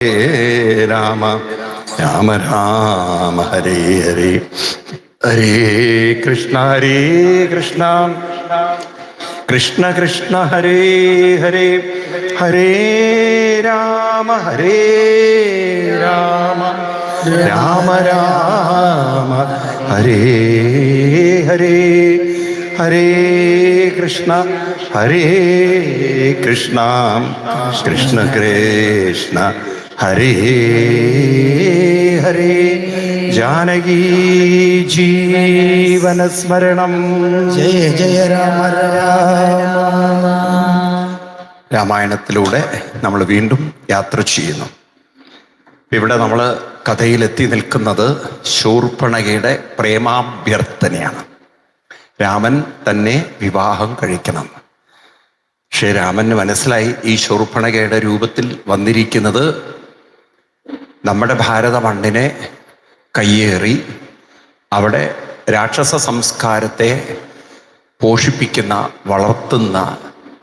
ഹരേ രാമ രാമ രാമ ഹരേ ഹരേ ഹരേ കൃഷ്ണ കൃഷ്ണ കൃഷ്ണ ഹരേ ഹരേ ഹരേ രാമ രാമ രാമ ഹരേ ഹരേ ഹരേ കൃഷ്ണ കൃഷ്ണ കൃഷ്ണ ഹരേ ഹരേ ജാനകി ജീവനസ്മരണം ജയ ജയ രാമ രാമ. രാമായണത്തിലൂടെ നമ്മൾ വീണ്ടും യാത്ര ചെയ്യുന്നു. ഇവിടെ നമ്മൾ കഥയിലെത്തി നിൽക്കുന്നത് ശൂർപ്പണഖയുടെ പ്രേമാഭ്യർത്ഥനയാണ്. രാമൻ തന്നെ വിവാഹം കഴിക്കണം. പക്ഷേ രാമന് മനസ്സിലായി ഈ ശൂർപ്പണഖയുടെ രൂപത്തിൽ വന്നിരിക്കുന്നത് നമ്മുടെ ഭാരത മണ്ണിനെ കയ്യേറി അവിടെ രാക്ഷസ സംസ്കാരത്തെ പോഷിപ്പിക്കുന്ന, വളർത്തുന്ന,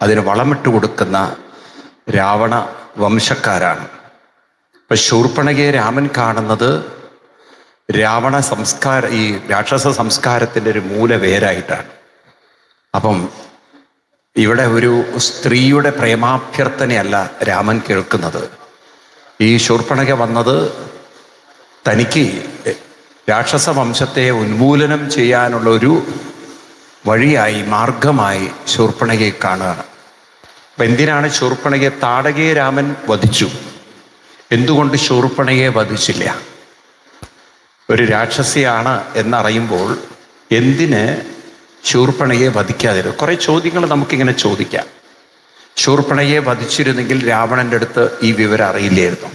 അതിന് വളമിട്ട് കൊടുക്കുന്ന രാവണ വംശക്കാരാണ്. ഇപ്പൊ ശൂർപ്പണഖയെ രാമൻ കാണുന്നത് രാവണ ഈ രാക്ഷസ സംസ്കാരത്തിൻ്റെ ഒരു മൂലവേരായിട്ടാണ്. അപ്പം ഇവിടെ ഒരു സ്ത്രീയുടെ പ്രേമാഭ്യർത്ഥനയല്ല രാമൻ കേൾക്കുന്നത്. ഈ ശൂർപ്പണഖ വന്നത് തനിക്ക് രാക്ഷസ വംശത്തെ ഉന്മൂലനം ചെയ്യാനുള്ള ഒരു വഴിയായി, മാർഗമായി ശൂർപ്പണഖയെ കാണുകയാണ്. അപ്പം എന്തിനാണ് ശൂർപ്പണഖയെ? താടകയെ രാമൻ വധിച്ചു. എന്തുകൊണ്ട് ശൂർപ്പണഖയെ വധിച്ചില്ല? ഒരു രാക്ഷസിയാണ് എന്നറിയുമ്പോൾ എന്തിന് ശൂർപ്പണഖയെ വധിക്കാതിരുന്നു? കുറെ ചോദ്യങ്ങൾ നമുക്കിങ്ങനെ ചോദിക്കാം. ശൂർപ്പണഖയെ വധിച്ചിരുന്നെങ്കിൽ രാവണന്റെ അടുത്ത് ഈ വിവരം അറിയില്ലായിരുന്നു.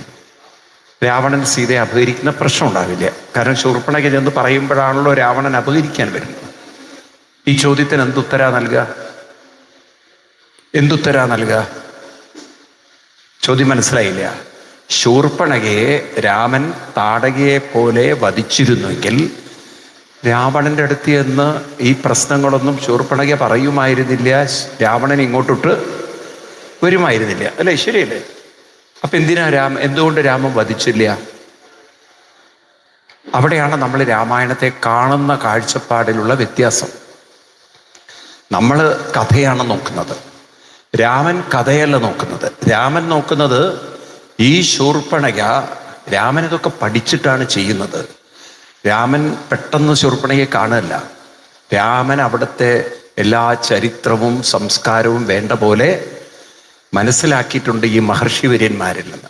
രാവണൻ സീതയെ അപഹരിക്കുന്ന പ്രശ്നം ഉണ്ടാവില്ല. കാരണം ശൂർപ്പണഖ ചെന്ന് പറയുമ്പോഴാണല്ലോ രാവണൻ അപഹരിക്കാൻ വരുന്നത്. ഈ ചോദ്യത്തിന് എന്തുത്തരാ നൽകുക? ചോദ്യം മനസ്സിലായില്ല. ശൂർപ്പണഖയെ രാമൻ താടകയെ പോലെ വധിച്ചിരുന്നെങ്കിൽ രാവണന്റെ അടുത്ത് എന്ന് ഈ പ്രശ്നങ്ങളൊന്നും ശൂർപ്പണഖ പറയുമായിരുന്നില്ല. രാവണൻ ഇങ്ങോട്ടിട്ട് വരുമായിരുന്നില്ല. അല്ലേ? ശരിയല്ലേ? അപ്പൊ എന്തുകൊണ്ട് രാമൻ വധിച്ചില്ല? അവിടെയാണ് നമ്മൾ രാമായണത്തെ കാണുന്ന കാഴ്ചപ്പാടിലുള്ള വ്യത്യാസം. നമ്മൾ കഥയാണ് നോക്കുന്നത്, രാമൻ കഥയല്ല നോക്കുന്നത്. രാമൻ നോക്കുന്നത് ഈ ശൂർപ്പണഖ, രാമൻ ഇതൊക്കെ പഠിച്ചിട്ടാണ് ചെയ്യുന്നത്. രാമൻ പെട്ടെന്ന് ശൂർപ്പണഖയെ കാണുകയല്ല. രാമൻ അവിടുത്തെ എല്ലാ ചരിത്രവും സംസ്കാരവും വേണ്ട പോലെ മനസ്സിലാക്കിയിട്ടുണ്ട് ഈ മഹർഷിവര്യന്മാരിൽ നിന്ന്.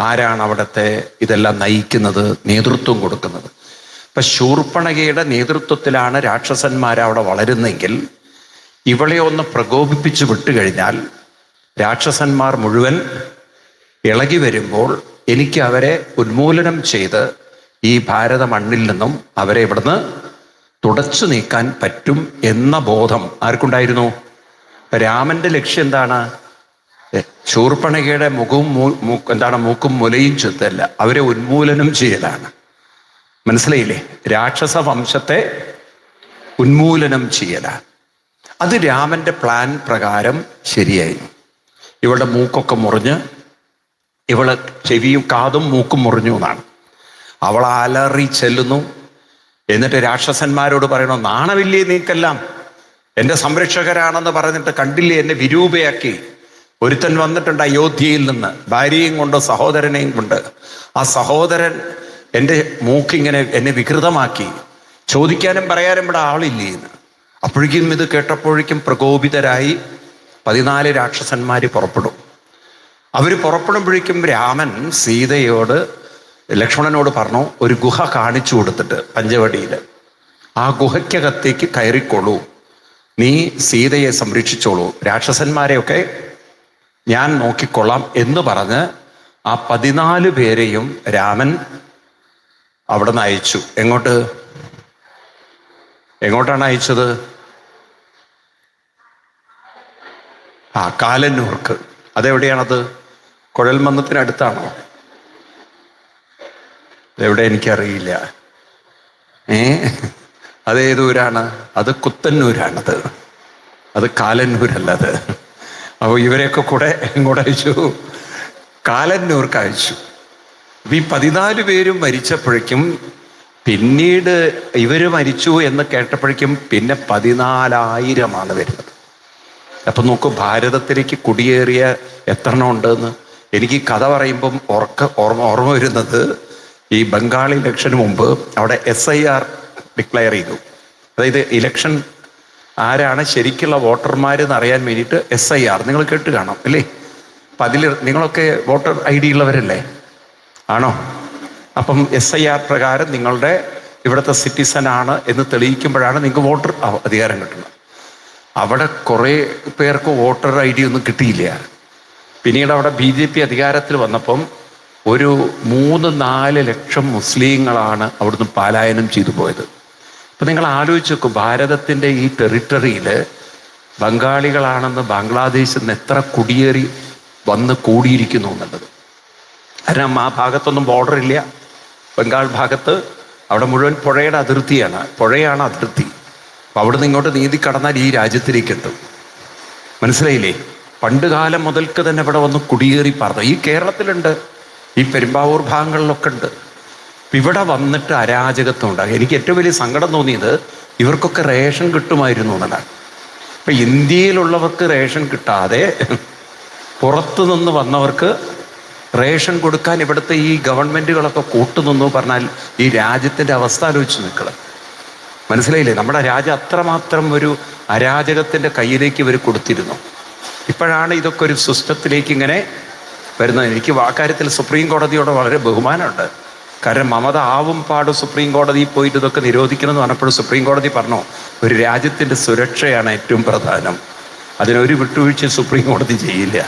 ആരാണ് അവിടുത്തെ ഇതെല്ലാം നയിക്കുന്നത്, നേതൃത്വം കൊടുക്കുന്നത്? ഇപ്പൊ ശൂർപ്പണഖയുടെ നേതൃത്വത്തിലാണ് രാക്ഷസന്മാരവിടെ വളരുന്നെങ്കിൽ ഇവളെ ഒന്ന് പ്രകോപിപ്പിച്ച് വിട്ടുകഴിഞ്ഞാൽ രാക്ഷസന്മാർ മുഴുവൻ ഇളകി വരുമ്പോൾ എനിക്ക് അവരെ ഉന്മൂലനം ചെയ്ത് ഈ ഭാരത മണ്ണിൽ നിന്നും അവരെ ഇവിടുന്ന് തുടച്ചു നീക്കാൻ പറ്റും എന്ന ബോധം ആർക്കുണ്ടായിരുന്നു? രാമന്റെ ലക്ഷ്യം എന്താണ്? ശൂർപ്പണഖയുടെ മൂക്കും മുലയും ചുത്തല്ല, അവരെ ഉന്മൂലനം ചെയ്യലാണ്. മനസ്സിലായില്ലേ? രാക്ഷസ വംശത്തെ ഉന്മൂലനം ചെയ്യലാണ്. അത് രാമന്റെ പ്ലാൻ പ്രകാരം ശരിയായി. ഇവളുടെ മൂക്കൊക്കെ മുറിഞ്ഞ്, ഇവള് ചെവിയും കാതും മൂക്കും മുറിഞ്ഞു എന്നാണ്. അവൾ അലറി ചെല്ലുന്നു. എന്നിട്ട് രാക്ഷസന്മാരോട് പറയണോ, നാണമില്ലേ നീക്കെല്ലാം? എൻ്റെ സംരക്ഷകരാണെന്ന് പറഞ്ഞിട്ട് കണ്ടില്ലേ എന്നെ വിരൂപയാക്കി? ഒരുത്തൻ വന്നിട്ടുണ്ട് അയോധ്യയിൽ നിന്ന്, ഭാര്യയും കൊണ്ട് സഹോദരനെയും കൊണ്ട്. ആ സഹോദരൻ എൻ്റെ മൂക്കിങ്ങനെ എന്നെ വികൃതമാക്കി. ചോദിക്കാനും പറയാനും ഇവിടെ ആളില്ലേ എന്ന്. അപ്പോഴേക്കും ഇത് കേട്ടപ്പോഴേക്കും പ്രകോപിതരായി 14 രാക്ഷസന്മാർ പുറപ്പെടും. അവർ പുറപ്പെടുമ്പോഴേക്കും രാമൻ സീതയോട്, ലക്ഷ്മണനോട് പറഞ്ഞു, ഒരു ഗുഹ കാണിച്ചു കൊടുത്തിട്ട് പഞ്ചവടിയിൽ, ആ ഗുഹയ്ക്കകത്തേക്ക് കയറിക്കോളൂ, നീ സീതയെ സംരക്ഷിച്ചോളൂ, രാക്ഷസന്മാരെയൊക്കെ ഞാൻ നോക്കിക്കൊള്ളാം എന്ന് പറഞ്ഞ് ആ 14 പേരെയും രാമൻ അവിടെ നിന്ന് അയച്ചു. എങ്ങോട്ടാണ് അയച്ചത്? കാലന്നൂർക്ക്. അതെവിടെയാണത്? കുഴൽമന്നത്തിനടുത്താണോ? എവിടെ എനിക്കറിയില്ല. അതേതൂരാണ്? അത് കുത്തന്നൂരാണത്. അത് കാലന്നൂരല്ലത്. അപ്പോൾ ഇവരെയൊക്കെ കൂടെ ഇങ്ങോട്ട് അയച്ചു, കാലന്നൂർക്ക് അയച്ചു. അപ്പൊ ഈ 14 പേരും മരിച്ചപ്പോഴേക്കും പിന്നീട് ഇവര് മരിച്ചു എന്ന് കേട്ടപ്പോഴേക്കും പിന്നെ 14,000 വരുന്നത്. അപ്പൊ നോക്കൂ, ഭാരതത്തിലേക്ക് കുടിയേറിയ എത്രണ്ണം ഉണ്ടെന്ന്. എനിക്ക് ഈ കഥ പറയുമ്പം ഓർമ്മ വരുന്നത്, ഈ ബംഗാൾ ഇലക്ഷന് മുമ്പ് അവിടെ SIR ഡിക്ലെയർ ചെയ്തു. അതായത് ഇലക്ഷൻ ആരാണ് ശരിക്കുള്ള വോട്ടർമാരെന്ന് അറിയാൻ വേണ്ടിയിട്ട് SIR നിങ്ങൾ കേട്ട് കാണാം അല്ലേ? അപ്പം അതിൽ നിങ്ങളൊക്കെ വോട്ടർ ID ഉള്ളവരല്ലേ? ആണോ? അപ്പം SIR പ്രകാരം നിങ്ങളുടെ ഇവിടുത്തെ സിറ്റിസൺ ആണ് എന്ന് തെളിയിക്കുമ്പോഴാണ് നിങ്ങൾക്ക് വോട്ടർ അധികാരം കിട്ടുന്നത്. അവിടെ കുറേ പേർക്ക് വോട്ടർ ID ഒന്നും കിട്ടിയില്ല. പിന്നീട് അവിടെ BJP അധികാരത്തിൽ വന്നപ്പം ഒരു 3-4 ലക്ഷം മുസ്ലിങ്ങളാണ് അവിടുന്ന് പലായനം ചെയ്തു പോയത്. അപ്പം നിങ്ങൾ ആലോചിച്ച് നോക്കും, ഭാരതത്തിൻ്റെ ഈ ടെറിട്ടറിയിൽ ബംഗാളികളാണെന്ന് ബംഗ്ലാദേശിൽ നിന്ന് എത്ര കുടിയേറി വന്ന് കൂടിയിരിക്കുന്നു എന്നുള്ളത്. കാരണം ആ ഭാഗത്തൊന്നും ബോർഡർ ഇല്ല. ബംഗാൾ ഭാഗത്ത് അവിടെ മുഴുവൻ പുഴയുടെ അതിർത്തിയാണ്, പുഴയാണ് അതിർത്തി. അപ്പം അവിടുന്ന് ഇങ്ങോട്ട് നീന്തി കടന്നാൽ ഈ രാജ്യത്തിലേക്ക് എത്തും. മനസ്സിലായില്ലേ? പണ്ട് കാലം മുതൽക്ക് തന്നെ ഇവിടെ വന്ന് കുടിയേറി പാർത്ത ഈ കേരളത്തിലുണ്ട്, ഈ പെരുമ്പാവൂർ ഭാഗങ്ങളിലൊക്കെ ഉണ്ട്. ഇവിടെ വന്നിട്ട് അരാജകത്വം ഉണ്ടാകും. എനിക്ക് ഏറ്റവും വലിയ സങ്കടം തോന്നിയത് ഇവർക്കൊക്കെ റേഷൻ കിട്ടുമായിരുന്നു എന്നതാണ്. ഇപ്പം ഇന്ത്യയിലുള്ളവർക്ക് റേഷൻ കിട്ടാതെ പുറത്തു നിന്ന് വന്നവർക്ക് റേഷൻ കൊടുക്കാൻ ഇവിടുത്തെ ഈ ഗവൺമെൻറ്റുകളൊക്കെ കൂട്ടുനിന്നു പറഞ്ഞാൽ ഈ രാജ്യത്തിൻ്റെ അവസ്ഥ ആലോചിച്ച് നിൽക്കണം. മനസ്സിലായില്ലേ? നമ്മുടെ രാജ്യം അത്രമാത്രം ഒരു അരാജകത്തിൻ്റെ കയ്യിലേക്ക് ഇവർ കൊടുത്തിരുന്നു. ഇപ്പോഴാണ് ഇതൊക്കെ ഒരു സിസ്റ്റത്തിലേക്ക് ഇങ്ങനെ വരുന്നത്. എനിക്ക് ആ കാര്യത്തിൽ സുപ്രീം കോടതിയോട് വളരെ ബഹുമാനമുണ്ട്. കാരണം മമത ആവും പാട് സുപ്രീം കോടതിയിൽ പോയിട്ട് ഇതൊക്കെ നിരോധിക്കണം എന്ന് പറഞ്ഞപ്പോൾ സുപ്രീം കോടതി പറഞ്ഞു, ഒരു രാജ്യത്തിൻ്റെ സുരക്ഷയാണ് ഏറ്റവും പ്രധാനം, അതിനൊരു വിട്ടുവീഴ്ച സുപ്രീം കോടതി ചെയ്യില്ല.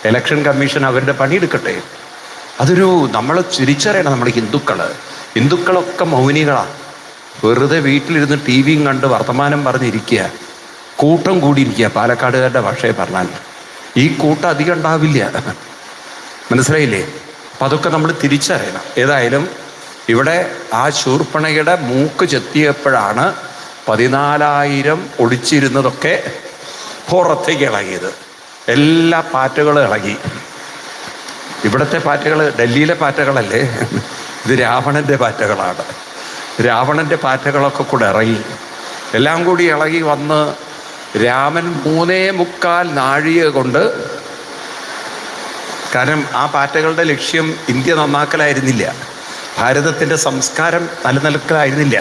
ഇലക്ഷൻ കമ്മീഷൻ അവരുടെ പണിയെടുക്കട്ടെ. അതൊരു നമ്മൾ തിരിച്ചറിയണം. നമ്മൾ ഹിന്ദുക്കളൊക്കെ മൗനികളാണ്. വെറുതെ വീട്ടിലിരുന്ന് TV കണ്ട് വർത്തമാനം പറഞ്ഞിരിക്കുക, കൂട്ടം കൂടിയിരിക്കുക. പാലക്കാടുകാരുടെ ഭാഷയെ പറഞ്ഞാൽ ഈ കൂട്ടം അധികം ഉണ്ടാവില്ല. മനസ്സിലായില്ലേ? അപ്പം അതൊക്കെ നമ്മൾ തിരിച്ചറിയണം. ഏതായാലും ഇവിടെ ആ ശൂർപ്പണയുടെ മൂക്ക് ചെത്തിയപ്പോഴാണ് 14,000 ഒളിച്ചിരുന്നതൊക്കെ പുറത്തേക്ക് ഇളകിയത്. എല്ലാ പാറ്റകളും ഇളകി. ഇവിടുത്തെ പാറ്റകൾ ഡൽഹിയിലെ പാറ്റകളല്ലേ, ഇത് രാവണൻ്റെ പാറ്റകളാണ്. രാവണൻ്റെ പാറ്റകളൊക്കെ കൂടെ ഇറങ്ങി, എല്ലാം കൂടി ഇളകി വന്ന് രാമൻ 3.25 നാഴിക കൊണ്ട്, കാരണം ആ പാറ്റകളുടെ ലക്ഷ്യം ഇന്ത്യ നന്നാക്കലായിരുന്നില്ല, ഭാരതത്തിൻ്റെ സംസ്കാരം നിലനിൽക്കലായിരുന്നില്ല.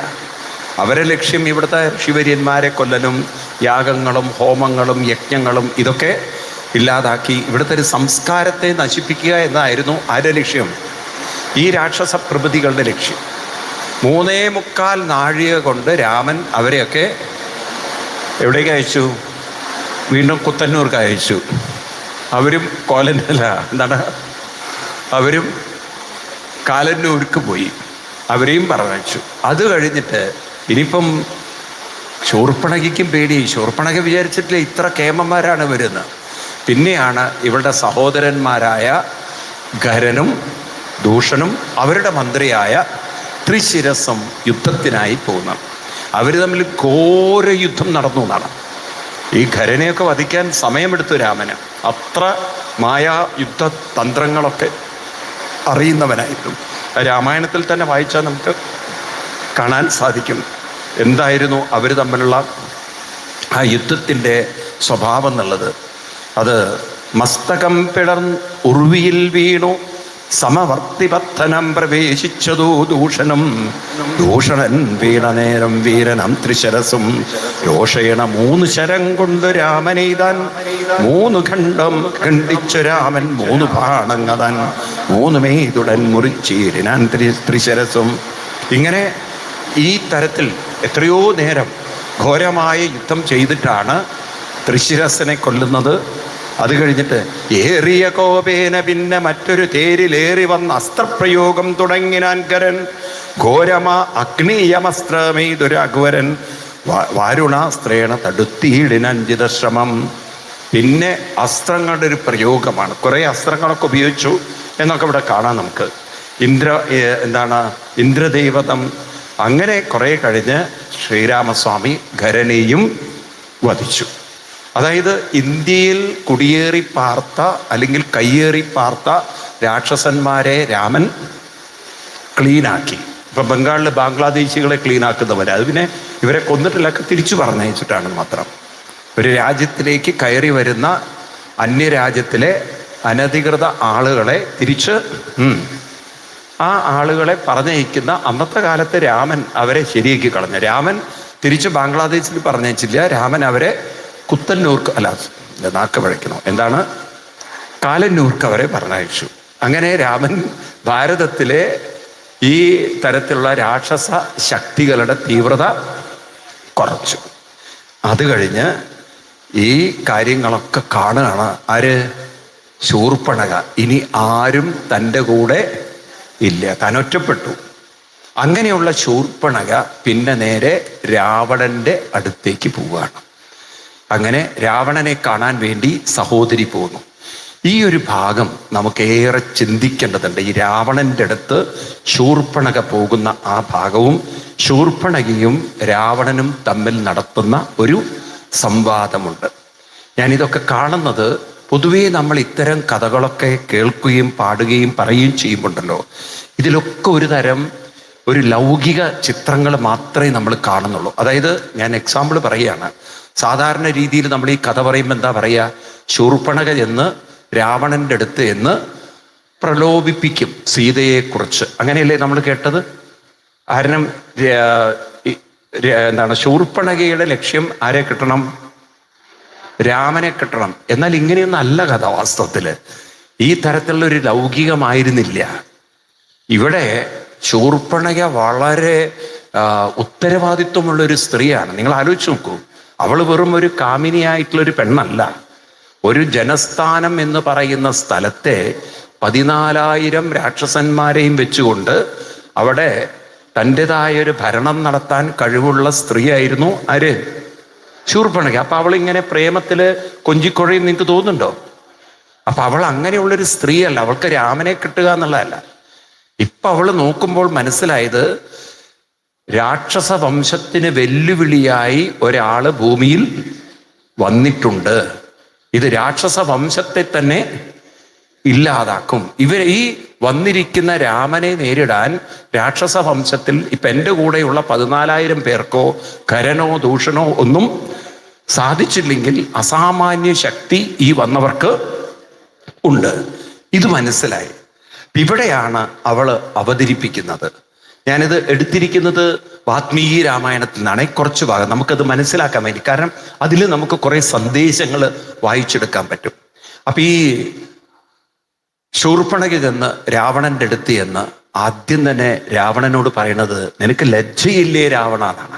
അവരെ ലക്ഷ്യം ഇവിടുത്തെ ഋഷിവര്യന്മാരെ കൊല്ലലും യാഗങ്ങളും ഹോമങ്ങളും യജ്ഞങ്ങളും ഇതൊക്കെ ഇല്ലാതാക്കി ഇവിടുത്തെ ഒരു സംസ്കാരത്തെ നശിപ്പിക്കുക എന്നായിരുന്നു ആരുടെ ലക്ഷ്യം? ഈ രാക്ഷസ പ്രഭൃതികളുടെ ലക്ഷ്യം. 3.25 നാഴിക കൊണ്ട് രാമൻ അവരെയൊക്കെ എവിടേക്ക് അയച്ചു? വീണ്ടും കുത്തന്നൂർക്ക് അയച്ചു. അവരും അവരും കാലന്നൂർക്ക് പോയി, അവരെയും പറഞ്ഞയച്ചു. അത് കഴിഞ്ഞിട്ട് ഇനിയിപ്പം ശൂർപ്പണഖയ്ക്കും പേടിയായി. ശൂർപ്പണഖ വിചാരിച്ചിട്ടില്ല ഇത്ര കേമന്മാരാണ് വരുന്നത്. പിന്നെയാണ് ഇവളുടെ സഹോദരന്മാരായ ഖരനും ദൂഷനും അവരുടെ മന്ത്രിയായ ത്രിശിരസും യുദ്ധത്തിനായി പോകുന്നത്. അവർ തമ്മിൽ ഘോര യുദ്ധം നടന്നു എന്നാണ്. ഈ ഖരനെയൊക്കെ വധിക്കാൻ സമയമെടുത്തു രാമന്. അത്ര മായാ യുദ്ധ തന്ത്രങ്ങളൊക്കെ അറിയുന്നവനായിരുന്നു. രാമായണത്തിൽ തന്നെ വായിച്ചാൽ നമുക്ക് കാണാൻ സാധിക്കും എന്തായിരുന്നു അവർ തമ്മിലുള്ള ആ യുദ്ധത്തിൻ്റെ സ്വഭാവം എന്നുള്ളത്. അത് മസ്തകം പിളർന്ന് ഉർവിയിൽ വീണു സമവർത്തിപത്തനം പ്രവേശിച്ചതു ദൂഷണൻ വീണ നേരം വീരനം ത്രിശരസും രോഷേണ 3 ശരം കൊണ്ട് രാമനെയ്താൻ 3 ഖണ്ഡം ഖണ്ഡിച്ചു രാമൻ 3 ബാണങ്ങതാൻ 3 മെയ്തുടൻ മുറിച്ചീരിനാൻ ത്രിശരസും. ഇങ്ങനെ ഈ തരത്തിൽ എത്രയോ നേരം ഘോരമായ യുദ്ധം ചെയ്തിട്ടാണ് ത്രിശിരസിനെ കൊല്ലുന്നത്. അത് കഴിഞ്ഞിട്ട് ഏറിയ കോപേന പിന്നെ മറ്റൊരു തേരിലേറി വന്ന അസ്ത്രപ്രയോഗം തുടങ്ങിനാൻ കരൻ ഘോരമ അഗ്നിയമസ്ത്രമെയ്തൊരഘുവരൻ വാരുണാസ്ത്രേണ തടുത്തീടിനഞ്ചിത ശ്രമം. പിന്നെ അസ്ത്രങ്ങളുടെ ഒരു പ്രയോഗമാണ്. കുറേ അസ്ത്രങ്ങളൊക്കെ ഉപയോഗിച്ചു എന്നൊക്കെ ഇവിടെ കാണാം നമുക്ക്. ഇന്ദ്രദൈവതം. അങ്ങനെ കുറേ കഴിഞ്ഞ് ശ്രീരാമസ്വാമി ഖരനെയും വധിച്ചു. അതായത് ഇന്ത്യയിൽ കുടിയേറി പാർത്ത അല്ലെങ്കിൽ കയ്യേറി പാർത്ത രാക്ഷസന്മാരെ രാമൻ ക്ലീനാക്കി. ഇപ്പം ബംഗാളിൽ ബാംഗ്ലാദേശികളെ ക്ലീനാക്കുന്ന പോലെ. അത് പിന്നെ ഇവരെ കൊന്നിട്ടില്ലൊക്കെ തിരിച്ചു പറഞ്ഞയച്ചിട്ടാണ് മാത്രം. ഒരു രാജ്യത്തിലേക്ക് കയറി വരുന്ന അന്യരാജ്യത്തിലെ അനധികൃത ആളുകളെ തിരിച്ച് ആ ആളുകളെ പറഞ്ഞയക്കുന്ന അന്നത്തെ കാലത്ത് രാമൻ അവരെ ശരിയാക്കി കളഞ്ഞു. രാമൻ തിരിച്ച് ബാംഗ്ലാദേശിൽ പറഞ്ഞയച്ചില്ല. രാമൻ അവരെ കുത്തന്നൂർക്ക്, അല്ല നാക്ക് പഴയ്ക്കണോ എന്താണ്, കാലന്നൂർക്ക് അവരെ പറഞ്ഞയച്ചു. അങ്ങനെ രാമൻ ഭാരതത്തിലെ ഈ തരത്തിലുള്ള രാക്ഷസ ശക്തികളുടെ തീവ്രത കുറച്ചു. അത് കഴിഞ്ഞ് ഈ കാര്യങ്ങളൊക്കെ കാണുകയാണ് ആര്? ശൂർപ്പണഖ. ഇനി ആരും തൻ്റെ കൂടെ ഇല്ല, താൻ ഒറ്റപ്പെട്ടു. അങ്ങനെയുള്ള ശൂർപ്പണഖ പിന്നെ നേരെ രാവണന്റെ അടുത്തേക്ക് പോവുകയാണ്. അങ്ങനെ രാവണനെ കാണാൻ വേണ്ടി സഹോദരി പോകുന്നു. ഈ ഒരു ഭാഗം നമുക്കേറെ ചിന്തിക്കേണ്ടതുണ്ട്. ഈ രാവണന്റെ അടുത്ത് ശൂർപ്പണഖ പോകുന്ന ആ ഭാഗവും ശൂർപ്പണഖയും രാവണനും തമ്മിൽ നടത്തുന്ന ഒരു സംവാദമുണ്ട്. ഞാനിതൊക്കെ കാണുന്നത് പൊതുവേ നമ്മൾ ഇത്തരം കഥകളൊക്കെ കേൾക്കുകയും പാടുകയും പറയുകയും ചെയ്യുമ്പോണ്ടല്ലോ, ഇതിലൊക്കെ ഒരു തരം ഒരു ലൗകിക ചിത്രങ്ങൾ മാത്രമേ നമ്മൾ കാണുന്നുള്ളൂ. അതായത് ഞാൻ എക്സാമ്പിൾ പറയുകയാണ്. സാധാരണ രീതിയിൽ നമ്മൾ ഈ കഥ പറയുമ്പോൾ എന്താ പറയുക? ശൂർപ്പണഖ എന്ന് രാവണന്റെ അടുത്ത് എന്ന് പ്രലോഭിപ്പിക്കും സീതയെക്കുറിച്ച്. അങ്ങനെയല്ലേ നമ്മൾ കേട്ടത്? കാരണം എന്താണ്, ശൂർപ്പണഖയുടെ ലക്ഷ്യം ആരെ കിട്ടണം? രാമനെ കിട്ടണം. എന്നാൽ ഇങ്ങനെയൊന്നും അല്ല കഥ. വാസ്തവത്തില് ഈ തരത്തിലുള്ള ഒരു ലൗകികമായിരുന്നില്ല. ഇവിടെ ശൂർപ്പണഖ വളരെ ഉത്തരവാദിത്വമുള്ള ഒരു സ്ത്രീയാണ്. നിങ്ങൾ ആലോചിച്ച് നോക്കൂ. അവൾ വെറും ഒരു കാമിനിയായിട്ടുള്ളൊരു പെണ്ണല്ല. ഒരു ജനസ്ഥാനം എന്ന് പറയുന്ന സ്ഥലത്തെ 14,000 രാക്ഷസന്മാരെയും വെച്ചുകൊണ്ട് അവിടെ തൻ്റെതായൊരു ഭരണം നടത്താൻ കഴിവുള്ള സ്ത്രീയായിരുന്നു ആര്? ശൂർപ്പണഖ. അപ്പൊ അവൾ ഇങ്ങനെ പ്രേമത്തില് കൊഞ്ചിക്കൊഴയും നിങ്ങൾക്ക് തോന്നുന്നുണ്ടോ? അപ്പൊ അവൾ അങ്ങനെയുള്ളൊരു സ്ത്രീയല്ല. അവൾക്ക് രാമനെ കിട്ടുക എന്നുള്ളതല്ല. ഇപ്പൊ അവൾ നോക്കുമ്പോൾ മനസ്സിലായത് രാക്ഷസ വംശത്തിന് വെല്ലുവിളിയായി ഒരാള് ഭൂമിയിൽ വന്നിട്ടുണ്ട്. ഇത് രാക്ഷസ വംശത്തെ തന്നെ ഇല്ലാതാക്കും. ഈ വന്നിരിക്കുന്ന രാമനെ നേരിടാൻ രാക്ഷസ വംശത്തിൽ ഇപ്പൊ എൻ്റെ കൂടെയുള്ള 14,000 പേർക്കോ കരനോ ദൂഷണോ ഒന്നും സാധിച്ചില്ലെങ്കിൽ അസാമാന്യ ശക്തി ഈ വന്നവർക്ക് ഉണ്ട്. ഇത് മനസ്സിലായി. ഇവിടെയാണ് അവള് അവതരിപ്പിക്കുന്നത്. ഞാനിത് എടുത്തിരിക്കുന്നത് വാത്മീകി രാമായണത്തിൽ നിന്നാണ്. കുറച്ച് ഭാഗം നമുക്കത് മനസ്സിലാക്കാൻ വേണ്ടി. കാരണം അതിൽ നമുക്ക് കുറെ സന്ദേശങ്ങൾ വായിച്ചെടുക്കാൻ പറ്റും. അപ്പൊ ഈ ശൂർപ്പണഖ ചെന്ന് രാവണന്റെ അടുത്ത് എന്ന് ആദ്യം തന്നെ രാവണനോട് പറയണത്, നിനക്ക് ലജ്ജയില്ലേ രാവണ എന്നാണ്.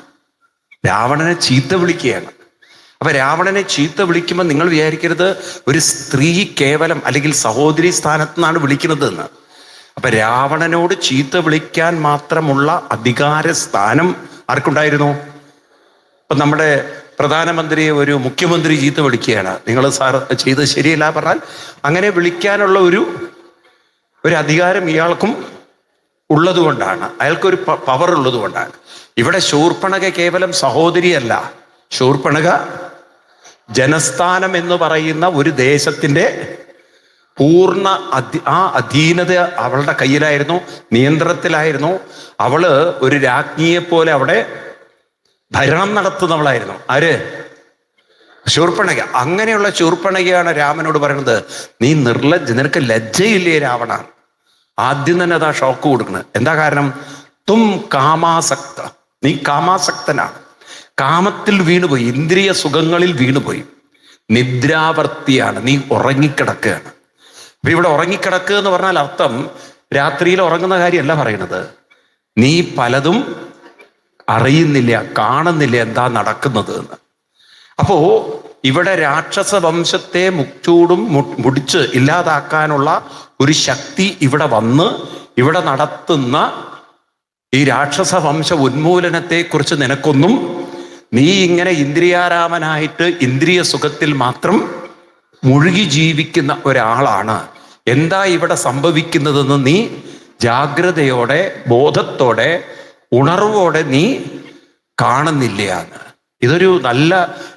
രാവണനെ ചീത്ത വിളിക്കുകയാണ്. അപ്പൊ രാവണനെ ചീത്ത വിളിക്കുമ്പോൾ നിങ്ങൾ വിചാരിക്കരുത് ഒരു സ്ത്രീ കേവലം അല്ലെങ്കിൽ സഹോദരി സ്ഥാനത്ത് നിന്നാണ് വിളിക്കുന്നത് എന്ന്. അപ്പൊ രാവണനോട് ചീത്ത വിളിക്കാൻ മാത്രമുള്ള അധികാര സ്ഥാനം ആർക്കുണ്ടായിരുന്നു? ഇപ്പൊ നമ്മുടെ പ്രധാനമന്ത്രിയെ ഒരു മുഖ്യമന്ത്രി ചീത്ത വിളിക്കുകയാണ്, നിങ്ങൾ സാർ ചെയ്തത് ശരിയല്ല പറഞ്ഞാൽ അങ്ങനെ വിളിക്കാനുള്ള ഒരു അധികാരം ഇയാൾക്കും ഉള്ളത് കൊണ്ടാണ്, അയാൾക്കൊരു പവർ ഉള്ളത് കൊണ്ടാണ്. ഇവിടെ ശൂർപ്പണഖ കേവലം സഹോദരിയല്ല. ശൂർപ്പണഖ ജനസ്ഥാനം എന്ന് പറയുന്ന ഒരു ദേശത്തിന്റെ പൂർണ്ണ അധീനത അവളുടെ കയ്യിലായിരുന്നു, നിയന്ത്രണത്തിലായിരുന്നു. അവള് ഒരു രാജ്ഞിയെ പോലെ അവിടെ ഭരണം നടത്തുന്നവളായിരുന്നു. ആര്? ശൂർപ്പണഖ. അങ്ങനെയുള്ള ശൂർപ്പണഖയാണ് രാമനോട് പറയുന്നത്, നീ നിർലജ്ജ, നിനക്ക് ലജ്ജയില്ലേ രാവണ. ആദ്യം തന്നെ അതാ ഷോക്ക് കൊടുക്കുന്നത്. എന്താ കാരണം? തും കാമാസക്ത, നീ കാമാസക്തനാണ്. കാമത്തിൽ വീണുപോയി, ഇന്ദ്രിയ സുഖങ്ങളിൽ വീണുപോയി, നിദ്രാവർത്തിയാണ്, നീ ഉറങ്ങിക്കിടക്കുകയാണ്. അപ്പൊ ഇവിടെ ഉറങ്ങിക്കിടക്കുക എന്ന് പറഞ്ഞാൽ അർത്ഥം രാത്രിയിൽ ഉറങ്ങുന്ന കാര്യമല്ല പറയണത്. നീ പലതും അറിയുന്നില്ല, കാണുന്നില്ല എന്താ നടക്കുന്നത് എന്ന്. അപ്പോ ഇവിടെ രാക്ഷസ വംശത്തെ മുച്ചൂടും മുടിച്ച് ഇല്ലാതാക്കാനുള്ള ഒരു ശക്തി ഇവിടെ വന്ന് ഇവിടെ നടത്തുന്ന ഈ രാക്ഷസ വംശ ഉന്മൂലനത്തെ കുറിച്ച് നിനക്കൊന്നും, നീ ഇങ്ങനെ ഇന്ദ്രിയാരാമനായിട്ട് ഇന്ദ്രിയ സുഖത്തിൽ മാത്രം മുഴുകി ജീവിക്കുന്ന ഒരാളാണ്. എന്താ ഇവിടെ സംഭവിക്കുന്നതെന്ന് നീ ജാഗ്രതയോടെ, ബോധത്തോടെ, ഉണർവോടെ നീ കാണുന്നില്ല എന്ന്. ഇതൊരു നല്ല,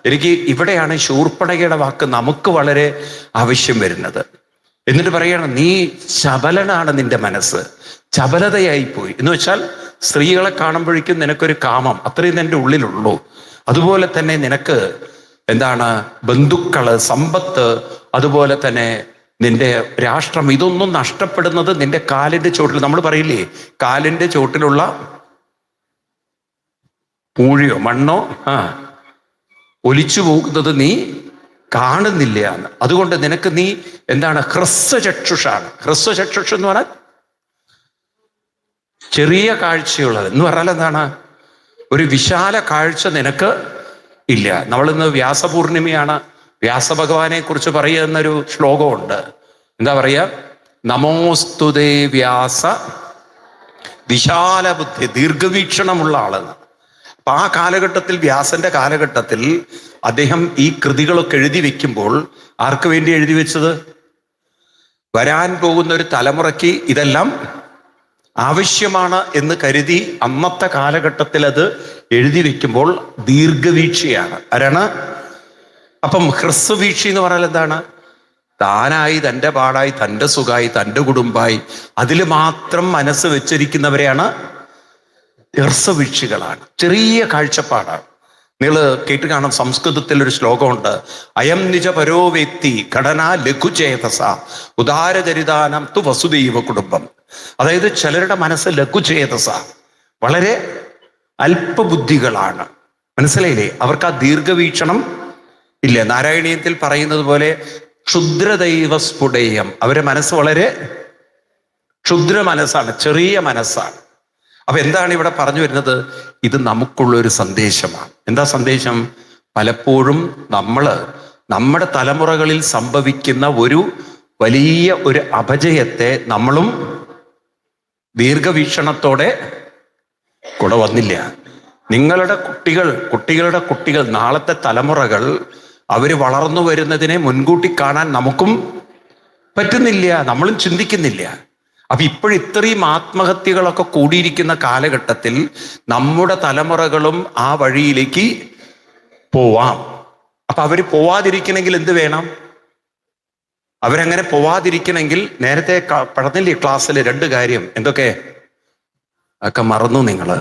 എനിക്ക് ഇവിടെയാണ് ശൂർപ്പണഖയുടെ വാക്ക് നമുക്ക് വളരെ ആവശ്യം വരുന്നത്. എന്നിട്ട് പറയണം, നീ ചപലനാണ്, നിന്റെ മനസ്സ് ചപലതയായിപ്പോയി. എന്ന് വെച്ചാൽ സ്ത്രീകളെ കാണുമ്പോഴേക്കും നിനക്കൊരു കാമം, അത്രയും നിന്റെ ഉള്ളിലുള്ളൂ. അതുപോലെ തന്നെ നിനക്ക് എന്താണ്, ബന്ധുക്കള്, സമ്പത്ത്, അതുപോലെ തന്നെ നിന്റെ രാഷ്ട്രം, ഇതൊന്നും നഷ്ടപ്പെടുന്നത് നിന്റെ കാലിന്റെ ചോട്ടിൽ. നമ്മൾ പറയില്ലേ, കാലിന്റെ ചോട്ടിലുള്ള പൂഴിയോ മണ്ണോ ഒലിച്ചു പോകുന്നത് നീ കാണുന്നില്ല എന്ന്. അതുകൊണ്ട് നിനക്ക് നീ എന്താണ്, ഹ്രസ്വചക്ഷുഷാണ്. ഹ്രസ്വചക്ഷുഷ് എന്ന് പറഞ്ഞാൽ ചെറിയ കാഴ്ചയുള്ളത് എന്ന് പറഞ്ഞാൽ എന്താണ്, ഒരു വിശാല കാഴ്ച നിനക്ക് ഇല്ല. നമ്മളിന്ന് വ്യാസപൂർണിമയാണ്. വ്യാസഭഗവാനെ കുറിച്ച് പറയുന്നൊരു ശ്ലോകമുണ്ട്. എന്താ പറയാ, നമോസ്തുതേ വ്യാസ വിശാല ബുദ്ധി, ദീർഘവീക്ഷണമുള്ള ആളെന്ന്. അപ്പൊ ആ കാലഘട്ടത്തിൽ, വ്യാസന്റെ കാലഘട്ടത്തിൽ അദ്ദേഹം ഈ കൃതികളൊക്കെ എഴുതി വെക്കുമ്പോൾ ആർക്ക് വേണ്ടി എഴുതി വെച്ചത്? വരാൻ പോകുന്ന ഒരു തലമുറയ്ക്ക് ഇതെല്ലാം ആവശ്യമാണ് എന്ന് കരുതി അന്നത്തെ കാലഘട്ടത്തിൽ അത് എഴുതി വെക്കുമ്പോൾ ദീർഘവീക്ഷയാണ്. ആരാണ്? അപ്പം ഹ്രസ്വവീക്ഷി എന്ന് പറഞ്ഞാൽ എന്താണ്? താനായി, തൻ്റെ പാടായി, തൻ്റെ സുഖമായി, തൻ്റെ കുടുംബമായി, അതിൽ മാത്രം മനസ്സ് വെച്ചിരിക്കുന്നവരെയാണ് ഹ്രസ്വവീക്ഷികളാണ്. ചെറിയ കാഴ്ചപ്പാടാണ്. നിങ്ങൾ കേട്ട് കാണും, സംസ്കൃതത്തിൽ ഒരു ശ്ലോകമുണ്ട്, അയം നിജ പരോ വ്യക്തി ഘടന ലഘുചേതസ ഉദാരചരിതാനം തു വസുദൈവ കുടുംബം. അതായത് ചിലരുടെ മനസ്സ് ലഘുചേതസ, വളരെ അല്പബുദ്ധികളാണ്. മനസ്സിലായില്ലേ? അവർക്ക് ആ ദീർഘവീക്ഷണം ഇല്ല. നാരായണീയത്തിൽ പറയുന്നത് പോലെ ക്ഷുദ്രദൈവ സ്ഫുടേയം, അവരുടെ മനസ്സ് വളരെ ക്ഷുദ്ര മനസ്സാണ്, ചെറിയ മനസ്സാണ്. അപ്പൊ എന്താണ് ഇവിടെ പറഞ്ഞു വരുന്നത്? ഇത് നമുക്കുള്ളൊരു സന്ദേശമാണ്. എന്താ സന്ദേശം? പലപ്പോഴും നമ്മുടെ തലമുറകളിൽ സംഭവിക്കുന്ന ഒരു വലിയ ഒരു അപജയത്തെ നമ്മളും ദീർഘവീക്ഷണത്തോടെ കൂടെ വന്നില്ല. നിങ്ങളുടെ കുട്ടികളുടെ കുട്ടികൾ, നാളത്തെ തലമുറകൾ, അവര് വളർന്നു വരുന്നതിനെ മുൻകൂട്ടി കാണാൻ നമുക്കും പറ്റുന്നില്ല, നമ്മളും ചിന്തിക്കുന്നില്ല. അപ്പൊ ഇപ്പോഴിത്രയും ആത്മഹത്യകളൊക്കെ കൂടിയിരിക്കുന്ന കാലഘട്ടത്തിൽ നമ്മുടെ തലമുറകളും ആ വഴിയിലേക്ക് പോവാം. അപ്പൊ അവര് പോവാതിരിക്കണമെങ്കിൽ എന്ത് വേണം? അവരങ്ങനെ പോവാതിരിക്കണമെങ്കിൽ നേരത്തെ പഠനത്തിലെ ക്ലാസ്സിൽ 2 കാര്യം എന്തൊക്കെ ഒക്കെ മറന്നു നിങ്ങള്.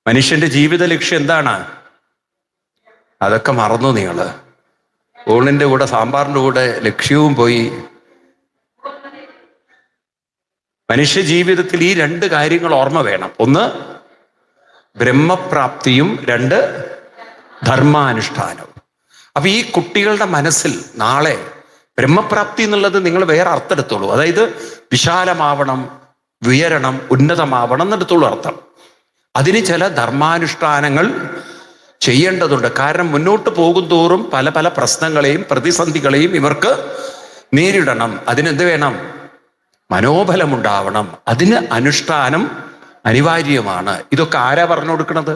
മനുഷ്യന്റെ ജീവിത ലക്ഷ്യം എന്താണ്? അതൊക്കെ മറന്നു നിങ്ങള്. ഊണിന്റെ കൂടെ, സാമ്പാറിന്റെ കൂടെ ലക്ഷ്യവും പോയി. മനുഷ്യ ജീവിതത്തിൽ ഈ 2 കാര്യങ്ങൾ ഓർമ്മ വേണം. 1 ബ്രഹ്മപ്രാപ്തിയും, 2 ധർമാനുഷ്ഠാനവും. അപ്പൊ ഈ കുട്ടികളുടെ മനസ്സിൽ നാളെ ബ്രഹ്മപ്രാപ്തി എന്നുള്ളത് നിങ്ങൾ വേറെ അർത്ഥം എടുത്തോളൂ. അതായത് വിശാലമാവണം, ഉയരണം, ഉന്നതമാവണം എന്നെടുത്തോളൂ അർത്ഥം. അതിന് ചില ധർമാനുഷ്ഠാനങ്ങൾ ചെയ്യേണ്ടതുണ്ട്. കാരണം മുന്നോട്ട് പോകും തോറും പല പല പ്രശ്നങ്ങളെയും പ്രതിസന്ധികളെയും ഇവർക്ക് നേരിടണം. അതിനെന്ത് വേണം? മനോബലമുണ്ടാവണം. അതിന് അനുഷ്ഠാനം അനിവാര്യമാണ്. ഇതൊക്കെ ആരാ പറഞ്ഞു കൊടുക്കണത്?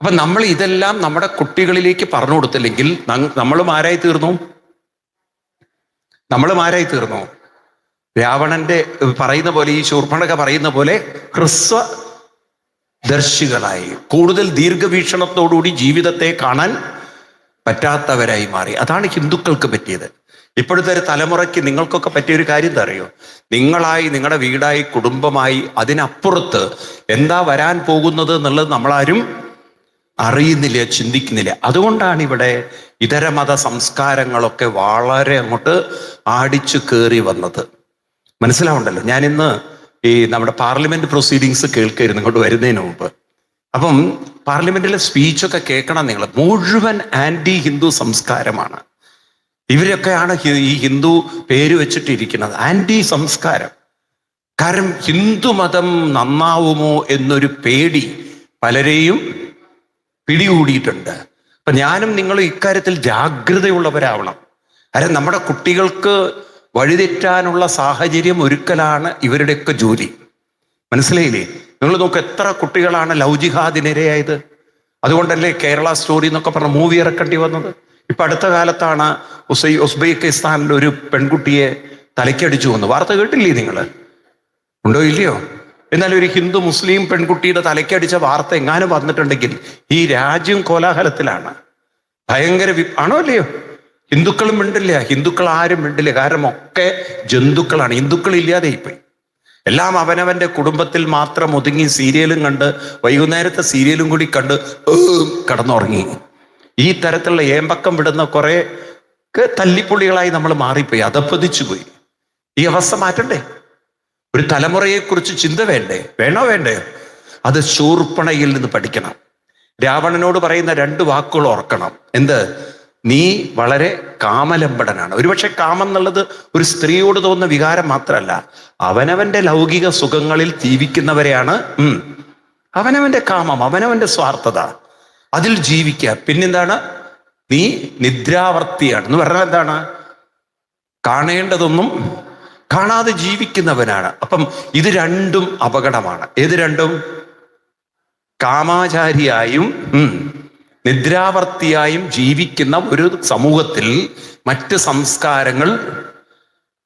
അപ്പൊ നമ്മൾ ഇതെല്ലാം നമ്മുടെ കുട്ടികളിലേക്ക് പറഞ്ഞു കൊടുത്തില്ലെങ്കിൽ നമ്മളും ആരായി തീർന്നു? രാവണന്റെ പറയുന്ന പോലെ, ഈ ശൂർപ്പണഖ പറയുന്ന പോലെ ഹ്രസ്വദർശികളായി, കൂടുതൽ ദീർഘവീക്ഷണത്തോടുകൂടി ജീവിതത്തെ കാണാൻ പറ്റാത്തവരായി മാറി. അതാണ് ഹിന്ദുക്കൾക്ക് പറ്റിയത്. ഇപ്പോഴത്തെ ഒരു തലമുറയ്ക്ക് നിങ്ങൾക്കൊക്കെ പറ്റിയൊരു കാര്യം എന്താ അറിയോ? നിങ്ങളായി, നിങ്ങളുടെ വീടായി, കുടുംബമായി, അതിനപ്പുറത്ത് എന്താ വരാൻ പോകുന്നത് എന്നുള്ളത് നമ്മളാരും അറിയുന്നില്ല, ചിന്തിക്കുന്നില്ല. അതുകൊണ്ടാണ് ഇവിടെ ഇതര മത സംസ്കാരങ്ങളൊക്കെ വളരെ അങ്ങോട്ട് ആടിച്ചു കയറി വന്നത്. മനസ്സിലാവുണ്ടല്ലോ. ഞാനിന്ന് ഈ നമ്മുടെ പാർലമെന്റ് പ്രൊസീഡിങ്സ് കേൾക്കായിരുന്നു ഇങ്ങോട്ട് വരുന്നതിന് മുമ്പ്. അപ്പം പാർലമെന്റിലെ സ്പീച്ചൊക്കെ കേൾക്കണം നിങ്ങൾ. മുഴുവൻ ആന്റി ഹിന്ദു സംസ്കാരമാണ്. ഇവരൊക്കെയാണ് ഈ ഹിന്ദു പേര് വെച്ചിട്ടിരിക്കുന്നത്, ആന്റി സംസ്കാരം. കാരണം ഹിന്ദുമതം നന്നാവുമോ എന്നൊരു പേടി പലരെയും പിടികൂടിയിട്ടുണ്ട്. അപ്പൊ ഞാനും നിങ്ങളും ഇക്കാര്യത്തിൽ ജാഗ്രതയുള്ളവരാവണം. കാരണം നമ്മുടെ കുട്ടികൾക്ക് വഴിതെറ്റാനുള്ള സാഹചര്യം ഒരുക്കലാണ് ഇവരുടെയൊക്കെ ജോലി. മനസ്സിലായില്ലേ? നിങ്ങൾ നോക്ക്, എത്ര കുട്ടികളാണ് ലവ് ജിഹാദിനിരയായത്. അതുകൊണ്ടല്ലേ കേരള സ്റ്റോറി എന്നൊക്കെ പറഞ്ഞ മൂവി ഇറക്കേണ്ടി വന്നത്. ഇപ്പൊ അടുത്ത കാലത്താണ് ഉസ്ബെക്കിസ്ഥാനിൽ ഒരു പെൺകുട്ടിയെ തലയ്ക്കടിച്ചു വന്നു. വാർത്ത കേട്ടില്ലേ നിങ്ങൾ? ഉണ്ടോ ഇല്ലയോ? എന്നാൽ ഒരു ഹിന്ദു മുസ്ലിം പെൺകുട്ടിയുടെ തലയ്ക്കടിച്ച വാർത്ത എങ്ങാനും വന്നിട്ടുണ്ടെങ്കിൽ ഈ രാജ്യം കോലാഹലത്തിലാണ്. ഭയങ്കര ആണോ അല്ലയോ? ഹിന്ദുക്കളും മിണ്ടില്ല, ഹിന്ദുക്കൾ ആരും മിണ്ടില്ല. കാരണം ഒക്കെ ജന്തുക്കളാണ്. ഹിന്ദുക്കൾ ഇല്ലാതെയിപ്പോയി. എല്ലാം അവനവന്റെ കുടുംബത്തിൽ മാത്രം ഒതുങ്ങി സീരിയലും കണ്ട് വൈകുന്നേരത്തെ സീരിയലും കൂടി കണ്ട് കടന്നുറങ്ങി. ഈ തരത്തിലുള്ള ഏമ്പക്കം വിടുന്ന കുറെ തല്ലിപ്പുള്ളികളായി നമ്മൾ മാറിപ്പോയി, അതപ്പതിച്ചു പോയി. ഈ അവസ്ഥ മാറ്റണ്ടേ? ഒരു തലമുറയെക്കുറിച്ച് ചിന്ത വേണ്ടേ? വേണ്ടേ? അത് ശൂർപ്പണയിൽ നിന്ന് പഠിക്കണം. രാവണനോട് പറയുന്ന 2 വാക്കുകൾ ഓർക്കണം. എന്ത്? നീ വളരെ കാമലംബടനാണ്. ഒരുപക്ഷെ കാമം എന്നുള്ളത് ഒരു സ്ത്രീയോട് തോന്നുന്ന വികാരം മാത്രമല്ല, അവനവന്റെ ലൗകിക സുഖങ്ങളിൽ ജീവിക്കുന്നവരെയാണ് അവനവന്റെ കാമം, അവനവന്റെ സ്വാർത്ഥത, അതിൽ ജീവിക്കുക. പിന്നെന്താണ്? നീ നിദ്രാവർത്തിയാണ് എന്ന് പറഞ്ഞാൽ എന്താണ്? കാണേണ്ടതൊന്നും കാണാതെ ജീവിക്കുന്നവനാണ്. അപ്പം ഇത് രണ്ടും അപകടമാണ്. ഏത് രണ്ടും? കാമാചാരിയായും നിദ്രാവർത്തിയായും ജീവിക്കുന്ന ഒരു സമൂഹത്തിൽ മറ്റ് സംസ്കാരങ്ങൾ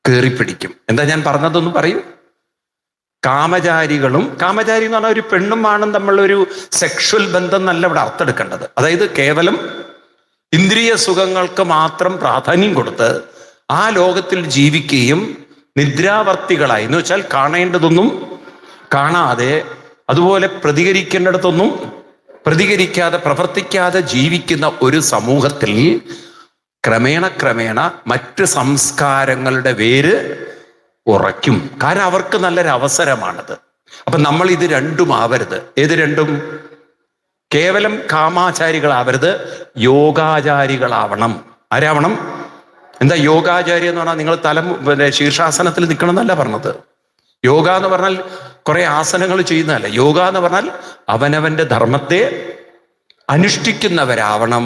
കയറിപ്പിടിക്കും. എന്താ ഞാൻ പറഞ്ഞതൊന്നും പറയൂ. കാമചാരി എന്ന് പറഞ്ഞാൽ ഒരു പെണ്ണും ആണും തമ്മിലൊരു സെക്ഷൽ ബന്ധം എന്നല്ല ഇവിടെ അർത്ഥെടുക്കേണ്ടത്. അതായത് കേവലം ഇന്ദ്രിയ സുഖങ്ങൾക്ക് മാത്രം പ്രാധാന്യം കൊടുത്ത് ആ ലോകത്തിൽ ജീവിക്കുകയും നിദ്രാവർത്തികളായി, എന്ന് വെച്ചാൽ കാണേണ്ടതൊന്നും കാണാതെ, അതുപോലെ പ്രതികരിക്കേണ്ടിടത്തൊന്നും പ്രതികരിക്കാതെ, പ്രവർത്തിക്കാതെ ജീവിക്കുന്ന ഒരു സമൂഹത്തിൽ ക്രമേണ മറ്റ് സംസ്കാരങ്ങളുടെ വേര് ഉറയ്ക്കും. കാരണം അവർക്ക് നല്ലൊരു അവസരമാണത്. അപ്പൊ നമ്മൾ ഇത് രണ്ടും ആവരുത്. ഏത് രണ്ടും? കേവലം കാമാചാരികളാവരുത്, യോഗാചാരികളാവണം. ആരാവണം? എന്താ യോഗാചാരി എന്ന് പറഞ്ഞാൽ നിങ്ങൾ ശീർഷാസനത്തിൽ നിൽക്കണം എന്നല്ല പറഞ്ഞത്. യോഗ എന്ന് പറഞ്ഞാൽ കുറെ ആസനങ്ങൾ ചെയ്യുന്നതല്ല. യോഗ എന്ന് പറഞ്ഞാൽ അവനവന്റെ ധർമ്മത്തെ അനുഷ്ഠിക്കുന്നവരാവണം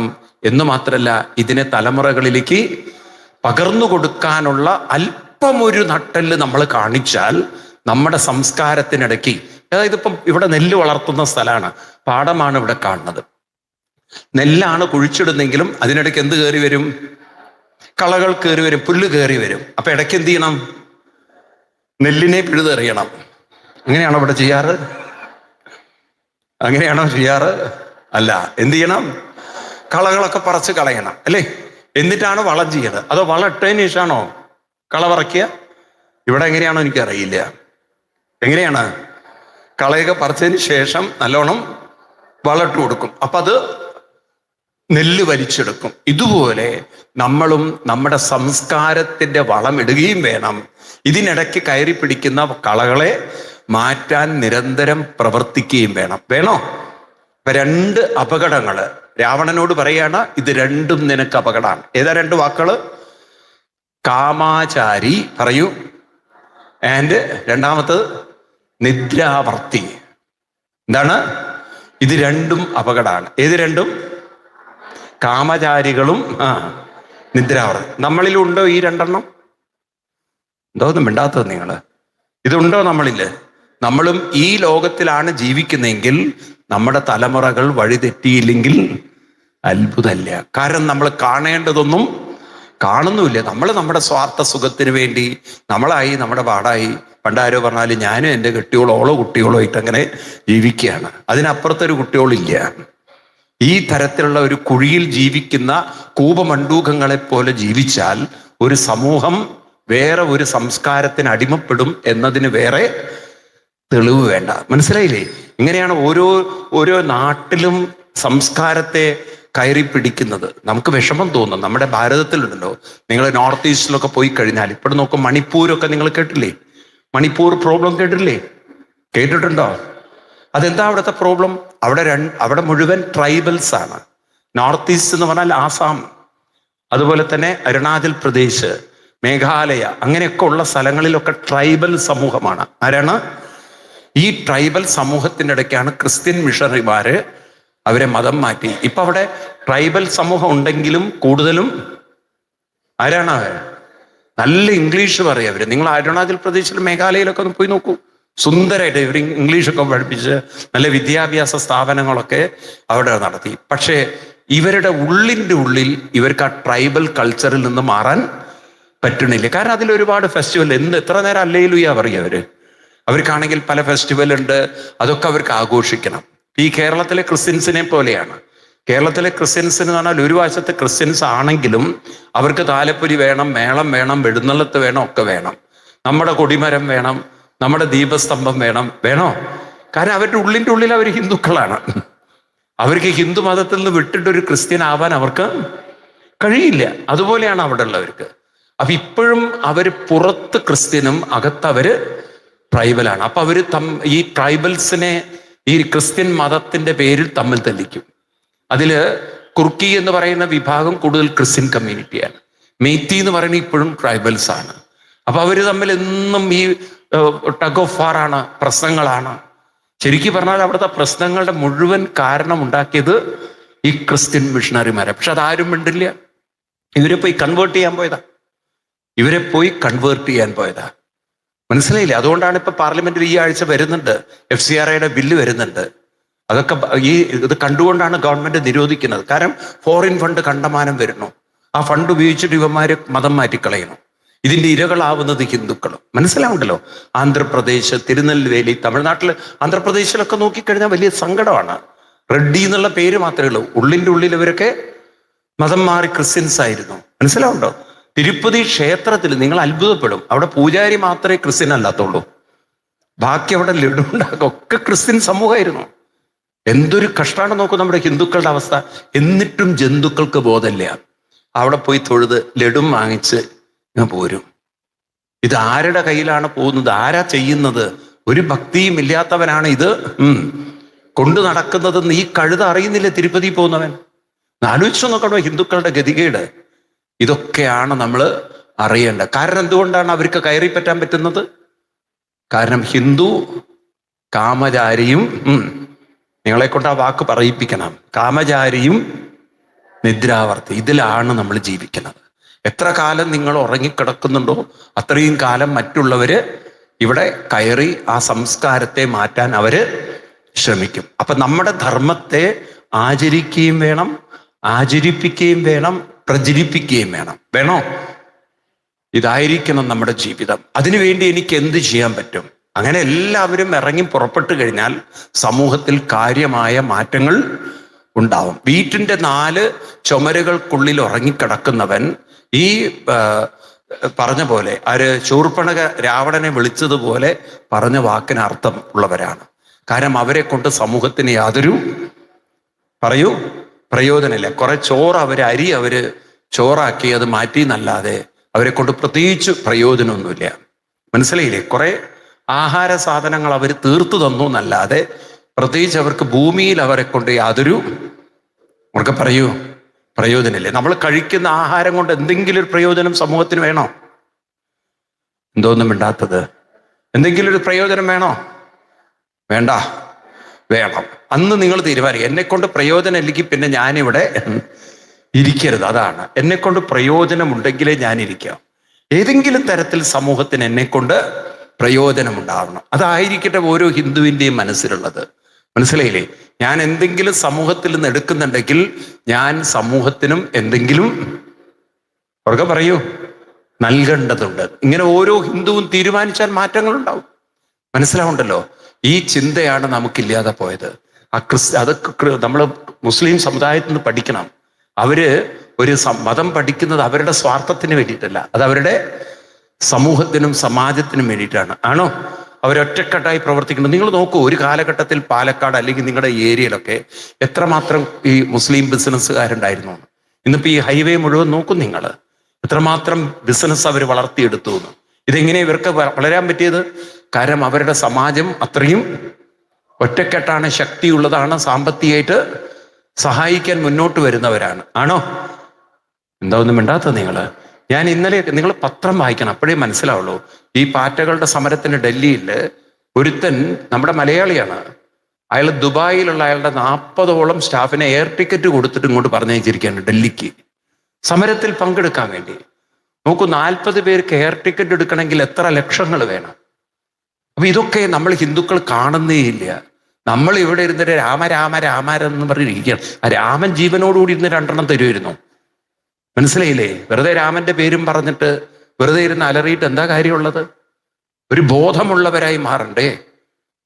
എന്ന് മാത്രമല്ല, ഇതിനെ തലമുറകളിലേക്ക് പകർന്നു കൊടുക്കാനുള്ള അല്പമൊരു നട്ടെല്ല് നമ്മൾ കാണിച്ചാൽ നമ്മുടെ സംസ്കാരത്തിനിടയ്ക്ക്, അതായത് ഇപ്പം ഇവിടെ നെല്ല് വളർത്തുന്ന സ്ഥലമാണ്, പാടമാണ് ഇവിടെ കാണുന്നത്. നെല്ലാണ് കുഴിച്ചിടുന്നെങ്കിലും അതിനിടയ്ക്ക് എന്ത് കയറി വരും? കളകൾ കയറി വരും, പുല്ല് കയറി വരും. അപ്പൊ ഇടയ്ക്ക് എന്ത് ചെയ്യണം? നെല്ലിനെ പിഴുതെറിയണം. അങ്ങനെയാണോ ഇവിടെ ചെയ്യാറ്? അങ്ങനെയാണോ ചെയ്യാറ്? അല്ല. എന്ത് ചെയ്യണം? കളകളൊക്കെ പറിച്ച് കളയണം, അല്ലേ? എന്നിട്ടാണ് വളം ചെയ്യുന്നത്. അതോ വളം ഇട്ടതിന് ശേഷമാണോ കള പറിക്കുക? ഇവിടെ എങ്ങനെയാണോ എനിക്കറിയില്ല. എങ്ങനെയാണ്? കളയൊക്കെ പറിച്ചതിന് ശേഷം നല്ലോണം വളമിട്ട് കൊടുക്കും. അപ്പൊ അത് നെല്ല് വലിച്ചെടുക്കും. ഇതുപോലെ നമ്മളും നമ്മുടെ സംസ്കാരത്തിന്റെ വളമിടുകയും വേണം. ഇതിനിടയ്ക്ക് കയറി പിടിക്കുന്ന കളകളെ മാറ്റാൻ നിരന്തരം പ്രവർത്തിക്കുകയും വേണം. വേണോ? ഇപ്പൊ 2 അപകടങ്ങള് രാവണനോട് പറയാണ്, ഇത് രണ്ടും നിനക്ക് അപകടമാണ്. ഏതാ 2 വാക്കുകള്? കാമാചാരി പറയൂ, ആൻഡ് രണ്ടാമത്തത് നിദ്രാവർത്തി. എന്താണ്? ഇത് രണ്ടും അപകടമാണ്. ഏത് രണ്ടും? കാമചാരികളും നിദ്രാവർത്തി. നമ്മളിലുണ്ടോ ഈ 2 എണ്ണം? എന്തോന്നും മിണ്ടാത്തത് നിങ്ങൾ? ഇതുണ്ടോ നമ്മളില്? നമ്മളും ഈ ലോകത്തിലാണ് ജീവിക്കുന്നതെങ്കിൽ നമ്മുടെ തലമുറകൾ വഴിതെറ്റിയില്ലെങ്കിൽ അത്ഭുതമല്ല. കാരണം നമ്മൾ കാണേണ്ടതൊന്നും കാണുന്നുമില്ല. നമ്മൾ നമ്മുടെ സ്വാർത്ഥ സുഖത്തിന് വേണ്ടി നമ്മളായി, നമ്മുടെ പാടായി. പണ്ടാരോ പറഞ്ഞാലും ഞാനും എൻ്റെ കെട്ടിയോളോ ഓളോ കുട്ടിയോളോ ആയിട്ട് അങ്ങനെ ജീവിക്കുകയാണ്. അതിനപ്പുറത്തൊരു കുട്ടിയോളില്ല. ഈ തരത്തിലുള്ള ഒരു കുഴിയിൽ ജീവിക്കുന്ന കൂപമണ്ടൂകങ്ങളെ പോലെ ജീവിച്ചാൽ ഒരു സമൂഹം വേറെ ഒരു സംസ്കാരത്തിന് അടിമപ്പെടും എന്നതിന് വേറെ തെളിവ് വേണ്ട. മനസ്സിലായില്ലേ? ഇങ്ങനെയാണ് ഓരോ നാട്ടിലും സംസ്കാരത്തെ കയറി പിടിക്കുന്നത്. നമുക്ക് വിഷമം തോന്നും. നമ്മുടെ ഭാരതത്തിലുണ്ടല്ലോ, നിങ്ങൾ നോർത്ത് ഈസ്റ്റിലൊക്കെ പോയി കഴിഞ്ഞാൽ, ഇപ്പോൾ നോക്കും മണിപ്പൂരൊക്കെ നിങ്ങൾ കേട്ടില്ലേ? മണിപ്പൂർ പ്രോബ്ലം കേട്ടില്ലേ? കേട്ടിട്ടുണ്ടോ? അതെന്താ അവിടുത്തെ പ്രോബ്ലം? അവിടെ മുഴുവൻ ട്രൈബൽസ് ആണ്. നോർത്ത് ഈസ്റ്റ് എന്ന് പറഞ്ഞാൽ ആസാം, അതുപോലെ തന്നെ അരുണാചൽ പ്രദേശ്, മേഘാലയ, അങ്ങനെയൊക്കെ ഉള്ള സ്ഥലങ്ങളിലൊക്കെ ട്രൈബൽ സമൂഹമാണ്. ആരാണ്? ഈ ട്രൈബൽ സമൂഹത്തിൻ്റെ ഇടയ്ക്കാണ് ക്രിസ്ത്യൻ മിഷണറിമാര് അവരെ മതം മാറ്റി. ഇപ്പൊ അവിടെ ട്രൈബൽ സമൂഹം ഉണ്ടെങ്കിലും കൂടുതലും ആരാണ്? നല്ല ഇംഗ്ലീഷ് പറയും അവര്. നിങ്ങൾ അരുണാചൽ പ്രദേശിലും മേഘാലയയിലൊക്കെ ഒന്ന് പോയി നോക്കൂ. സുന്ദരമായിട്ട് ഇവർ ഇംഗ്ലീഷൊക്കെ പഠിപ്പിച്ച് നല്ല വിദ്യാഭ്യാസ സ്ഥാപനങ്ങളൊക്കെ അവിടെ നടത്തി. പക്ഷേ ഇവരുടെ ഉള്ളിൻ്റെ ഉള്ളിൽ ഇവർക്ക് ആ ട്രൈബൽ കൾച്ചറിൽ നിന്ന് മാറാൻ പറ്റണില്ല. കാരണം അതിലൊരുപാട് ഫെസ്റ്റിവൽ, എത്ര നേരം ഹല്ലേലൂയ പറയും അവർക്കാണെങ്കിൽ പല ഫെസ്റ്റിവൽ ഉണ്ട്, അതൊക്കെ അവർക്ക് ആഘോഷിക്കണം. ഈ കേരളത്തിലെ ക്രിസ്ത്യൻസിനെ പോലെയാണ്. കേരളത്തിലെ ക്രിസ്ത്യൻസിന് എന്ന് പറഞ്ഞാൽ ഒരു വശത്ത് ക്രിസ്ത്യൻസ് ആണെങ്കിലും അവർക്ക് താലപ്പൊലി വേണം, മേളം വേണം, വെടുന്നള്ളത്ത് വേണം, ഒക്കെ വേണം. നമ്മുടെ കൊടിമരം വേണം, നമ്മുടെ ദീപസ്തംഭം വേണം. വേണോ? കാരണം അവരുടെ ഉള്ളിൻ്റെ ഉള്ളിൽ അവർ ഹിന്ദുക്കളാണ്. അവർക്ക് ഹിന്ദു മതത്തിൽ നിന്ന് വിട്ടിട്ടൊരു ക്രിസ്ത്യൻ ആവാൻ അവർക്ക് കഴിയില്ല. അതുപോലെയാണ് അവിടെ ഉള്ളവർക്ക്. അപ്പൊ ഇപ്പോഴും അവർ പുറത്ത് ക്രിസ്ത്യനും അകത്ത് അവര് ട്രൈബലാണ്. അപ്പൊ അവര് ഈ ട്രൈബൽസിനെ ഈ ക്രിസ്ത്യൻ മതത്തിന്റെ പേരിൽ തമ്മിൽ തല്ലിക്കും. അതില് കുർക്കി എന്ന് പറയുന്ന വിഭാഗം കൂടുതൽ ക്രിസ്ത്യൻ കമ്മ്യൂണിറ്റിയാണ്. മെയ്ത്തി എന്ന് പറയുന്നത് ഇപ്പോഴും ട്രൈബൽസ് ആണ്. അപ്പൊ അവര് തമ്മിൽ എന്നും ഈ ടഗ് ഓഫ് വാർ ആണ്, പ്രശ്നങ്ങളാണ്. ശരിക്കും പറഞ്ഞാൽ അവിടുത്തെ പ്രശ്നങ്ങളുടെ മുഴുവൻ കാരണം ഉണ്ടാക്കിയത് ഈ ക്രിസ്ത്യൻ മിഷണറിമാരെ. പക്ഷെ അതാരും മിണ്ടില്ല. ഇവരെ പോയി കൺവേർട്ട് ചെയ്യാൻ പോയതാ. മനസ്സിലായില്ലേ? അതുകൊണ്ടാണ് ഇപ്പൊ പാർലമെന്റിൽ ഈ ആഴ്ച വരുന്നുണ്ട്, FCRIയുടെ ബില്ല് വരുന്നുണ്ട്. അതൊക്കെ ഇത് കണ്ടുകൊണ്ടാണ് ഗവൺമെന്റ് നിരോധിക്കുന്നത്. കാരണം ഫോറിൻ ഫണ്ട് കണ്ടമാനം വരുന്നു. ആ ഫണ്ട് ഉപയോഗിച്ചിട്ട് ഇവന്മാര് മതം മാറ്റിക്കളയണം. ഇതിന്റെ ഇരകളാവുന്നത് ഹിന്ദുക്കളും. മനസ്സിലാവുണ്ടല്ലോ? ആന്ധ്രാപ്രദേശ്, തിരുനെൽവേലി, തമിഴ്നാട്ടിൽ, ആന്ധ്രാപ്രദേശിലൊക്കെ നോക്കിക്കഴിഞ്ഞാൽ വലിയ സങ്കടമാണ്. റെഡ്ഡി എന്നുള്ള പേര് മാത്രമേ ഉള്ളൂ. ഉള്ളിൻ്റെ ഉള്ളിൽ ഇവരൊക്കെ മതം മാറി ക്രിസ്ത്യൻസ് ആയിരുന്നു. മനസ്സിലാവുണ്ടോ? തിരുപ്പതി ക്ഷേത്രത്തിൽ നിങ്ങൾ അത്ഭുതപ്പെടും. അവിടെ പൂജാരി മാത്രമേ ക്രിസ്ത്യൻ അല്ലാത്തുള്ളൂ. ബാക്കി അവിടെ ലഡു ഉണ്ടാക്കുക ഒക്കെ ക്രിസ്ത്യൻ സമൂഹമായിരുന്നു. എന്തൊരു കഷ്ടമാണ് നോക്കൂ നമ്മുടെ ഹിന്ദുക്കളുടെ അവസ്ഥ. എന്നിട്ടും ജന്തുക്കൾക്ക് ബോധമില്ല. അവിടെ പോയി തൊഴുത് ലഡും വാങ്ങിച്ച് പോരും. ഇത് ആരുടെ കയ്യിലാണ് പോകുന്നത്? ആരാ ചെയ്യുന്നത്? ഒരു ഭക്തിയും ഇല്ലാത്തവനാണ് ഇത് കൊണ്ടു നടക്കുന്നതെന്ന് ഈ കഴുത അറിയുന്നില്ല. തിരുപ്പതി പോകുന്നവൻ ആലോചിച്ചു നോക്കണോ ഹിന്ദുക്കളുടെ ഗതികേട്? ഇതൊക്കെയാണ് നമ്മൾ അറിയേണ്ടത്. കാരണം എന്തുകൊണ്ടാണ് അവർക്ക് കയറി പറ്റാൻ പറ്റുന്നത്? കാരണം ഹിന്ദു കാമചാരിയും, നിങ്ങളെ കൊണ്ട് ആ വാക്ക് പറയിപ്പിക്കണം, കാമചാരിയും നിദ്രാവർത്തി, ഇതിലാണ് നമ്മൾ ജീവിക്കുന്നത്. എത്ര കാലം നിങ്ങൾ ഉറങ്ങിക്കിടക്കുന്നുണ്ടോ അത്രയും കാലം മറ്റുള്ളവര് ഇവിടെ കയറി ആ സംസ്കാരത്തെ മാറ്റാൻ അവര് ശ്രമിക്കും. അപ്പൊ നമ്മുടെ ധർമ്മത്തെ ആചരിക്കുകയും വേണം, ആചരിപ്പിക്കുകയും വേണം, പ്രചരിപ്പിക്കുകയും വേണം. വേണോ? ഇതായിരിക്കണം നമ്മുടെ ജീവിതം. അതിനുവേണ്ടി എനിക്ക് എന്ത് ചെയ്യാൻ പറ്റും? അങ്ങനെ എല്ലാവരും ഇറങ്ങി പുറപ്പെട്ടു കഴിഞ്ഞാൽ സമൂഹത്തിൽ കാര്യമായ മാറ്റങ്ങൾ ഉണ്ടാവും. വീട്ടിൻ്റെ 4 ചുമരുകൾക്കുള്ളിൽ ഉറങ്ങിക്കിടക്കുന്നവൻ ഈ പറഞ്ഞ പോലെ ശൂർപ്പണഖ രാവണനെ വിളിച്ചതുപോലെ പറഞ്ഞ വാക്കിന് അർത്ഥം ഉള്ളവരാണ്. കാരണം അവരെ കൊണ്ട് സമൂഹത്തിന് യാതൊരു പ്രയോജനമില്ല. കുറെ ചോറ് അരി ചോറാക്കി അത് മാറ്റി എന്നല്ലാതെ അവരെ കൊണ്ട് പ്രത്യേകിച്ച് പ്രയോജനമൊന്നുമില്ല. മനസ്സിലായില്ലേ? കുറെ ആഹാര സാധനങ്ങൾ അവർ തീർത്തു തന്നു എന്നല്ലാതെ പ്രത്യേകിച്ച് അവർക്ക് ഭൂമിയിൽ അവരെ കൊണ്ട് യാതൊരു പ്രയോജനമില്ലേ. നമ്മൾ കഴിക്കുന്ന ആഹാരം കൊണ്ട് എന്തെങ്കിലും ഒരു പ്രയോജനം സമൂഹത്തിന് വേണോ? എന്തോന്നും മിണ്ടാത്തത്? എന്തെങ്കിലും ഒരു പ്രയോജനം വേണോ? വേണ്ട, വേണം. അന്ന് നിങ്ങൾ തീരുമാനിക്കുക, എന്നെ കൊണ്ട് പ്രയോജനം ഇല്ലെങ്കിൽ പിന്നെ ഞാനിവിടെ ഇരിക്കരുത്. അതാണ്, എന്നെ കൊണ്ട് പ്രയോജനമുണ്ടെങ്കിലേ ഞാൻ ഇരിക്കാം. ഏതെങ്കിലും തരത്തിൽ സമൂഹത്തിന് എന്നെ കൊണ്ട് പ്രയോജനമുണ്ടാവണം. അതായിരിക്കട്ടെ ഓരോ ഹിന്ദുവിൻ്റെയും മനസ്സിലുള്ളത്. മനസ്സിലായില്ലേ? ഞാൻ എന്തെങ്കിലും സമൂഹത്തിൽ നിന്ന് എടുക്കുന്നുണ്ടെങ്കിൽ ഞാൻ സമൂഹത്തിനും എന്തെങ്കിലും പറയൂ നൽകേണ്ടതുണ്ട്. ഇങ്ങനെ ഓരോ ഹിന്ദുവും തീരുമാനിച്ചാൽ മാറ്റങ്ങൾ ഉണ്ടാവും. മനസ്സിലാവുണ്ടല്ലോ? ഈ ചിന്തയാണ് നമുക്കില്ലാതെ പോയത്. അതൊക്കെ നമ്മൾ മുസ്ലിം സമുദായത്തിൽ നിന്ന് പഠിക്കണം. അവര് ഒരു മതം പഠിക്കുന്നത് അവരുടെ സ്വാർത്ഥത്തിന് വേണ്ടിയിട്ടല്ല, അത് അവരുടെ സമൂഹത്തിനും സമാജത്തിനും വേണ്ടിയിട്ടാണ്. ആണോ? അവരൊറ്റക്കെട്ടായി പ്രവർത്തിക്കുന്നത്. നിങ്ങൾ നോക്കൂ, ഒരു കാലഘട്ടത്തിൽ പാലക്കാട് അല്ലെങ്കിൽ നിങ്ങളുടെ ഏരിയയിലൊക്കെ എത്രമാത്രം ഈ മുസ്ലിം ബിസിനസ്സുകാരുണ്ടായിരുന്നു. ഇന്നിപ്പോ ഈ ഹൈവേ മുഴുവൻ നോക്കും നിങ്ങൾ, എത്രമാത്രം ബിസിനസ് അവർ വളർത്തിയെടുത്തു എന്ന്. ഇതെങ്ങനെ ഇവർക്ക് വളരാൻ പറ്റിയത്? കാരണം അവരുടെ സമാജം അത്രയും ഒറ്റക്കെട്ടാണ്, ശക്തിയുള്ളതാണ്, സാമ്പത്തികമായിട്ട് സഹായിക്കാൻ മുന്നോട്ട് വരുന്നവരാണ്. ആണോ? എന്താ ഒന്നും മിണ്ടാത്തത് നിങ്ങൾ? ഞാൻ ഇന്നലെ, നിങ്ങൾ പത്രം വായിക്കണം, അപ്പോഴേ മനസ്സിലാവുള്ളൂ. ഈ പാറ്റകളുടെ സമരത്തിന് ഡൽഹിയിൽ ഒരുത്തൻ, നമ്മുടെ മലയാളിയാണ്, അയാൾ ദുബായിലുള്ള അയാളുടെ 40ഓളം സ്റ്റാഫിനെ എയർ ടിക്കറ്റ് കൊടുത്തിട്ട് ഇങ്ങോട്ട് പറഞ്ഞയച്ചിരിക്കുകയാണ് ഡൽഹിക്ക് സമരത്തിൽ പങ്കെടുക്കാൻ വേണ്ടി. നോക്കൂ, 40 പേർക്ക് എയർ ടിക്കറ്റ് എടുക്കണമെങ്കിൽ എത്ര ലക്ഷങ്ങൾ വേണം. അപ്പൊ ഇതൊക്കെ നമ്മൾ ഹിന്ദുക്കൾ കാണുന്നേ ഇല്ല. നമ്മൾ ഇവിടെ ഇരുന്നിട്ട് രാമരെന്ന് പറഞ്ഞിരിക്കുകയാണ്. ആ രാമൻ ജീവനോടുകൂടി ഇരുന്ന് 2 തരുമായിരുന്നു. മനസ്സിലായില്ലേ? വെറുതെ രാമന്റെ പേരും പറഞ്ഞിട്ട് വെറുതെ ഇരുന്ന് അലറിയിട്ട് എന്താ കാര്യമുള്ളത്? ഒരു ബോധമുള്ളവരായി മാറണ്ടേ?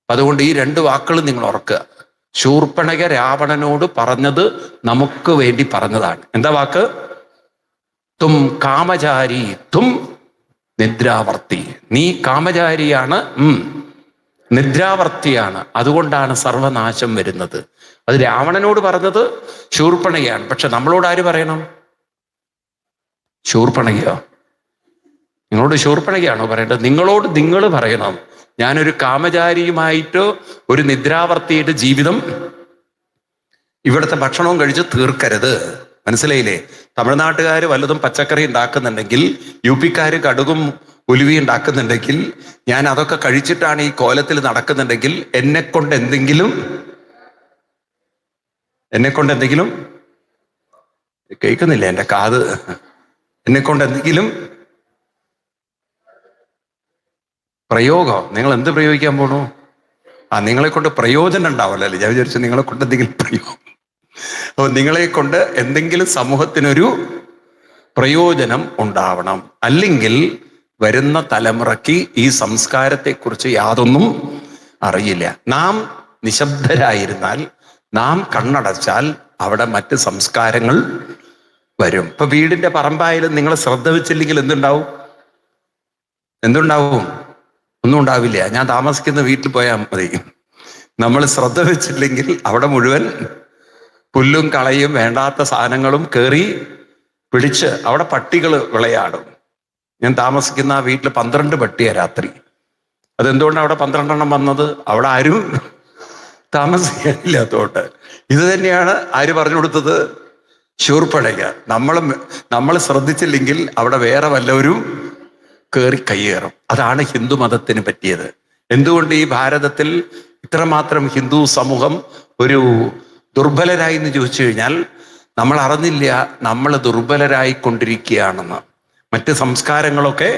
അതുകൊണ്ട് ഈ 2 വാക്കുകൾ നിങ്ങൾ ഓർക്കുക. ശൂർപ്പണഖ രാവണനോട് പറഞ്ഞത് നമുക്ക് വേണ്ടി പറഞ്ഞതാണ്. എന്താ വാക്ക്? തും കാമചാരി തും നിദ്രാവർത്തി. നീ കാമചാരിയാണ്, നിദ്രാവർത്തിയാണ്, അതുകൊണ്ടാണ് സർവനാശം വരുന്നത്. അത് രാവണനോട് പറഞ്ഞത് ശൂർപ്പണഖയാണ്. പക്ഷെ നമ്മളോട് ആര് പറയണം? ശൂർപ്പണഖയോ? നിങ്ങളോട് ശൂർപ്പണഖയാണോ പറയേണ്ടത്? നിങ്ങളോട് നിങ്ങൾ പറയണം, ഞാനൊരു കാമചാരിയുമായിട്ടോ ഒരു നിദ്രാവർത്തിയുടെ ജീവിതം ഇവിടുത്തെ ഭക്ഷണവും കഴിച്ച് തീർക്കരുത്. മനസ്സിലായില്ലേ? തമിഴ്നാട്ടുകാർ വല്ലതും പച്ചക്കറി ഉണ്ടാക്കുന്നുണ്ടെങ്കിൽ, യു പിക്കാർ കടുകും ഉലുവി ഉണ്ടാക്കുന്നുണ്ടെങ്കിൽ, ഞാൻ അതൊക്കെ കഴിച്ചിട്ടാണ് ഈ കോലത്തിൽ നടക്കുന്നുണ്ടെങ്കിൽ എന്നെ കൊണ്ട് എന്തെങ്കിലും കേൾക്കുന്നില്ല എൻ്റെ കാത്? എന്നെ കൊണ്ട് എന്തെങ്കിലും പ്രയോഗം. നിങ്ങൾ എന്ത് പ്രയോഗിക്കാൻ പോണു? നിങ്ങളെ കൊണ്ട് പ്രയോജനം ഉണ്ടാവില്ല അല്ലേ? ഞാൻ വിചാരിച്ചു നിങ്ങളെ കൊണ്ട് എന്തെങ്കിലും പ്രയോഗം. അപ്പോൾ നിങ്ങളെ കൊണ്ട് എന്തെങ്കിലും സമൂഹത്തിനൊരു പ്രയോജനം ഉണ്ടാവണം. അല്ലെങ്കിൽ വരുന്ന തലമുറയ്ക്ക് ഈ സംസ്കാരത്തെക്കുറിച്ച് യാതൊന്നും അറിയില്ല. നാം നിശബ്ദരായിരുന്നാൽ, നാം കണ്ണടച്ചാൽ അവിടെ മറ്റ് സംസ്കാരങ്ങൾ വരും. ഇപ്പൊ വീടിന്റെ പറമ്പായാലും നിങ്ങൾ ശ്രദ്ധ വെച്ചില്ലെങ്കിൽ എന്തുണ്ടാവും? ഒന്നും ഉണ്ടാവില്ല. ഞാൻ താമസിക്കുന്ന വീട്ടിൽ പോയാൽ മതി. നമ്മൾ ശ്രദ്ധ വെച്ചില്ലെങ്കിൽ അവിടെ മുഴുവൻ പുല്ലും കളയും വേണ്ടാത്ത സാധനങ്ങളും കയറി പിടിച്ച് അവിടെ പട്ടികൾ വിളയാടും. ഞാൻ താമസിക്കുന്ന ആ വീട്ടിൽ 12 പട്ടിയാണ് രാത്രി. അതെന്തുകൊണ്ടാണ് അവിടെ 12 വന്നത്? അവിടെ ആരും താമസിക്കാനില്ലാത്തോട്ട്. ഇത് തന്നെയാണ് ആര് പറഞ്ഞു കൊടുത്തത്? ശൂർപ്പണഖ. നമ്മൾ ശ്രദ്ധിച്ചില്ലെങ്കിൽ അവിടെ വേറെ വല്ലവരും കയറി കയ്യേറും. അതാണ് ഹിന്ദു മതത്തിന് പറ്റിയത്. എന്തുകൊണ്ട് ഈ ഭാരതത്തിൽ ഇത്രമാത്രം ഹിന്ദു സമൂഹം ഒരു ദുർബലരായി എന്ന് ചോദിച്ചു കഴിഞ്ഞാൽ, നമ്മൾ അറിഞ്ഞില്ല നമ്മൾ ദുർബലരായിക്കൊണ്ടിരിക്കുകയാണെന്ന്. മറ്റ് സംസ്കാരങ്ങളൊക്കെ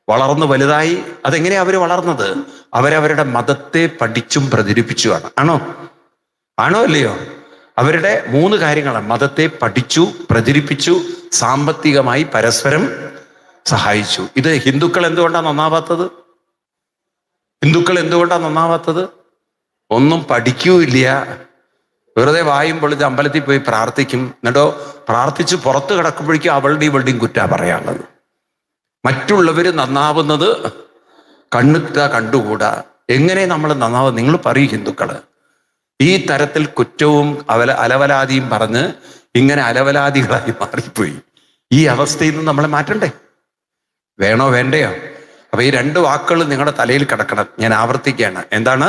വളർന്നു വലുതായി. അതെങ്ങനെയാ അവർ വളർന്നത്? അവരവരുടെ മതത്തെ പഠിച്ചും പ്രചരിപ്പിച്ചുമാണ്. ആണോ അല്ലയോ? അവരുടെ 3 കാര്യങ്ങളാണ്: മതത്തെ പഠിച്ചു, പ്രചരിപ്പിച്ചു, സാമ്പത്തികമായി പരസ്പരം സഹായിച്ചു. ഇത് ഹിന്ദുക്കൾ എന്തുകൊണ്ടാണ് നന്നാവാത്തത്? ഒന്നും പഠിക്കൂല്ല. വെറുതെ വായും പൊളിച്ച് അമ്പലത്തിൽ പോയി പ്രാർത്ഥിക്കും. എന്നിട്ടോ പ്രാർത്ഥിച്ച് പുറത്ത് കിടക്കുമ്പോഴേക്കും അവളുടെയും ഇവളുടെയും കുറ്റാ പറയാനുള്ളത്. മറ്റുള്ളവർ നന്നാവുന്നത് കണ്ടുകൂടാ. എങ്ങനെ നമ്മൾ നന്നാവും? നിങ്ങൾ പറയും ഹിന്ദുക്കള്. ഈ തരത്തിൽ കുറ്റവും അലവലാതിയും പറഞ്ഞ് ഇങ്ങനെ അലവലാദികളായി മാറിപ്പോയി. ഈ അവസ്ഥയിൽ നിന്ന് നമ്മളെ മാറ്റണ്ടേ? വേണോ വേണ്ടയോ? അപ്പൊ ഈ 2 വാക്കുകൾ നിങ്ങളുടെ തലയിൽ കിടക്കണം. ഞാൻ ആവർത്തിക്കുകയാണ്. എന്താണ്?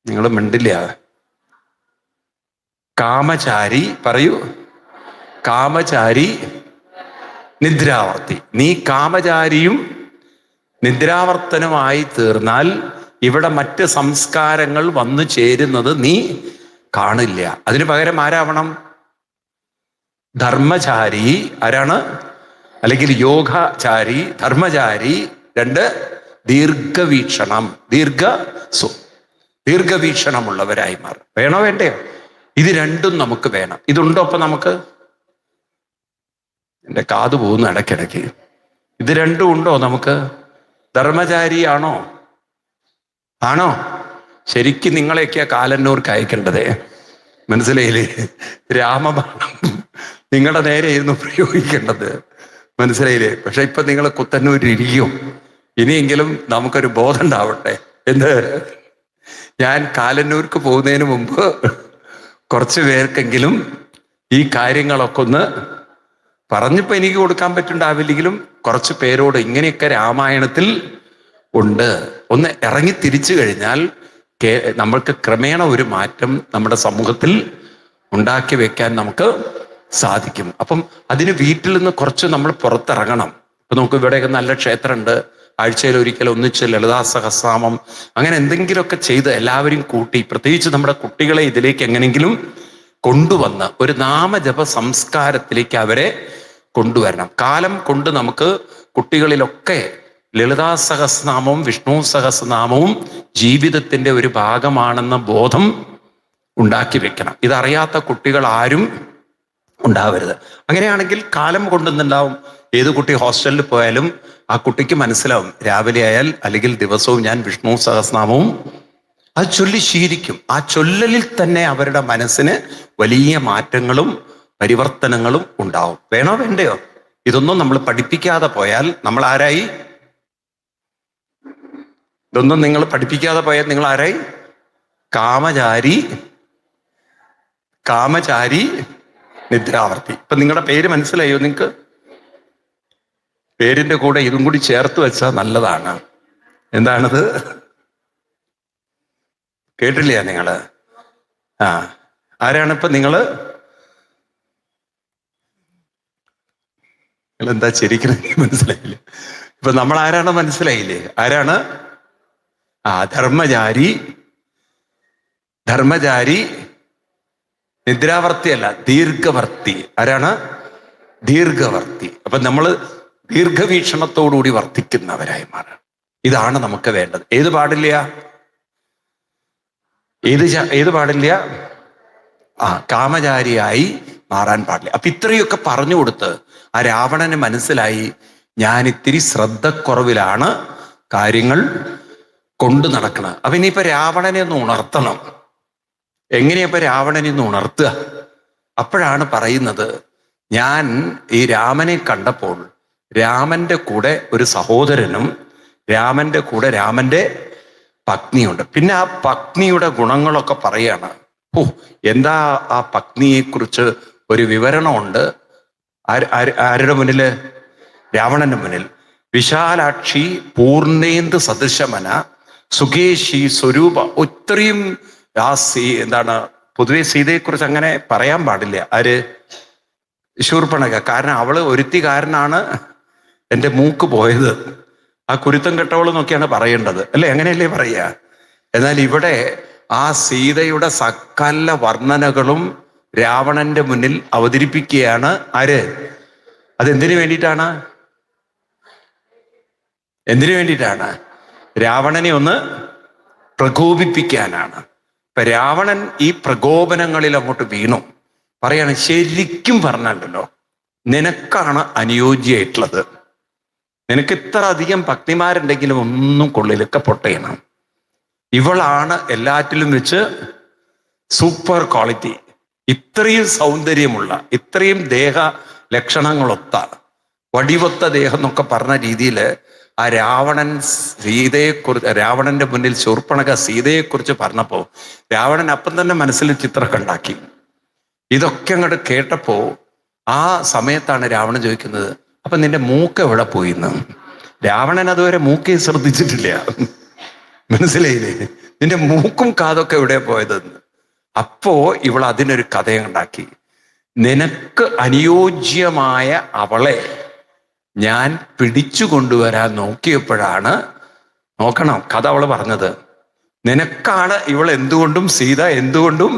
നിങ്ങൾ മിണ്ടില്ല. കാമചാരി. പറയൂ. കാമചാരി, നിദ്രാവർത്തി. നീ കാമചാരിയും നിദ്രാവർത്തനുമായി തീർന്നാൽ ഇവിടെ മറ്റ് സംസ്കാരങ്ങൾ വന്നു ചേരുന്നത് നീ കാണില്ല. അതിനു പകരം ആരാവണം? ധർമ്മചാരി. ആരാണ്? അല്ലെങ്കിൽ യോഗാചാരി, ധർമ്മചാരി. 2 ദീർഘവീക്ഷണമുള്ളവരായി മാറും. വേണോ വേണ്ടയോ? ഇത് രണ്ടും നമുക്ക് വേണം. ഇതുണ്ടോ? അപ്പൊ നമുക്ക്, എൻ്റെ കാത് പോകുന്നു ഇടയ്ക്കിടയ്ക്ക്. ഇത് രണ്ടും ഉണ്ടോ നമുക്ക്? ധർമ്മചാരിയാണോ? ശരിക്കും നിങ്ങളെയൊക്കെയാ കാലന്നൂർക്ക് അയക്കേണ്ടതേ. മനസ്സിലായില്ലേ? രാമബാണം നിങ്ങളുടെ നേരെ ഇരുന്ന് പ്രയോഗിക്കേണ്ടത്. മനസ്സിലായില്ലേ? പക്ഷെ ഇപ്പൊ നിങ്ങൾ കുത്തന്നൂരിരിക്കും. ഇനിയെങ്കിലും നമുക്കൊരു ബോധം ഉണ്ടാവട്ടെ. ഞാൻ കാലന്നൂർക്ക് പോകുന്നതിന് മുമ്പ് കുറച്ച് പേർക്കെങ്കിലും ഈ കാര്യങ്ങളൊക്കെ ഒന്ന് പറഞ്ഞിപ്പോ എനിക്ക് കൊടുക്കാൻ പറ്റുണ്ടാവില്ലെങ്കിലും കുറച്ച് പേരോട് ഇങ്ങനെയൊക്കെ രാമായണത്തിൽ ഉണ്ട് ഒന്ന് ഇറങ്ങി തിരിച്ചു കഴിഞ്ഞാൽ നമ്മൾക്ക് ക്രമേണ ഒരു മാറ്റം നമ്മുടെ സമൂഹത്തിൽ ഉണ്ടാക്കി വെക്കാൻ നമുക്ക് സാധിക്കും. അപ്പം അതിന് വീട്ടിൽ നിന്ന് കുറച്ച് നമ്മൾ പുറത്തിറങ്ങണം. ഇപ്പൊ നമുക്ക് ഇവിടെയൊക്കെ നല്ല ക്ഷേത്രമുണ്ട്. ആഴ്ചയിൽ ഒരിക്കൽ ഒന്നിച്ച് ലളിതാ സഹസ്രനാമം അങ്ങനെ എന്തെങ്കിലുമൊക്കെ ചെയ്ത് എല്ലാവരും കൂട്ടി, പ്രത്യേകിച്ച് നമ്മുടെ കുട്ടികളെ ഇതിലേക്ക് എങ്ങനെയെങ്കിലും കൊണ്ടുവന്ന് ഒരു നാമജപ സംസ്കാരത്തിലേക്ക് അവരെ കൊണ്ടുവരണം. കാലം കൊണ്ട് നമുക്ക് കുട്ടികളിലൊക്കെ ലളിതാ സഹസ്രനാമവും വിഷ്ണു സഹസ്രനാമവും ജീവിതത്തിന്റെ ഒരു ഭാഗമാണെന്ന ബോധം ഉണ്ടാക്കി വെക്കണം. ഇതറിയാത്ത കുട്ടികൾ ആരും ഉണ്ടാവരുത്. അങ്ങനെയാണെങ്കിൽ കാലം കൊണ്ടുണ്ടാവും. ഏത് കുട്ടി ഹോസ്റ്റലിൽ പോയാലും ആ കുട്ടിക്ക് മനസ്സിലാവും, രാവിലെ ആയാൽ അല്ലെങ്കിൽ ദിവസവും ഞാൻ വിഷ്ണു സഹസ്രനാമവും അത് ചൊല്ലി ശീലിക്കും. ആ ചൊല്ലലിൽ തന്നെ അവരുടെ മനസ്സിന് വലിയ മാറ്റങ്ങളും പരിവർത്തനങ്ങളും ഉണ്ടാവും. വേണോ വേണ്ടയോ? ഇതൊന്നും നമ്മൾ പഠിപ്പിക്കാതെ പോയാൽ നമ്മൾ ആരായി? ഇതൊന്നും നിങ്ങൾ പഠിപ്പിക്കാതെ പോയാൽ നിങ്ങൾ ആരായി? കാമചാരി നിദ്രാവർത്തി. ഇപ്പൊ നിങ്ങളുടെ പേര് മനസ്സിലായോ? നിങ്ങൾക്ക് പേരിന്റെ കൂടെ ഇതും കൂടി ചേർത്ത് വെച്ചാൽ നല്ലതാണ്. എന്താണത്? കേട്ടില്ല നിങ്ങള്? ആരാണ് ഇപ്പൊ നിങ്ങള്? എന്താ ചിരിക്കുന്നത്? മനസ്സിലായില്ലേ? ഇപ്പൊ നമ്മൾ ആരാണ് മനസ്സിലായില്ലേ? ആരാണ്? ധർമ്മചാരി നിദ്രാവർത്തി അല്ല, ദീർഘവർത്തി. ആരാണ്? ദീർഘവർത്തി. അപ്പൊ നമ്മള് ദീർഘവീക്ഷണത്തോടുകൂടി വർത്തിക്കുന്നവരായി മാറാം. ഇതാണ് നമുക്ക് വേണ്ടത്. ഏത് പാടില്ല? ഏത് പാടില്ല? കാമചാരിയായി മാറാൻ പാടില്ല. അപ്പൊ ഇത്രയൊക്കെ പറഞ്ഞു കൊടുത്ത് ആ രാവണന് മനസ്സിലായി, ഞാൻ ഇത്തിരി ശ്രദ്ധക്കുറവിലാണ് കാര്യങ്ങൾ കൊണ്ടു നടക്കണം. അപ്പൊ ഇനിയിപ്പൊ രാവണനെ ഒന്ന് ഉണർത്തണം. എങ്ങനെയപ്പൊ രാവണനെ ഒന്ന് ഉണർത്തുക? അപ്പോഴാണ് പറയുന്നത്, ഞാൻ ഈ രാമനെ കണ്ടപ്പോൾ രാമന്റെ കൂടെ ഒരു സഹോദരനും രാമന്റെ കൂടെ രാമന്റെ പത്നിയുണ്ട്. പിന്നെ ആ പത്നിയുടെ ഗുണങ്ങളൊക്കെ പറയാണ്. എന്താ ആ പത്നിയെക്കുറിച്ച് ഒരു വിവരണമുണ്ട്. ആരുടെ മുന്നില്? രാവണന്റെ മുന്നിൽ. വിശാലാക്ഷി പൂർണ്ണേന്ദു സദൃശമന സുഖേശി സ്വരൂപ. ഇത്രയും എന്താണ്, പൊതുവെ സീതയെക്കുറിച്ച് അങ്ങനെ പറയാൻ പാടില്ല. ആര്? ശൂർപ്പണഖ. കാരണം അവള് ഒരുത്തികാരനാണ് എൻ്റെ മൂക്ക് പോയത്. ആ കുരുത്തം കെട്ടവള് നോക്കിയാണ് പറയേണ്ടത്, അല്ലെ? അങ്ങനെയല്ലേ പറയുക? എന്നാൽ ഇവിടെ ആ സീതയുടെ സകല വർണ്ണനകളും രാവണന്റെ മുന്നിൽ അവതരിപ്പിക്കുകയാണ്. ആര്? അതെന്തിനു വേണ്ടിയിട്ടാണ്? എന്തിനു വേണ്ടിയിട്ടാണ്? രാവണനെ ഒന്ന് പ്രകോപിപ്പിക്കാനാണ്. ഇപ്പൊ രാവണൻ ഈ പ്രകോപനങ്ങളിൽ അങ്ങോട്ട് വീണു. പറയാണ്, ശരിക്കും പറഞ്ഞല്ലോ നിനക്കാണ് അനുയോജ്യമായിട്ടുള്ളത്. നിനക്ക് ഇത്ര അധികം ഭക്തിമാരുണ്ടെങ്കിലും ഒന്നും കൊള്ളിലൊക്കെ പൊട്ടയണം. ഇവളാണ് എല്ലാറ്റിലും വെച്ച് സൂപ്പർ ക്വാളിറ്റി. ഇത്രയും സൗന്ദര്യമുള്ള, ഇത്രയും ദേഹ ലക്ഷണങ്ങളൊത്ത, വടിവൊത്ത ദേഹം എന്നൊക്കെ പറഞ്ഞ രീതിയിൽ ആ രാവണൻ സീതയെക്കുറിച്ച്, രാവണന്റെ മുന്നിൽ ശൂർപ്പണഖ സീതയെക്കുറിച്ച് പറഞ്ഞപ്പോ രാവണൻ അപ്പം തന്നെ മനസ്സിൽ ചിത്രമൊക്കെ ഉണ്ടാക്കി. ഇതൊക്കെ അങ്ങോട്ട് കേട്ടപ്പോ ആ സമയത്താണ് രാവണൻ ചോദിക്കുന്നത്, അപ്പൊ നിന്റെ മൂക്ക് എവിടെ പോയിന്ന്? രാവണൻ അതുവരെ മൂക്കേ ശ്രദ്ധിച്ചിട്ടില്ല. മനസ്സിലായില്ലേ? നിന്റെ മൂക്കും കാതൊക്കെ എവിടെ പോയതെന്ന്. അപ്പോ ഇവൾ അതിനൊരു കഥയുണ്ടാക്കി. നിനക്ക് അനുയോജ്യമായ അവളെ ഞാൻ പിടിച്ചു കൊണ്ടുവരാൻ നോക്കിയപ്പോഴാണ്, നോക്കണം കഥ അവള് പറഞ്ഞത്, നിനക്കാണ് ഇവൾ എന്തുകൊണ്ടും സീത എന്തുകൊണ്ടും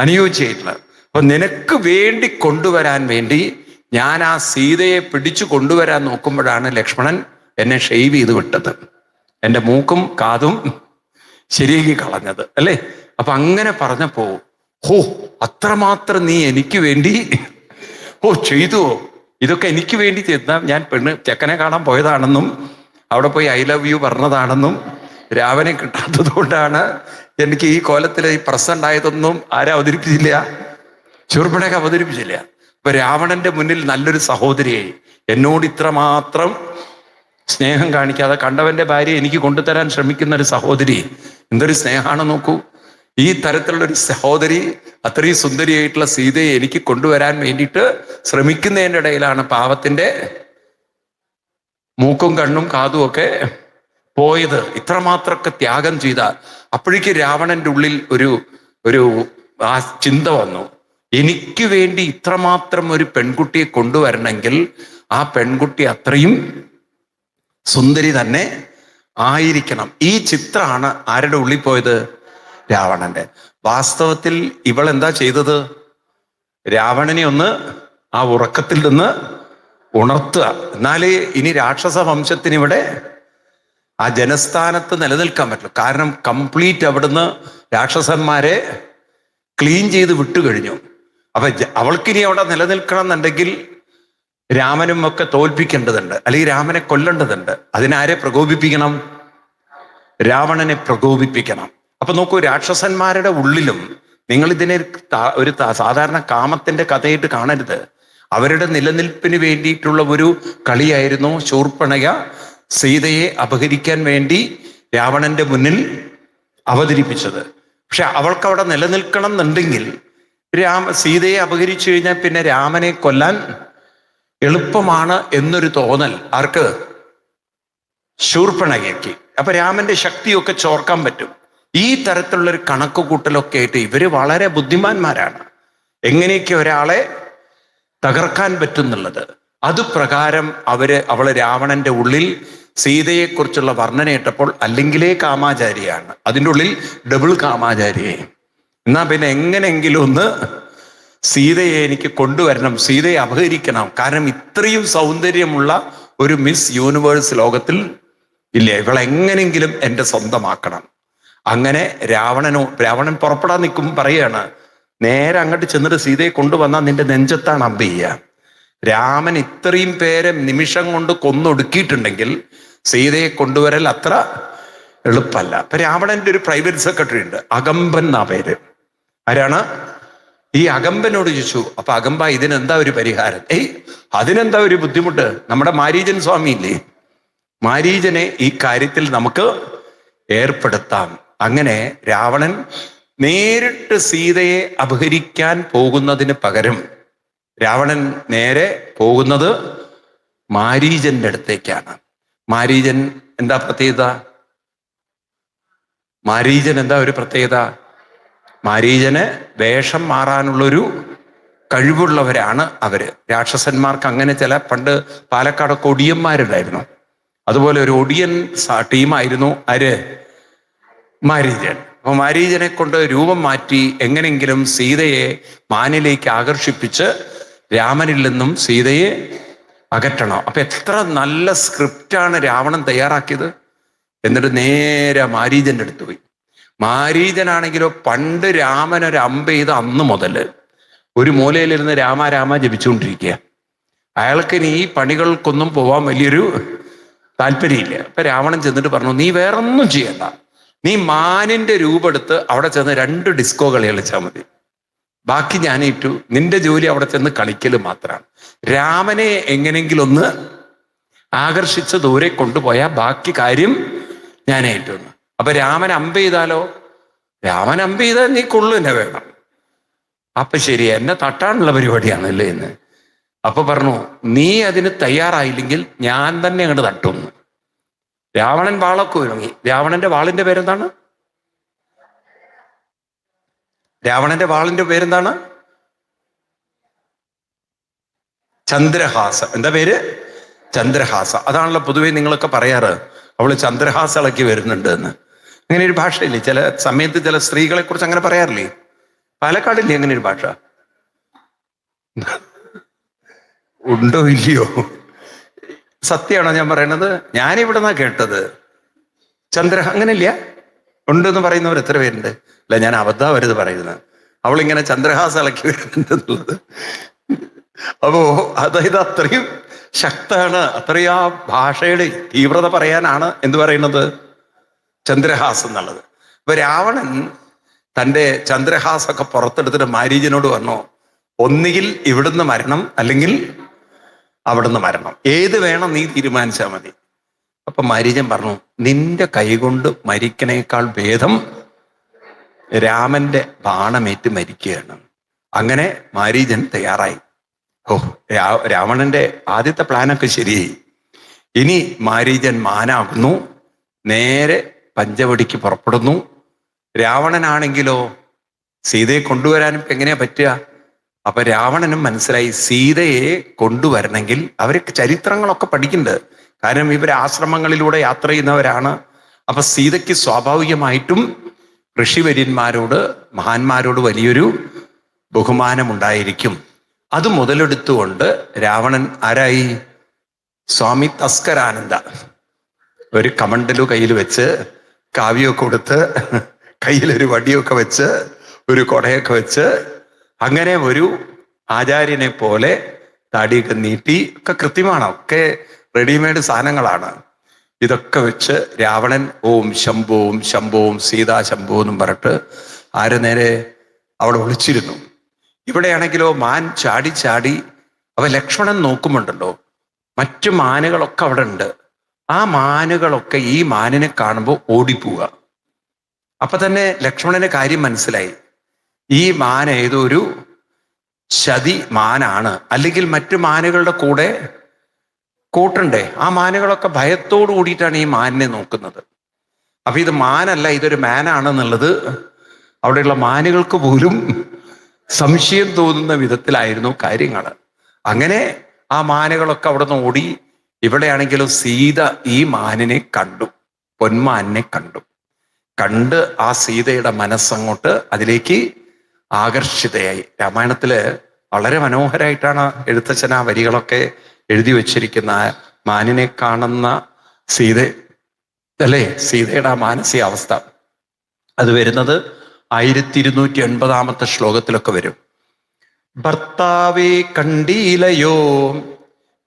അനുയോജ്യമായിട്ടുള്ളത്. അപ്പൊ നിനക്ക് വേണ്ടി കൊണ്ടുവരാൻ വേണ്ടി ഞാൻ ആ സീതയെ പിടിച്ചു കൊണ്ടുവരാൻ നോക്കുമ്പോഴാണ് ലക്ഷ്മണൻ എന്നെ ഷെയ്വ് ചെയ്ത് വിട്ടത്, എൻ്റെ മൂക്കും കാതും ശരിയാക്കി കളഞ്ഞത്, അല്ലേ? അപ്പൊ അങ്ങനെ പറഞ്ഞപ്പോ, അത്രമാത്രം നീ എനിക്ക് വേണ്ടി ചെയ്തുവോ? ഇതൊക്കെ എനിക്ക് വേണ്ടി ചെയ്താ ഞാൻ ചെക്കനെ കാണാൻ പോയതാണെന്നും അവിടെ പോയി ഐ ലവ് യു പറഞ്ഞതാണെന്നും രാവനെ കിട്ടാത്തത് കൊണ്ടാണ് എനിക്ക് ഈ കോലത്തിൽ ഈ പ്രശ്നം ഉണ്ടായതൊന്നും ആരും അവതരിപ്പിച്ചില്ല, ശൂർപ്പണഖ അവതരിപ്പിച്ചില്ല. ഇപ്പൊ രാവണന്റെ മുന്നിൽ നല്ലൊരു സഹോദരിയായി, എന്നോട് ഇത്രമാത്രം സ്നേഹം കാണിക്കാതെ കണ്ടവന്റെ ഭാര്യ എനിക്ക് കൊണ്ടുതരാൻ ശ്രമിക്കുന്ന ഒരു സഹോദരി, എന്തൊരു സ്നേഹമാണ് നോക്കൂ. ഈ തരത്തിലുള്ളൊരു സഹോദരി, അത്രയും സുന്ദരിയായിട്ടുള്ള സീതയെ എനിക്ക് കൊണ്ടുവരാൻ വേണ്ടിയിട്ട് ശ്രമിക്കുന്നതിൻ്റെ ഇടയിലാണ് പാവത്തിന്റെ മൂക്കും കണ്ണും കാതും ഒക്കെ പോയത്. ഇത്രമാത്രമൊക്കെ ത്യാഗം ചെയ്ത അപ്പോഴേക്ക് രാവണന്റെ ഉള്ളിൽ ഒരു ആ ചിന്ത വന്നു, എനിക്ക് വേണ്ടി ഇത്രമാത്രം ഒരു പെൺകുട്ടിയെ കൊണ്ടുവരണമെങ്കിൽ ആ പെൺകുട്ടി അത്രയും സുന്ദരി തന്നെ ആയിരിക്കണം. ഈ ചിത്രമാണ് ആരുടെ ഉള്ളിൽ പോയത്? രാവണന്റെ. വാസ്തവത്തിൽ ഇവൾ എന്താ ചെയ്തത്? രാവണനെ ഒന്ന് ആ ഉറക്കത്തിൽ നിന്ന് ഉണർത്തുക. എന്നാലേ ഇനി രാക്ഷസ വംശത്തിന് ഇവിടെ ആ ജനസ്ഥാനത്ത് നിലനിൽക്കാൻ പറ്റുള്ളൂ. കാരണം കംപ്ലീറ്റ് അവിടുന്ന് രാക്ഷസന്മാരെ ക്ലീൻ ചെയ്ത് വിട്ടുകഴിഞ്ഞു. അപ്പൊ അവൾക്കിനി അവിടെ നിലനിൽക്കണം എന്നുണ്ടെങ്കിൽ രാമനും ഒക്കെ തോൽപ്പിക്കേണ്ടതുണ്ട്, അല്ലെങ്കിൽ രാമനെ കൊല്ലേണ്ടതുണ്ട്. അതിനാരെ പ്രകോപിപ്പിക്കണം? രാവണനെ പ്രകോപിപ്പിക്കണം. അപ്പൊ അപ്പൊ നോക്കൂ, രാക്ഷസന്മാരുടെ ഉള്ളിലും നിങ്ങൾ ഇതിനെ ഒരു സാധാരണ കാമത്തിന്റെ കഥയായിട്ട് കാണരുത്. അവരുടെ നിലനിൽപ്പിന് വേണ്ടിയിട്ടുള്ള ഒരു കളിയായിരുന്നു ശൂർപ്പണഖ സീതയെ അപഹരിക്കാൻ വേണ്ടി രാവണന്റെ മുന്നിൽ അവതരിപ്പിച്ചത്. പക്ഷെ അവൾക്ക് അവിടെ നിലനിൽക്കണം എന്നുണ്ടെങ്കിൽ സീതയെ അപഹരിച്ചു കഴിഞ്ഞാൽ പിന്നെ രാമനെ കൊല്ലാൻ എളുപ്പമാണ് എന്നൊരു തോന്നൽ ആർക്ക്? ശൂർപ്പണഖയ്ക്ക്. അപ്പൊ രാമന്റെ ശക്തിയൊക്കെ ചോർക്കാൻ പറ്റും. ഈ തരത്തിലുള്ളൊരു കണക്ക് കൂട്ടലൊക്കെ ആയിട്ട് ഇവര് വളരെ ബുദ്ധിമാന്മാരാണ്, എങ്ങനെയൊക്കെ ഒരാളെ തകർക്കാൻ പറ്റുന്നുള്ളത്. അതുപ്രകാരം അവള് രാവണന്റെ ഉള്ളിൽ സീതയെക്കുറിച്ചുള്ള വർണ്ണനയിട്ടപ്പോൾ അല്ലെങ്കിലേ കാമാചാരിയാണ്, അതിൻ്റെ ഉള്ളിൽ ഡബിൾ കാമാചാരിയെ. എന്നാ പിന്നെ എങ്ങനെയെങ്കിലും ഒന്ന് സീതയെ എനിക്ക് കൊണ്ടുവരണം, സീതയെ അപഹരിക്കണം. കാരണം ഇത്രയും സൗന്ദര്യമുള്ള ഒരു മിസ് യൂണിവേഴ്സ് ലോകത്തിൽ ഇല്ല, ഇവളെങ്ങനെങ്കിലും എൻ്റെ സ്വന്തമാക്കണം. അങ്ങനെ രാവണൻ പുറപ്പെടാൻ നിൽക്കുമ്പോൾ പറയാണ്, നേരെ അങ്ങോട്ട് ചെന്നിട്ട് സീതയെ കൊണ്ടുവന്നാൽ നിന്റെ നെഞ്ചത്താണ് അമ്പ് ചെയ്യുക. രാമൻ ഇത്രയും പേരെ നിമിഷം കൊണ്ട് കൊന്നൊടുക്കിയിട്ടുണ്ടെങ്കിൽ സീതയെ കൊണ്ടുവരൽ അത്ര എളുപ്പമല്ല. അപ്പൊ രാവണന്റെ ഒരു പ്രൈവറ്റ് സെക്രട്ടറി ഉണ്ട്, അകമ്പൻ എന്നാ പേര്. ആരാണ്? ഈ അകമ്പനോട് ചോദിച്ചു, അപ്പൊ അകമ്പ ഇതിനെന്താ ഒരു പരിഹാരം? അതിനെന്താ ഒരു ബുദ്ധിമുട്ട്? നമ്മുടെ മാരീചൻ സ്വാമി ഇല്ലേ, മാരീചനെ ഈ കാര്യത്തിൽ നമുക്ക് ഏർപ്പെടുത്താം. അങ്ങനെ രാവണൻ നേരിട്ട് സീതയെ അപഹരിക്കാൻ പോകുന്നതിന് പകരം രാവണൻ നേരെ പോകുന്നത് മാരീചന്റെ അടുത്തേക്കാണ്. മാരീചൻ എന്താ പ്രത്യേകത? മാരീചൻ എന്താ ഒരു പ്രത്യേകത? മാരീചന് വേഷം മാറാനുള്ളൊരു കഴിവുള്ളവരാണ് അവര്. രാക്ഷസന്മാർക്ക് അങ്ങനെ ചില പണ്ട് പാലക്കാടൊക്കെ ഒടിയന്മാരുണ്ടായിരുന്നു, അതുപോലെ ഒരു ഒടിയൻ ടീമായിരുന്നു ആര്? മാരീചൻ. അപ്പൊ മാരീചനെ കൊണ്ട് രൂപം മാറ്റി എങ്ങനെങ്കിലും സീതയെ മാനിലേക്ക് ആകർഷിപ്പിച്ച് രാമനിൽ നിന്നും സീതയെ അകറ്റണം. അപ്പൊ എത്ര നല്ല സ്ക്രിപ്റ്റാണ് രാവണൻ തയ്യാറാക്കിയത്. എന്നിട്ട് നേരെ മാരീചന്റെ അടുത്ത് പോയി. മാരീചനാണെങ്കിലോ പണ്ട് രാമൻ ഒരു അമ്പ് ചെയ്ത് അന്ന് മുതൽ ഒരു മൂലയിലിരുന്ന് രാമ രാമ ജപിച്ചുകൊണ്ടിരിക്കുക. അയാൾക്ക് ഇനി ഈ പണികൾക്കൊന്നും പോവാൻ വലിയൊരു താല്പര്യമില്ല. അപ്പൊ രാവണൻ ചെന്നിട്ട് പറഞ്ഞു, നീ വേറൊന്നും ചെയ്യണ്ട, നീ മാനിന്റെ രൂപെടുത്ത് അവിടെ ചെന്ന് 2 ഡിസ്കോ കളി കളിച്ചാൽ മതി, ബാക്കി ഞാനേറ്റു. നിന്റെ ജോലി അവിടെ ചെന്ന് കളിക്കൽ മാത്രമാണ്. രാമനെ എങ്ങനെങ്കിലും ഒന്ന് ആകർഷിച്ച് ദൂരെ കൊണ്ടുപോയാൽ ബാക്കി കാര്യം ഞാനേറ്റു. അപ്പൊ രാമൻ അമ്പ് ചെയ്താലോ? രാമൻ അമ്പ് ചെയ്താൽ നീ കൊള്ളു തന്നെ വേണം. അപ്പൊ ശരി, എന്നെ തട്ടാനുള്ള പരിപാടിയാണല്ലേ എന്ന്. അപ്പൊ പറഞ്ഞു, നീ അതിന് തയ്യാറായില്ലെങ്കിൽ ഞാൻ തന്നെ അങ്ങോട്ട് തട്ടുന്നു. രാവണൻ വാളൊക്കെ ഒരുങ്ങി. രാവണന്റെ വാളിന്റെ പേരെന്താണ്? രാവണന്റെ വാളിന്റെ പേരെന്താണ്? ചന്ദ്രഹാസ. എന്താ പേര്? ചന്ദ്രഹാസ. അതാണല്ലോ പൊതുവെ നിങ്ങളൊക്കെ പറയാറ്, അവള് ചന്ദ്രഹാസ ഇളക്കി വരുന്നുണ്ട് എന്ന്. അങ്ങനെ ഒരു ഭാഷയില്ലേ ചില സമയത്ത്, ചില സ്ത്രീകളെ കുറിച്ച് അങ്ങനെ പറയാറില്ലേ? പാലക്കാടില്ലേ അങ്ങനെ ഒരു ഭാഷ? ഉണ്ടോ ഇല്ലയോ? സത്യമാണോ ഞാൻ പറയണത്? ഞാനിവിടെ നിന്നാ കേട്ടത്. അങ്ങനെയില്ല, ഉണ്ടെന്ന് പറയുന്നവർ എത്ര പേരുണ്ട്? അല്ല, ഞാൻ അബദ്ധവരുത് പറയുന്നത്. അവളിങ്ങനെ ചന്ദ്രഹാസ ഇളക്കി വരുന്നുണ്ടെന്നുള്ളത്. അപ്പോ അതായത് അത്രയും ശക്തമാണ്, അത്രയും ആ ഭാഷയുടെ തീവ്രത പറയാനാണ് എന്ത് പറയുന്നത്, ചന്ദ്രഹാസം എന്നുള്ളത്. ഇപ്പൊ രാവണൻ തൻ്റെ ചന്ദ്രഹാസൊക്കെ പുറത്തെടുത്തിട്ട് മാരീചനോട് പറഞ്ഞു, ഒന്നുകിൽ ഇവിടുന്ന് മരണം അല്ലെങ്കിൽ അവിടുന്ന് മരണം, ഏത് വേണം നീ തീരുമാനിച്ചാൽ മതി. അപ്പൊ മാരീചൻ പറഞ്ഞു, നിന്റെ കൈകൊണ്ട് മരിക്കണേക്കാൾ ഭേദം രാമന്റെ ബാണമേറ്റ് മരിക്കുകയാണ്. അങ്ങനെ മാരീചൻ തയ്യാറായി. രാവണന്റെ ആദ്യത്തെ പ്ലാനൊക്കെ ശരിയായി. ഇനി മാരീചൻ മാനാകുന്നു, നേരെ പഞ്ചവടിക്ക് പുറപ്പെടുന്നു. രാവണനാണെങ്കിലോ സീതയെ കൊണ്ടുവരാനും എങ്ങനെയാ പറ്റുക? അപ്പൊ രാവണനും മനസ്സിലായി, സീതയെ കൊണ്ടുവരണമെങ്കിൽ അവർക്ക് ചരിത്രങ്ങളൊക്കെ പഠിക്കുന്നുണ്ട്. കാരണം ഇവർ ആശ്രമങ്ങളിലൂടെ യാത്ര ചെയ്യുന്നവരാണ്. അപ്പൊ സീതയ്ക്ക് സ്വാഭാവികമായിട്ടും ഋഷിവര്യന്മാരോട്, മഹാന്മാരോട് വലിയൊരു ബഹുമാനമുണ്ടായിരിക്കും. അത് മുതലെടുത്തുകൊണ്ട് രാവണൻ ആരായി? സ്വാമി തസ്കരാനന്ദ ഒരു കമണ്ടലു കയ്യിൽ വെച്ച്, കാവ്യമൊക്കെ കൊടുത്ത്, കയ്യിലൊരു വടിയൊക്കെ വെച്ച്, ഒരു കൊടയൊക്കെ വെച്ച്, അങ്ങനെ ഒരു ആചാര്യനെ പോലെ താടിയൊക്കെ നീട്ടി, ഒക്കെ കൃത്യമാണ്, ഒക്കെ റെഡിമെയ്ഡ് സാധനങ്ങളാണ്. ഇതൊക്കെ വെച്ച് രാവണൻ ഓം ശംഭുവും ശംഭുവും സീതാ ശംഭു എന്നും പറഞ്ഞിട്ട് ആര് നേരെ അവിടെ ഒളിച്ചിരുന്നു. ഇവിടെയാണെങ്കിലോ മാൻ ചാടി ചാടി. അവ ലക്ഷ്മണൻ നോക്കുമുണ്ടല്ലോ, മറ്റു മാനുകളൊക്കെ അവിടെ ഉണ്ട്. ആ മാനുകളൊക്കെ ഈ മാനിനെ കാണുമ്പോൾ ഓടിപ്പോവുക. അപ്പൊ തന്നെ ലക്ഷ്മണന് കാര്യം മനസ്സിലായി, ഈ മാൻ ഏതോ ഒരു ചതി മാനാണ്, അല്ലെങ്കിൽ മറ്റു മാനുകളുടെ കൂടെ കൂട്ടുണ്ടേ. ആ മാനുകളൊക്കെ ഭയത്തോടു കൂടിയിട്ടാണ് ഈ മാനിനെ നോക്കുന്നത്. അപ്പൊ ഇത് മാനല്ല, ഇതൊരു മാനാണെന്നുള്ളത് അവിടെയുള്ള മാനുകൾക്ക് പോലും സംശയം തോന്നുന്ന വിധത്തിലായിരുന്നു കാര്യങ്ങൾ. അങ്ങനെ ആ മാനുകളൊക്കെ അവിടെ നിന്ന് ഓടി. ഇവിടെയാണെങ്കിലും സീത ഈ മാനിനെ കണ്ടു, പൊന്മാനിനെ കണ്ട് ആ സീതയുടെ മനസ്സങ്ങോട്ട് അതിലേക്ക് ആകർഷിതയായി. രാമായണത്തില് വളരെ മനോഹരമായിട്ടാണ് എഴുത്തച്ഛൻ ആ വരികളൊക്കെ എഴുതി വച്ചിരിക്കുന്ന. മാനിനെ കാണുന്ന സീത അല്ലേ, സീതയുടെ ആ മാനസികാവസ്ഥ അത് വരുന്നത് 1280 ശ്ലോകത്തിലൊക്കെ വരും. ഭർത്താവേ കണ്ടീലയോ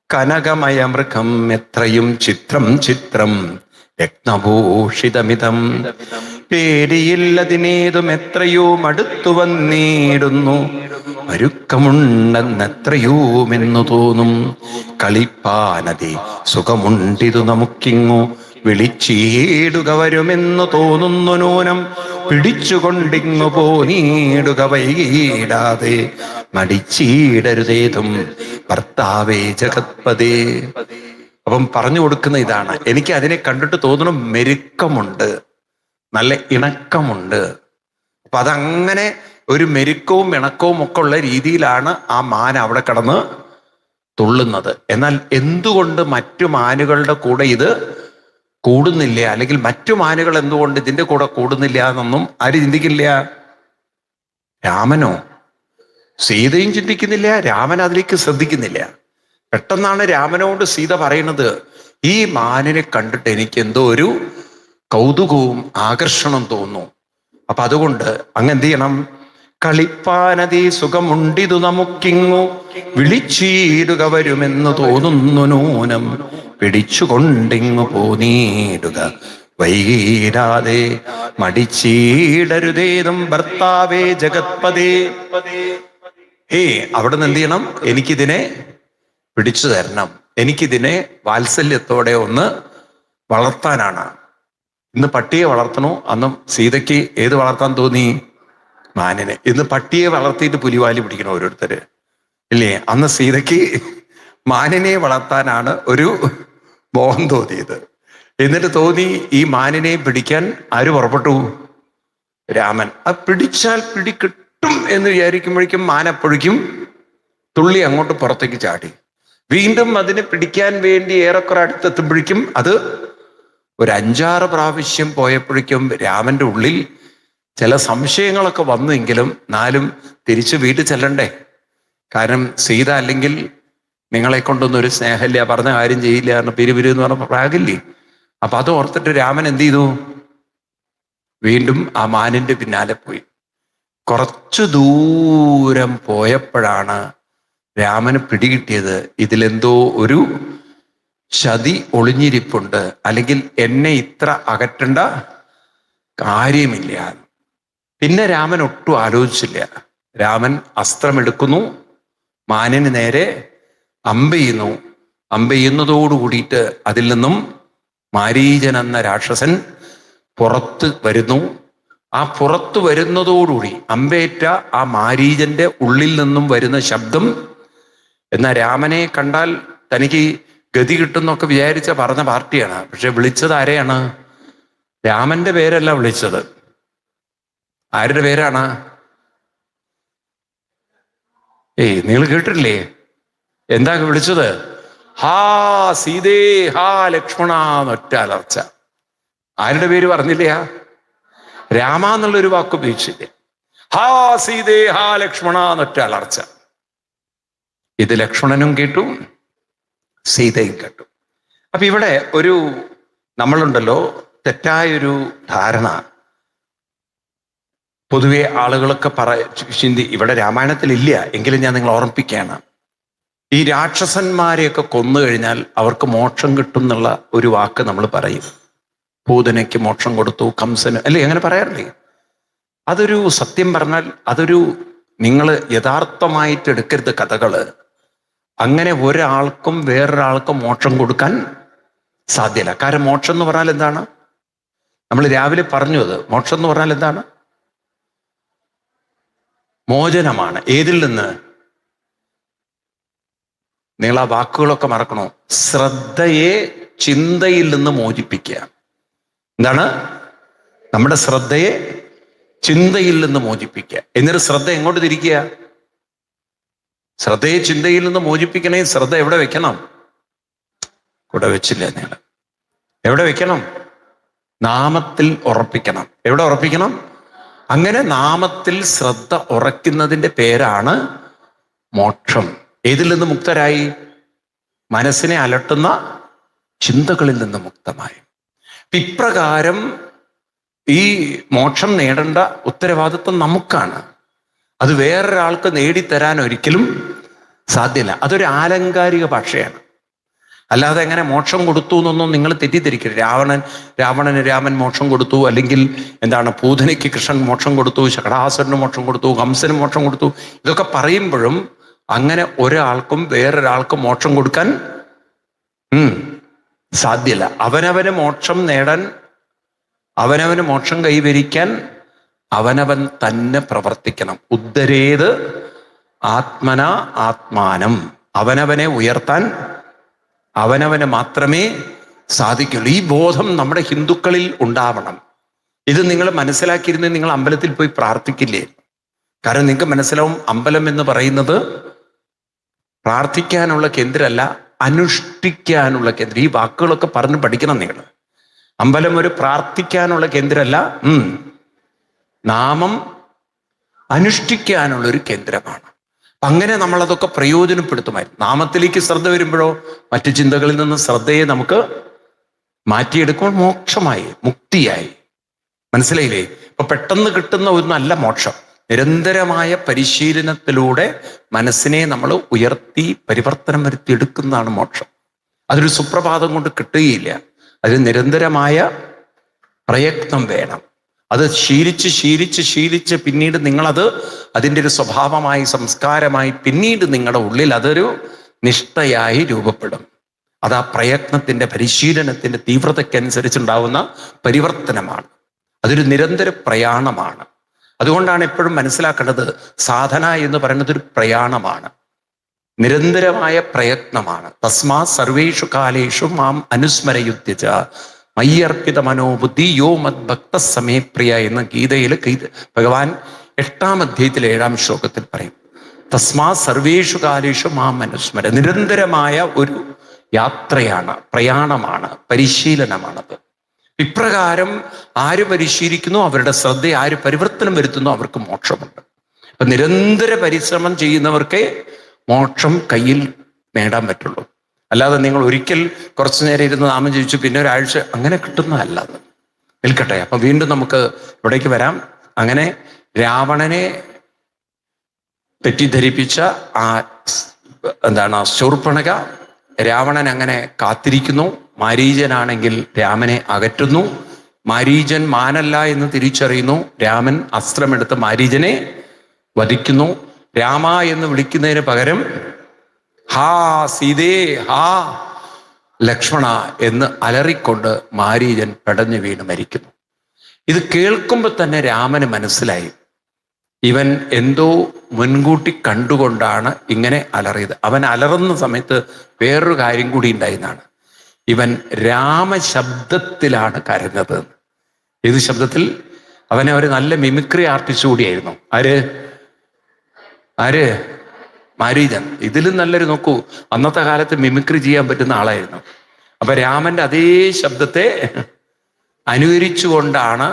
കനകമയ മൃഗം എത്രയും ചിത്രം ചിത്രം രത്നഭൂഷിതമിതം പേടിയില്ലതിനേതും എത്രയോ അടുത്തു വന്നിടുന്നു ഒരുക്കമുണ്ടെന്നെത്രയോമെന്നു തോന്നും കളിപ്പാനതി സുഖമുണ്ടിതു നമുക്കിങ്ങു വിളിച്ചീടുക വരുമെന്നു തോന്നുന്നു നൂനം പിടിച്ചുകൊണ്ടിങ്ങു പോനീടുക വൈകിടാതെ മടിച്ചീടരുതേതും ഭർത്താവേ ജഗത്പതേ. അപ്പം പറഞ്ഞു കൊടുക്കുന്ന ഇതാണ്, എനിക്ക് അതിനെ കണ്ടിട്ട് തോന്നണം മെരുക്കമുണ്ട്, നല്ല ഇണക്കമുണ്ട്. അപ്പൊ അതങ്ങനെ ഒരു മെരുക്കവും ഇണക്കവും ഒക്കെ ഉള്ള രീതിയിലാണ് ആ മാൻ അവിടെ കിടന്ന് തുള്ളുന്നത്. എന്നാൽ എന്തുകൊണ്ട് മറ്റു മാനുകളുടെ കൂടെ ഇത് കൂടുന്നില്ല, അല്ലെങ്കിൽ മറ്റു മാനുകൾ എന്തുകൊണ്ട് ഇതിന്റെ കൂടെ കൂടുന്നില്ല എന്നൊന്നും ആര് ചിന്തിക്കില്ല. രാമനോ സീതയും ചിന്തിക്കുന്നില്ല, രാമൻ അതിലേക്ക് ശ്രദ്ധിക്കുന്നില്ല. പെട്ടെന്നാണ് രാമനോട് സീത പറയുന്നത്, ഈ മാനിനെ കണ്ടിട്ട് എനിക്ക് എന്തോ ഒരു കൗതുകവും ആകർഷണം തോന്നുന്നു. അപ്പൊ അതുകൊണ്ട് അങ്ങ് എന്ത് ചെയ്യണം, കളിപ്പാനതി സുഖമുണ്ടിതു നമുക്കിങ്ങു വിളിച്ചീടുക വരുമെന്ന് തോന്നുന്നു നൂനം പിടിച്ചുകൊണ്ടിങ്ങു പോനീടുക വൈകിടാതെ മടിച്ചീടരുതേതും ഭർത്താവേ ജഗത്പതേ. അവിടെ നിന്ന് എന്ത് ചെയ്യണം, എനിക്കിതിനെ പിടിച്ചു തരണം, എനിക്കിതിനെ വാത്സല്യത്തോടെ ഒന്ന് വളർത്താനാണ്. ഇന്ന് പട്ടിയെ വളർത്തണോ, അന്നും സീതയ്ക്ക് ഏത് വളർത്താൻ തോന്നി, മാനിനെ. ഇന്ന് പട്ടിയെ വളർത്തിയിട്ട് പുലിവാലി പിടിക്കണം ഓരോരുത്തര് ഇല്ലേ. അന്ന് സീതയ്ക്ക് മാനിനെ വളർത്താനാണ് ഒരു മോഹം തോന്നിയത്. എന്നിട്ട് തോന്നി ഈ മാനിനെ പിടിക്കാൻ ആര് പുറപ്പെട്ടു, രാമൻ. അത് പിടിച്ചാൽ പിടികിട്ടും എന്ന് വിചാരിക്കുമ്പോഴേക്കും മാൻ അപ്പോഴേക്കും തുള്ളി അങ്ങോട്ട് പുറത്തേക്ക് ചാടി. വീണ്ടും അതിനെ പിടിക്കാൻ വേണ്ടി ഏറെക്കുറെ അടുത്തെത്തുമ്പോഴേക്കും അത് ഒരു 5-6 പ്രാവശ്യം പോയപ്പോഴേക്കും രാമന്റെ ഉള്ളിൽ ചില സംശയങ്ങളൊക്കെ വന്നെങ്കിലും നാലും തിരിച്ച് വീട്ടിൽ ചെല്ലണ്ടേ. കാരണം സീത അല്ലെങ്കിൽ നിങ്ങളെ കൊണ്ടൊന്നും ഒരു സ്നേഹമില്ല, പറഞ്ഞ കാര്യം ചെയ്യില്ല, കാരണം പിരിപിരി എന്ന് പറഞ്ഞ പ്രാഗില്ലേ. അപ്പൊ അത് ഓർത്തിട്ട് രാമൻ എന്ത് ചെയ്തു, വീണ്ടും ആ മാനിന്റെ പിന്നാലെ പോയി. കുറച്ചു ദൂരം പോയപ്പോഴാണ് രാമന് പിടികിട്ടിയത്, ഇതിലെന്തോ ഒരു ചതി ഒളിഞ്ഞിരിപ്പുണ്ട്, അല്ലെങ്കിൽ എന്നെ ഇത്ര അകറ്റേണ്ട കാര്യമില്ല. പിന്നെ രാമൻ ഒട്ടും ആലോചിച്ചില്ല. രാമൻ അസ്ത്രമെടുക്കുന്നു, മാനിന് നേരെ അമ്പെയ്യുന്നു. അമ്പെയ്യുന്നതോടു കൂടിയിട്ട് അതിൽ നിന്നും മാരീചൻ എന്ന രാക്ഷസൻ പുറത്ത് വരുന്നു. ആ പുറത്തു വരുന്നതോടുകൂടി അമ്പേറ്റ ആ മാരീചന്റെ ഉള്ളിൽ നിന്നും വരുന്ന ശബ്ദം, എന്നാൽ രാമനെ കണ്ടാൽ തനിക്ക് ഗതി കിട്ടുന്നൊക്കെ വിചാരിച്ച പറഞ്ഞ പാർട്ടിയാണ്. പക്ഷെ വിളിച്ചത് ആരെയാണ്, രാമന്റെ പേരല്ല വിളിച്ചത്. ആരുടെ പേരാണ്? നിങ്ങൾ കേട്ടിട്ടില്ലേ എന്താ വിളിച്ചത്? ഹാ സീതേ ഹാ ലക്ഷ്മണ എന്നൊറ്റ അലർച്ച. ആരുടെ പേര് പറഞ്ഞില്ല, രാമ എന്നുള്ളൊരു വാക്ക് ഉപയോഗിച്ചില്ലേ. ഹാ സീതേ ഹാ ലക്ഷ്മണ എന്നൊറ്റ അലർച്ച. ഇത് ലക്ഷ്മണനും കേട്ടു, സീതയും കേട്ടു. അപ്പൊ ഇവിടെ ഒരു നമ്മളുണ്ടല്ലോ തെറ്റായൊരു ധാരണ പൊതുവെ ആളുകളൊക്കെ ചിന്തി, ഇവിടെ രാമായണത്തിൽ ഇല്ല എങ്കിലും ഞാൻ നിങ്ങളെ ഓർമ്മിപ്പിക്കുകയാണ്. ഈ രാക്ഷസന്മാരെയൊക്കെ കൊന്നു കഴിഞ്ഞാൽ അവർക്ക് മോക്ഷം കിട്ടും എന്നുള്ള ഒരു വാക്ക് നമ്മൾ പറയും. പൂതനയ്ക്ക് മോക്ഷം കൊടുത്തു, കംസന്, അല്ലേ, അങ്ങനെ പറയാറില്ലേ? അതൊരു സത്യം പറഞ്ഞാൽ അതൊരു നിങ്ങൾ യഥാർത്ഥമായിട്ട് എടുക്കരുത് കഥകള്. അങ്ങനെ ഒരാൾക്കും വേറൊരാൾക്കും മോക്ഷം കൊടുക്കാൻ സാധ്യമല്ല. കാരണം മോക്ഷം എന്ന് പറഞ്ഞാൽ എന്താണ്? നമ്മൾ രാവിലെ പറഞ്ഞു, അത് മോക്ഷം എന്ന് പറഞ്ഞാൽ എന്താണ്? മോചനമാണ്. ഏതിൽ നിന്ന്? നിങ്ങൾ ആ വാക്കുകളൊക്കെ മറക്കണോ? ശ്രദ്ധയെ ചിന്തയിൽ നിന്ന് മോചിപ്പിക്കുക. എന്താണ്? നമ്മുടെ ശ്രദ്ധയെ ചിന്തയിൽ നിന്ന് മോചിപ്പിക്കുക. എന്നിട്ട് ശ്രദ്ധ എങ്ങോട്ട് തിരിക്കുക? ശ്രദ്ധയെ ചിന്തയിൽ നിന്ന് മോചിപ്പിക്കണേ. ശ്രദ്ധ എവിടെ വെക്കണം? കൂടെ വെച്ചില്ല നിങ്ങൾ. എവിടെ വെക്കണം? നാമത്തിൽ ഉറപ്പിക്കണം. എവിടെ ഉറപ്പിക്കണം? അങ്ങനെ നാമത്തിൽ ശ്രദ്ധ ഉറയ്ക്കുന്നതിൻ്റെ പേരാണ് മോക്ഷം. ഏതിൽ നിന്ന് മുക്തരായി? മനസ്സിനെ അലട്ടുന്ന ചിന്തകളിൽ നിന്ന് മുക്തമായി. ഇപ്രകാരം ഈ മോക്ഷം നേടേണ്ട ഉത്തരവാദിത്വം നമുക്കാണ്. അത് വേറൊരാൾക്ക് നേടിത്തരാൻ ഒരിക്കലും സാധ്യമല്ല. അതൊരു ആലങ്കാരിക ഭാഷയാണ്. അല്ലാതെ എങ്ങനെ മോക്ഷം കൊടുത്തു എന്നൊന്നും നിങ്ങൾ തെറ്റിദ്ധരിക്കരുത്. രാവണന് രാമൻ മോക്ഷം കൊടുത്തു, അല്ലെങ്കിൽ എന്താണ്, പൂതനയ്ക്ക് കൃഷ്ണൻ മോക്ഷം കൊടുത്തു, ശകടാസുരന് മോക്ഷം കൊടുത്തു, ഹംസന് മോക്ഷം കൊടുത്തു. ഇതൊക്കെ പറയുമ്പോഴും അങ്ങനെ ഒരാൾക്കും വേറൊരാൾക്കും മോക്ഷം കൊടുക്കാൻ സാധ്യമല്ല. അവനവന് മോക്ഷം നേടാൻ, അവനവന് മോക്ഷം കൈവരിക്കാൻ അവനവൻ തന്നെ പ്രവർത്തിക്കണം. ഉദ്ധരേത് ആത്മന ആത്മാനം. അവനവനെ ഉയർത്താൻ അവനവന് മാത്രമേ സാധിക്കുള്ളൂ. ഈ ബോധം നമ്മുടെ ഹിന്ദുക്കളിൽ ഉണ്ടാവണം. ഇത് നിങ്ങൾ മനസ്സിലാക്കിയിരുന്ന നിങ്ങൾ അമ്പലത്തിൽ പോയി പ്രാർത്ഥിക്കില്ലേ? കാരണം നിങ്ങൾക്ക് മനസ്സിലാവും, അമ്പലം എന്ന് പറയുന്നത് പ്രാർത്ഥിക്കാനുള്ള കേന്ദ്രമല്ല, അനുഷ്ഠിക്കാനുള്ള കേന്ദ്രം. ഈ വാക്കുകളൊക്കെ പറഞ്ഞ് പഠിക്കണം നിങ്ങൾ. അമ്പലം ഒരു പ്രാർത്ഥിക്കാനുള്ള കേന്ദ്രമല്ല, നാമം അനുഷ്ഠിക്കാനുള്ളൊരു കേന്ദ്രമാണ്. അങ്ങനെ നമ്മളതൊക്കെ പ്രയോജനപ്പെടുത്തുമായിരുന്നു. നാമത്തിലേക്ക് ശ്രദ്ധ വരുമ്പോഴോ മറ്റു ചിന്തകളിൽ നിന്ന് ശ്രദ്ധയെ നമുക്ക് മാറ്റിയെടുക്കുമ്പോൾ മോക്ഷമായി, മുക്തിയായി. മനസ്സിലായില്ലേ? ഇപ്പൊ പെട്ടെന്ന് കിട്ടുന്ന ഒന്നല്ല മോക്ഷം. നിരന്തരമായ പരിശീലനത്തിലൂടെ മനസ്സിനെ നമ്മൾ ഉയർത്തി പരിവർത്തനം വരുത്തിയെടുക്കുന്നതാണ് മോക്ഷം. അതൊരു സുപ്രഭാതം കൊണ്ട് കിട്ടുകയില്ല. അതിന് നിരന്തരമായ പ്രയത്നം വേണം. അത് ശീലിച്ച് പിന്നീട് നിങ്ങളത് അതിൻ്റെ ഒരു സ്വഭാവമായി, സംസ്കാരമായി, പിന്നീട് നിങ്ങളുടെ ഉള്ളിൽ അതൊരു നിഷ്ഠയായി രൂപപ്പെടും. അത് ആ പ്രയത്നത്തിൻ്റെ, പരിശീലനത്തിൻ്റെ തീവ്രതയ്ക്കനുസരിച്ചുണ്ടാവുന്ന പരിവർത്തനമാണ്. അതൊരു നിരന്തര പ്രയാണമാണ്. അതുകൊണ്ടാണ് എപ്പോഴും മനസ്സിലാക്കേണ്ടത്, സാധന എന്ന് പറയുന്നത് ഒരു പ്രയാണമാണ്, നിരന്തരമായ പ്രയത്നമാണ്. തസ്മാ സർവേഷു കാലേഷു മാം അനുസ്മരയുദ്ധ്യച മയ്യർപ്പിത മനോബുദ്ധി യോ മത് ഭക്ത സമേ പ്രിയ എന്ന ഗീതയിൽ ഭഗവാൻ 8-ാം അധ്യായത്തിൽ 7-ാം ശ്ലോകത്തിൽ പറയും. തസ്മാ സർവേഷു കാലേഷു മാം അനുസ്മര. നിരന്തരമായ ഒരു യാത്രയാണ്, പ്രയാണമാണ്, പരിശീലനമാണത്. ഇപ്രകാരം ആര് പരിശീലിക്കുന്നു, അവരുടെ ശ്രദ്ധ ആര് പരിവർത്തനം വരുത്തുന്നു, അവർക്ക് മോക്ഷമുണ്ട്. അപ്പൊ നിരന്തര പരിശ്രമം ചെയ്യുന്നവർക്കേ മോക്ഷം കയ്യിൽ നേടാൻ പറ്റുള്ളൂ. അല്ലാതെ നിങ്ങൾ ഒരിക്കൽ കുറച്ചു നേരം ഇരുന്ന് നാമം ജപിച്ചു പിന്നെ ഒരാഴ്ച അങ്ങനെ കിട്ടുന്നതല്ല. അത് നിൽക്കട്ടെ. അപ്പൊ വീണ്ടും നമുക്ക് ഇവിടേക്ക് വരാം. അങ്ങനെ രാവണനെ തെറ്റിദ്ധരിപ്പിച്ച ശൂർപ്പണഖ, രാവണൻ അങ്ങനെ കാത്തിരിക്കുന്നു. മാരീചനാണെങ്കിൽ രാമനെ അകറ്റുന്നു. മാരീചൻ മാനല്ല എന്ന് തിരിച്ചറിയുന്നു. രാമൻ അസ്ത്രമെടുത്ത് മാരീചനെ വധിക്കുന്നു. രാമ എന്ന് വിളിക്കുന്നതിന് പകരം ഹാ സീതേ, ഹാ ലക്ഷ്മണ എന്ന് അലറിക്കൊണ്ട് മാരീചൻ പെടഞ്ഞു വീണ് മരിക്കുന്നു. ഇത് കേൾക്കുമ്പോൾ തന്നെ രാമന് മനസ്സിലായി, ഇവൻ എന്തോ മുൻകൂട്ടി കണ്ടുകൊണ്ടാണ് ഇങ്ങനെ അലറിയത്. അവൻ അലറുന്ന സമയത്ത് വേറൊരു കാര്യം കൂടി ഉണ്ടായിരുന്നാണ്. ഇവൻ രാമശബ്ദത്തിലാണ് കരഞ്ഞത്. ഏത് ശബ്ദത്തിൽ? അവനെ ഒരു നല്ല മിമിക്രി ആർട്ടിസ്റ്റ് കൂടിയായിരുന്നു. ആര്? മാരീചൻ. ഇതിലും നല്ലൊരു നോക്കൂ, അന്നത്തെ കാലത്ത് മിമിക്രി ചെയ്യാൻ പറ്റുന്ന ആളായിരുന്നു. അപ്പൊ രാമന്റെ അതേ ശബ്ദത്തെ അനുകരിച്ചുകൊണ്ടാണ്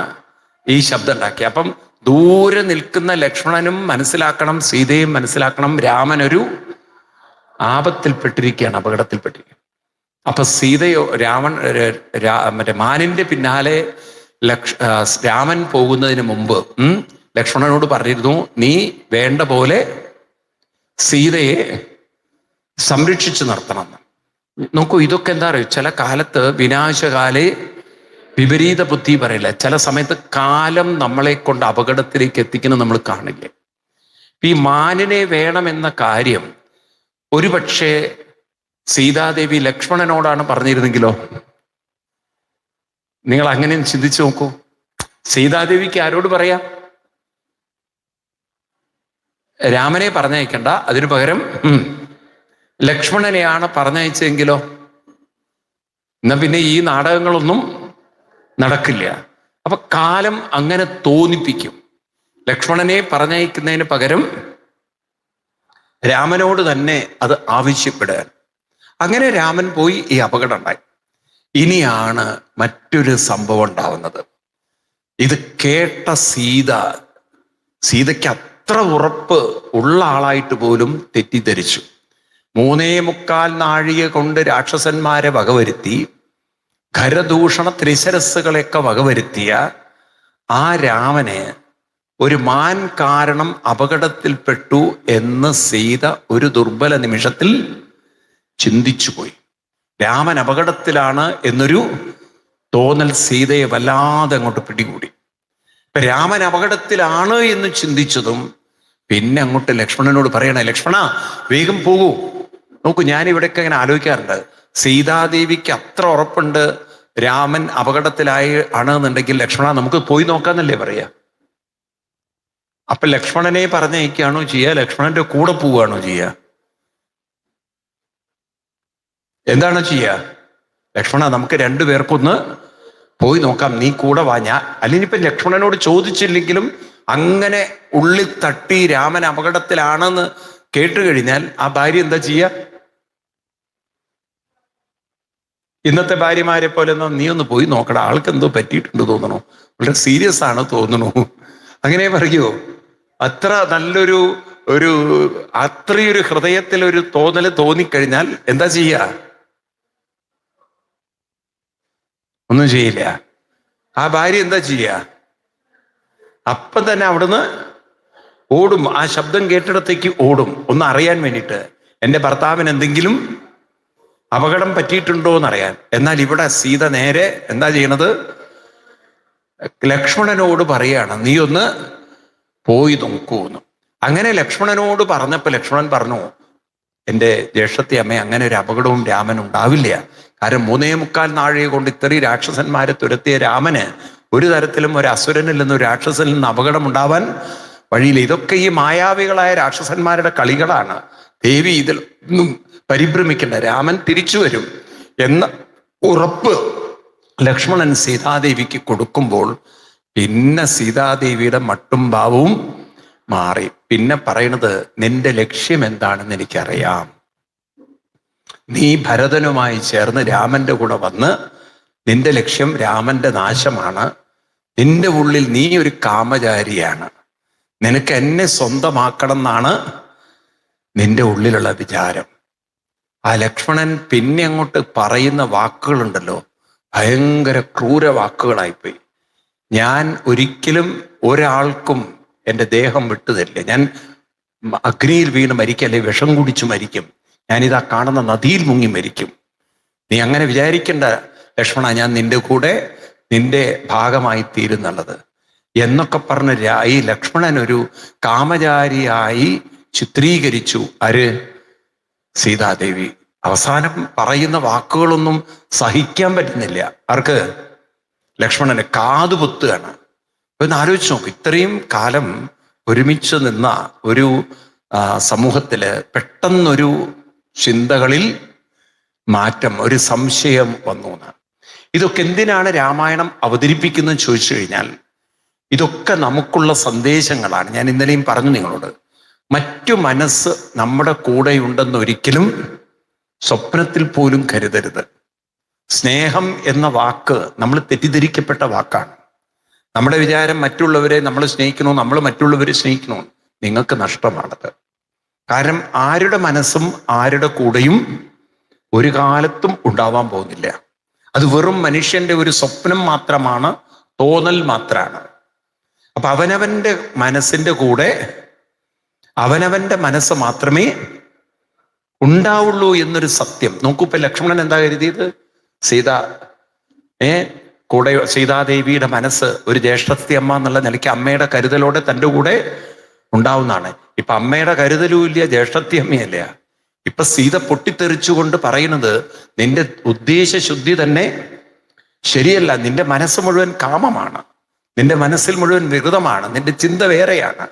ഈ ശബ്ദം ഉണ്ടാക്കിയത്. അപ്പം ദൂരെ നിൽക്കുന്ന ലക്ഷ്മണനും മനസ്സിലാക്കണം, സീതയും മനസ്സിലാക്കണം, രാമനൊരു ആപത്തിൽപ്പെട്ടിരിക്കുകയാണ്, അപകടത്തിൽപ്പെട്ടിരിക്കുകയാണ്. അപ്പൊ സീതയോ മറ്റേ മാനിന്റെ പിന്നാലെ രാമൻ പോകുന്നതിന് മുമ്പ് ലക്ഷ്മണനോട് പറഞ്ഞിരുന്നു, നീ വേണ്ട പോലെ സീതയെ സംരക്ഷിച്ചു നിർത്തണമെന്ന്. നോക്കൂ, ഇതൊക്കെ എന്താ പറയുക, ചില കാലത്ത് വിനാശകാലേ വിപരീത ബുദ്ധി പറയില്ല. ചില സമയത്ത് കാലം നമ്മളെ കൊണ്ട് അപകടത്തിലേക്ക് എത്തിക്കുന്നത് നമ്മൾ കാണില്ലേ. ഈ മാനിനെ വേണമെന്ന കാര്യം ഒരുപക്ഷെ സീതാദേവി ലക്ഷ്മണനോടാണ് പറഞ്ഞിരുന്നെങ്കിലോ? നിങ്ങൾ അങ്ങനെ ചിന്തിച്ചു നോക്കൂ. സീതാദേവിക്ക് ആരോട് പറയാം? രാമനെ പറഞ്ഞയക്കണ്ട, അതിനു പകരം ലക്ഷ്മണനെയാണ് പറഞ്ഞയച്ചെങ്കിലോ? എന്നാ പിന്നെ ഈ നാടകങ്ങളൊന്നും നടക്കില്ല. അപ്പൊ കാലം അങ്ങനെ തോന്നിപ്പിക്കും. ലക്ഷ്മണനെ പറഞ്ഞയക്കുന്നതിന് പകരം രാമനോട് തന്നെ അത് ആവശ്യപ്പെടാൻ. അങ്ങനെ രാമൻ പോയി, ഈ അപകടം ഉണ്ടായി. ഇനിയാണ് മറ്റൊരു സംഭവം ഉണ്ടാവുന്നത്. ഇത് കേട്ട സീതയ്ക്ക് അത്ര ഉറപ്പ് ഉള്ള ആളായിട്ട് പോലും തെറ്റിദ്ധരിച്ചു. 3.25 നാഴിക കൊണ്ട് രാക്ഷസന്മാരെ വകവരുത്തി, ഖരദൂഷണ ത്രിശരസ്സുകളെയൊക്കെ വകവരുത്തിയ ആ രാമനെ ഒരു മാൻ കാരണം അപകടത്തിൽപ്പെട്ടു എന്ന് സീത ഒരു ദുർബല നിമിഷത്തിൽ ചിന്തിച്ചുപോയി. രാമൻ അപകടത്തിലാണ് എന്നൊരു തോന്നൽ സീതയെ വല്ലാതെ അങ്ങോട്ട് പിടികൂടി. ഇപ്പൊ രാമൻ അപകടത്തിലാണ് എന്ന് ചിന്തിച്ചതും പിന്നെ അങ്ങോട്ട് ലക്ഷ്മണനോട് പറയണേ, ലക്ഷ്മണ വേഗം പോകൂ. നോക്കൂ, ഞാൻ ഇവിടെയൊക്കെ ഇങ്ങനെ ആലോചിക്കാറുണ്ട്. സീതാദേവിക്ക് അത്ര ഉറപ്പുണ്ട് രാമൻ അപകടത്തിലായി ആണെന്നുണ്ടെങ്കിൽ ലക്ഷ്മണ നമുക്ക് പോയി നോക്കാന്നല്ലേ പറയാ. അപ്പൊ ലക്ഷ്മണനെ പറഞ്ഞയക്കുകയാണോ ചെയ്യുക? ലക്ഷ്മണന്റെ കൂടെ പോവുകയാണോ ചെയ്യുക? എന്താണ് ചെയ്യുക? ലക്ഷ്മണ നമുക്ക് രണ്ടുപേർക്കൊന്ന് പോയി നോക്കാം, നീ കൂടെ വാ. അല്ലെങ്കിൽ ഇപ്പൊ ലക്ഷ്മണനോട് ചോദിച്ചില്ലെങ്കിലും അങ്ങനെ ഉള്ളിൽ തട്ടി രാമൻ അപകടത്തിലാണെന്ന് കേട്ടു കഴിഞ്ഞാൽ ആ ഭാര്യ എന്താ ചെയ്യുക? ഇന്നത്തെ ഭാര്യമാരെ പോലെ നീ ഒന്ന് പോയി നോക്കടാ, ആൾക്ക് എന്തോ പറ്റിയിട്ടുണ്ട് തോന്നണു, വളരെ സീരിയസ് ആണ് തോന്നണു, അങ്ങനെ പറയുമോ? അത്ര നല്ലൊരു അത്രയൊരു ഹൃദയത്തിൽ ഒരു തോന്നല് തോന്നിക്കഴിഞ്ഞാൽ എന്താ ചെയ്യുക? ഒന്നും ചെയ്യില്ല. ആ ഭാര്യ എന്താ ചെയ്യുക? അപ്പം തന്നെ അവിടുന്ന് ഓടും. ആ ശബ്ദം കേട്ടിടത്തേക്ക് ഓടും, ഒന്ന് അറിയാൻ വേണ്ടിയിട്ട് എൻ്റെ ഭർത്താവിന് എന്തെങ്കിലും അപകടം പറ്റിയിട്ടുണ്ടോ എന്നറിയാൻ. എന്നാൽ ഇവിടെ സീത നേരെ എന്താ ചെയ്യണത്? ലക്ഷ്മണനോട് പറയാണ്, നീ ഒന്ന് പോയി നോക്കൂന്ന്. അങ്ങനെ ലക്ഷ്മണനോട് പറഞ്ഞപ്പോൾ ലക്ഷ്മണൻ പറഞ്ഞു, എൻ്റെ ജ്യേഷ്ഠത്തി അമ്മ, അങ്ങനെ ഒരു അപകടവും രാമൻ ഉണ്ടാവില്ല. കാരണം 3.25 നാഴിക കൊണ്ട് ഇത്രയും രാക്ഷസന്മാരെ തുരത്തിയ രാമന് ഒരു തരത്തിലും ഒരു അസുരനിൽ നിന്ന്, ഒരു രാക്ഷസനിൽ നിന്ന് അപകടം ഉണ്ടാവാൻ വഴിയില്ല. ഇതൊക്കെ ഈ മായാവികളായ രാക്ഷസന്മാരുടെ കളികളാണ്. ദേവി ഇതിൽ ഒന്നും പരിഭ്രമിക്കേണ്ട, രാമൻ തിരിച്ചു വരും എന്ന ഉറപ്പ് ലക്ഷ്മണൻ സീതാദേവിക്ക് കൊടുക്കുമ്പോൾ പിന്നെ സീതാദേവിയുടെ മട്ടും ഭാവവും മാറി. പിന്നെ പറയണത്, നിന്റെ ലക്ഷ്യം എന്താണെന്ന് എനിക്കറിയാം. നീ ഭരതനുമായി ചേർന്ന് രാമന്റെ കൂടെ വന്ന്, നിന്റെ ലക്ഷ്യം രാമന്റെ നാശമാണ്. നിന്റെ ഉള്ളിൽ നീ ഒരു കാമചാരിയാണ്. നിനക്ക് എന്നെ സ്വന്തമാക്കണം എന്നാണ് നിന്റെ ഉള്ളിലുള്ള വിചാരം. ആ ലക്ഷ്മണൻ പിന്നെ അങ്ങോട്ട് പറയുന്ന വാക്കുകളുണ്ടല്ലോ, ഭയങ്കര ക്രൂര വാക്കുകളായിപ്പോയി. ഞാൻ ഒരിക്കലും ഒരാൾക്കും എൻ്റെ ദേഹം വിട്ടുതരില്ല. ഞാൻ അഗ്നിയിൽ വീണ് മരിക്കും, അല്ലെങ്കിൽ വിഷം കുടിച്ചു മരിക്കും. ഞാനിതാ കാണുന്ന നദിയിൽ മുങ്ങി മരിക്കും. നീ അങ്ങനെ വിചാരിക്കേണ്ട ലക്ഷ്മണ, ഞാൻ നിന്റെ കൂടെ നിന്റെ ഭാഗമായി തീരുന്നുള്ളത് എന്നൊക്കെ പറഞ്ഞ് ഈ ലക്ഷ്മണൻ ഒരു കാമചാരിയായി ചിത്രീകരിച്ചു. ആര്? സീതാദേവി. അവസാനം പറയുന്ന വാക്കുകളൊന്നും സഹിക്കാൻ പറ്റുന്നില്ല. ആർക്ക്? ലക്ഷ്മണന്. കാതുപൊത്തുകയാണ്. അപ്പൊ ഒന്ന് ആലോചിച്ച് നോക്കും, ഇത്രയും കാലം ഒരുമിച്ച് നിന്ന ഒരു സമൂഹത്തില് പെട്ടെന്നൊരു ചിന്തകളിൽ മാറ്റം, ഒരു സംശയം വന്നു എന്നാണ്. ഇതൊക്കെ എന്തിനാണ് രാമായണം അവതരിപ്പിക്കുന്നത് ചോദിച്ചു കഴിഞ്ഞാൽ, ഇതൊക്കെ നമുക്കുള്ള സന്ദേശങ്ങളാണ്. ഞാൻ ഇന്നലെയും പറഞ്ഞു നിങ്ങളോട്, മറ്റു മനസ്സ് നമ്മുടെ കൂടെയുണ്ടെന്ന് ഒരിക്കലും സ്വപ്നത്തിൽ പോലും കരുതരുത്. സ്നേഹം എന്ന വാക്ക് നമ്മൾ തെറ്റിദ്ധരിക്കപ്പെട്ട വാക്കാണ്. നമ്മുടെ വിചാരം മറ്റുള്ളവരെ നമ്മൾ സ്നേഹിക്കണോ, നമ്മൾ മറ്റുള്ളവരെ സ്നേഹിക്കണോ, നിങ്ങൾക്ക് നഷ്ടമാണത്. കാരണം ആരുടെ മനസ്സും ആരുടെ കൂടെയും ഒരു കാലത്തും ഉണ്ടാവാൻ പോകുന്നില്ല. അത് വെറും മനുഷ്യന്റെ ഒരു സ്വപ്നം മാത്രമാണ്, തോന്നൽ മാത്രമാണ്. അപ്പൊ അവനവന്റെ മനസ്സിന്റെ കൂടെ അവനവന്റെ മനസ്സ് മാത്രമേ ഉണ്ടാവുള്ളൂ എന്നൊരു സത്യം. നോക്കൂ, ഇപ്പൊ ലക്ഷ്മണൻ എന്താ കരുതിയത്? സീത കൂടെ, സീതാദേവിയുടെ മനസ്സ് ഒരു ജ്യേഷ്ഠത്തി അമ്മ എന്നുള്ള നിലയ്ക്ക് അമ്മയുടെ കരുതലോടെ തൻ്റെ കൂടെ ഉണ്ടാവുന്നതാണ്. ഇപ്പൊ അമ്മയുടെ കരുതലും ഇല്ല, ജ്യേഷ്ഠത്തി അമ്മയല്ല. ഇപ്പൊ സീത പൊട്ടിത്തെറിച്ചുകൊണ്ട് പറയുന്നത്, നിന്റെ ഉദ്ദേശശുദ്ധി തന്നെ ശരിയല്ല, നിന്റെ മനസ്സ് മുഴുവൻ കാമമാണ്, നിന്റെ മനസ്സിൽ മുഴുവൻ വികൃതമാണ്, നിന്റെ ചിന്ത വേറെയാണ്,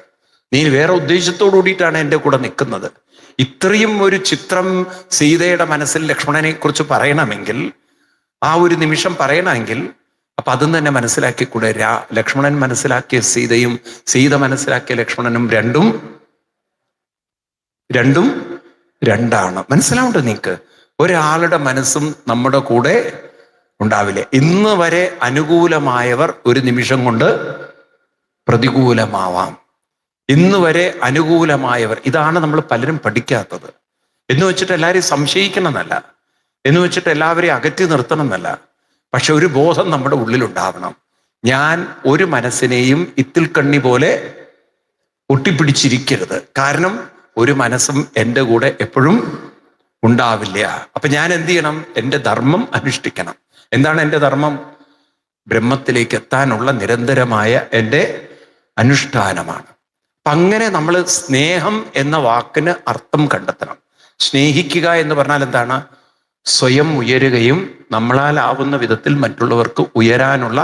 നീ വേറെ ഉദ്ദേശത്തോടു കൂടിയിട്ടാണ് എൻ്റെ കൂടെ നിൽക്കുന്നത്. ഇത്രയും ഒരു ചിത്രം സീതയുടെ മനസ്സിൽ ലക്ഷ്മണനെ കുറിച്ച് പറയണമെങ്കിൽ, ആ ഒരു നിമിഷം പറയണമെങ്കിൽ, അപ്പൊ അതും തന്നെ മനസ്സിലാക്കിക്കൂടെ? ലക്ഷ്മണൻ മനസ്സിലാക്കിയ സീതയും സീത മനസ്സിലാക്കിയ ലക്ഷ്മണനും രണ്ടും രണ്ടാണ്. മനസ്സിലാവുണ്ട് നിങ്ങൾക്ക്? ഒരാളുടെ മനസ്സും നമ്മുടെ കൂടെ ഉണ്ടാവില്ല. ഇന്ന് വരെ അനുകൂലമായവർ ഒരു നിമിഷം കൊണ്ട് പ്രതികൂലമാവാം. ഇന്ന് വരെ അനുകൂലമായവർ, ഇതാണ് നമ്മൾ പലരും പഠിക്കാത്തത്. എന്ന് വെച്ചിട്ട് എല്ലാവരെയും സംശയിക്കണമെന്നല്ല, എന്ന് വെച്ചിട്ട് എല്ലാവരെയും അകറ്റി നിർത്തണമെന്നല്ല. പക്ഷെ ഒരു ബോധം നമ്മുടെ ഉള്ളിലുണ്ടാവണം. ഞാൻ ഒരു മനസ്സിനെയും ഇത്തിൽ കണ്ണി പോലെ ഒട്ടിപ്പിടിച്ചിരിക്കരുത്. കാരണം ഒരു മനസ്സും എൻ്റെ കൂടെ എപ്പോഴും ഉണ്ടാവില്ല. അപ്പൊ ഞാൻ എന്ത് ചെയ്യണം? എൻ്റെ ധർമ്മം അനുഷ്ഠിക്കണം. എന്താണ് എൻ്റെ ധർമ്മം? ബ്രഹ്മത്തിലേക്ക് എത്താനുള്ള നിരന്തരമായ എൻ്റെ അനുഷ്ഠാനമാണ്. അപ്പൊ അങ്ങനെ നമ്മൾ സ്നേഹം എന്ന വാക്കിന് അർത്ഥം കണ്ടെത്തണം. സ്നേഹിക്കുക എന്ന് പറഞ്ഞാൽ എന്താണ്? സ്വയം ഉയരുകയും നമ്മളാലാവുന്ന വിധത്തിൽ മറ്റുള്ളവർക്ക് ഉയരാനുള്ള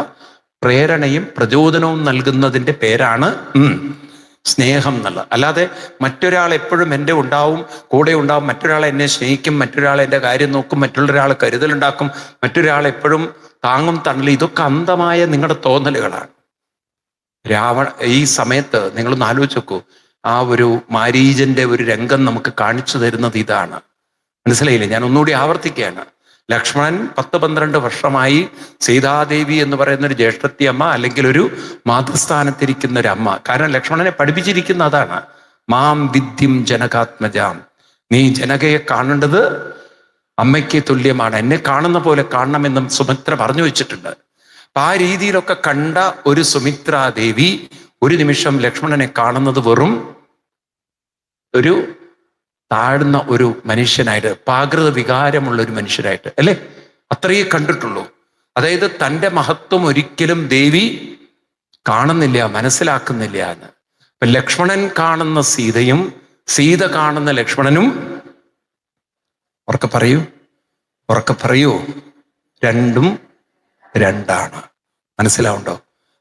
പ്രേരണയും പ്രചോദനവും നൽകുന്നതിൻ്റെ പേരാണ് സ്നേഹം എന്നുള്ളത്. അല്ലാതെ മറ്റൊരാൾ എപ്പോഴും എൻ്റെ കൂടെ ഉണ്ടാവും, മറ്റൊരാൾ എന്നെ സ്നേഹിക്കും, മറ്റൊരാൾ എൻ്റെ കാര്യം നോക്കും, മറ്റുള്ളൊരാൾ കരുതലുണ്ടാക്കും, മറ്റൊരാൾ എപ്പോഴും താങ്ങും തണലും, ഇതൊക്കെ അന്ധമായ നിങ്ങളുടെ തോന്നലുകളാണ്. ഈ സമയത്ത് നിങ്ങളൊന്ന് ആലോചിച്ച് നോക്കൂ, ആ ഒരു മാരീചന്റെ ഒരു രംഗം നമുക്ക് കാണിച്ചു തരുന്നത് ഇതാണ്. മനസ്സിലായില്ലേ? ഞാൻ ഒന്നുകൂടി ആവർത്തിക്കുകയാണ്. ലക്ഷ്മണൻ 10-12 വർഷമായി സീതാദേവി എന്ന് പറയുന്ന ഒരു ജ്യേഷ്ഠത്തി അമ്മ, അല്ലെങ്കിൽ ഒരു മാതൃസ്ഥാനത്തിരിക്കുന്ന ഒരു അമ്മ. കാരണം ലക്ഷ്മണനെ പഠിപ്പിച്ചിരിക്കുന്ന അതാണ്, മാം വിദ്യം ജനകാത്മജാം, നീ ജനകയെ കാണേണ്ടത് അമ്മയ്ക്ക് തുല്യമാണ്, എന്നെ കാണുന്ന പോലെ കാണണമെന്നും സുമിത്ര പറഞ്ഞു വെച്ചിട്ടുണ്ട്. അപ്പൊ ആ രീതിയിലൊക്കെ കണ്ട ഒരു സുമിത്രാദേവി ഒരു നിമിഷം ലക്ഷ്മണനെ കാണുന്നത് വെറും ഒരു താഴ്ന്ന ഒരു മനുഷ്യനായിട്ട്, പ്രാകൃത വികാരമുള്ള ഒരു മനുഷ്യരായിട്ട്, അല്ലേ? അത്രയേ കണ്ടിട്ടുള്ളൂ. അതായത് തൻ്റെ മഹത്വം ഒരിക്കലും ദേവി കാണുന്നില്ല, മനസ്സിലാക്കുന്നില്ല എന്ന്. അപ്പൊ ലക്ഷ്മണൻ കാണുന്ന സീതയും സീത കാണുന്ന ലക്ഷ്മണനും, ഉറക്കെ പറയൂ, രണ്ടും രണ്ടാണ്. മനസ്സിലാവുണ്ടോ?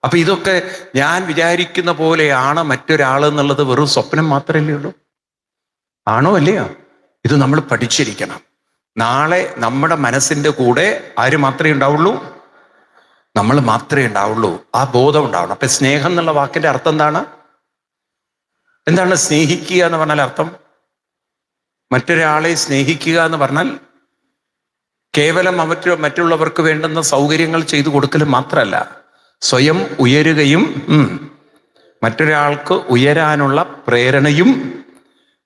അപ്പൊ ഇതൊക്കെ ഞാൻ വിചാരിക്കുന്ന പോലെയാണ് മറ്റൊരാൾ എന്നുള്ളത് വെറും സ്വപ്നം മാത്രമല്ലേ ഉള്ളൂ? ആണോ അല്ലയോ? ഇത് നമ്മൾ പഠിച്ചിരിക്കണം. നാളെ നമ്മുടെ മനസ്സിന്റെ കൂടെ ആര് മാത്രമേ ഉണ്ടാവുള്ളൂ? നമ്മൾ മാത്രമേ ഉണ്ടാവുള്ളൂ. ആ ബോധം ഉണ്ടാവണം. അപ്പൊ സ്നേഹം എന്നുള്ള വാക്കിന്റെ അർത്ഥം എന്താണ് സ്നേഹിക്കുക എന്ന് പറഞ്ഞാൽ അർത്ഥം? മറ്റൊരാളെ സ്നേഹിക്കുക എന്ന് പറഞ്ഞാൽ കേവലം മറ്റുള്ളവർക്ക് വേണ്ടുന്ന സൗകര്യങ്ങൾ ചെയ്തു കൊടുക്കലും മാത്രമല്ല, സ്വയം ഉയരുകയും മറ്റൊരാൾക്ക് ഉയരാനുള്ള പ്രേരണയും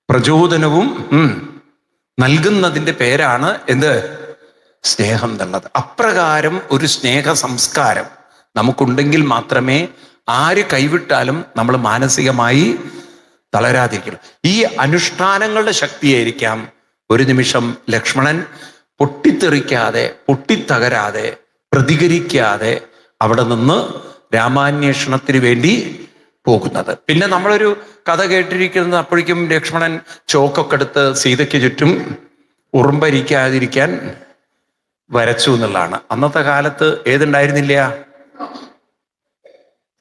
പ്രചോദനവും നൽകുന്നതിൻ്റെ പേരാണ് എന്ത്? സ്നേഹം എന്നുള്ളത്. അപ്രകാരം ഒരു സ്നേഹ സംസ്കാരം നമുക്കുണ്ടെങ്കിൽ മാത്രമേ ആര് കൈവിട്ടാലും നമ്മൾ മാനസികമായി തളരാതിരിക്കണം. ഈ അനുഷ്ഠാനങ്ങളുടെ ശക്തിയായിരിക്കാം ഒരു നിമിഷം ലക്ഷ്മണൻ പൊട്ടിത്തെറിക്കാതെ, പൊട്ടിത്തകരാതെ, പ്രതികരിക്കാതെ അവിടെ നിന്ന് രാമാന്വേഷണത്തിന് വേണ്ടി പോകുന്നത്. പിന്നെ നമ്മളൊരു കഥ കേട്ടിരിക്കുന്നത്, അപ്പോഴേക്കും ലക്ഷ്മണൻ ചോക്കൊക്കെ എടുത്ത് സീതയ്ക്ക് ചുറ്റും ഉറുമ്പരിക്കാതിരിക്കാൻ വരച്ചു എന്നുള്ളതാണ്. അന്നത്തെ കാലത്ത് ഏതുണ്ടായിരുന്നില്ല?